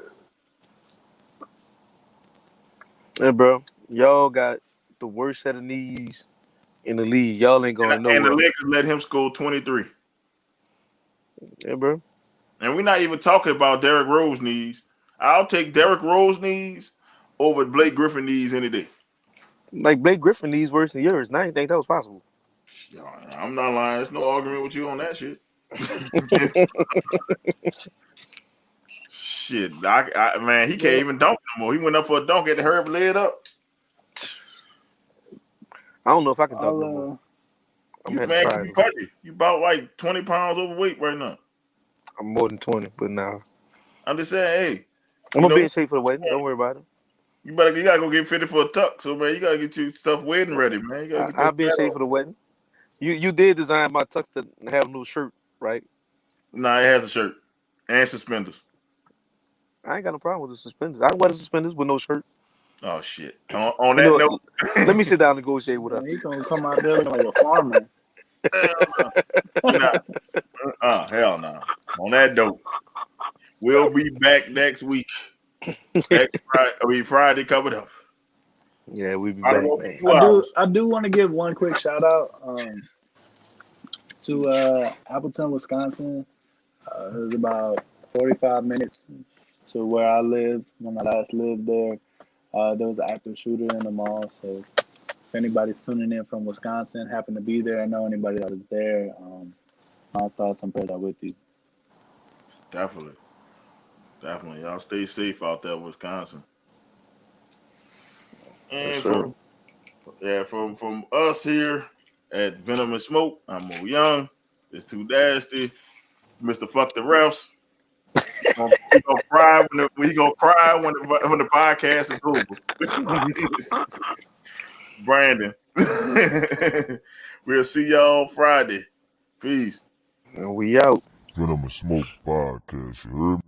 Yeah, bro, y'all got the worst set of knees in the league. Y'all ain't going nowhere. And the Lakers let him score 23. Yeah, bro. And we're not even talking about Derrick Rose knees. I'll take Derrick Rose knees over Blake Griffin knees any day. Like Blake Griffin knees worse than yours, and I didn't think that was possible. I'm not lying. There's no argument with you on that shit. Shit, man, he can't even dunk no more. He went up for a dunk, had to hurry up and lay it up. I don't know if I can dunk no more. You about like 20 pounds overweight right now. I'm more than 20, but nah. I'm just saying, hey. I'm gonna be in shape for the wedding. Don't worry about it. You gotta go get fitted for a tuck. So man, you gotta get your stuff wedding ready, man. I'll be in shape for the wedding. You did design my tux to have a new shirt, right? Nah, it has a shirt and suspenders. I ain't got no problem with the suspenders. I wear the suspenders with no shirt. Oh shit! On that note, let me sit down and negotiate with her. He gonna come out there like a farmer. Hell no. On that note, we'll be back next week. Friday coming up. Yeah, we'll be back. I do want to give one quick shout out to Appleton, Wisconsin. It was about 45 minutes to where I lived when I last lived there. There was an active shooter in the mall, so if anybody's tuning in from Wisconsin, happen to be there, I know anybody that was there, my thoughts and prayers are with you. Definitely. Y'all stay safe out there in Wisconsin. And from us here at Venom and Smoke, I'm Mo Young. It's Too Nasty. Mr. Fuck the Refs. He gonna cry when the podcast is over. Brandon. We'll see y'all Friday. Peace. And we out. Venom and Smoke podcast, you heard me?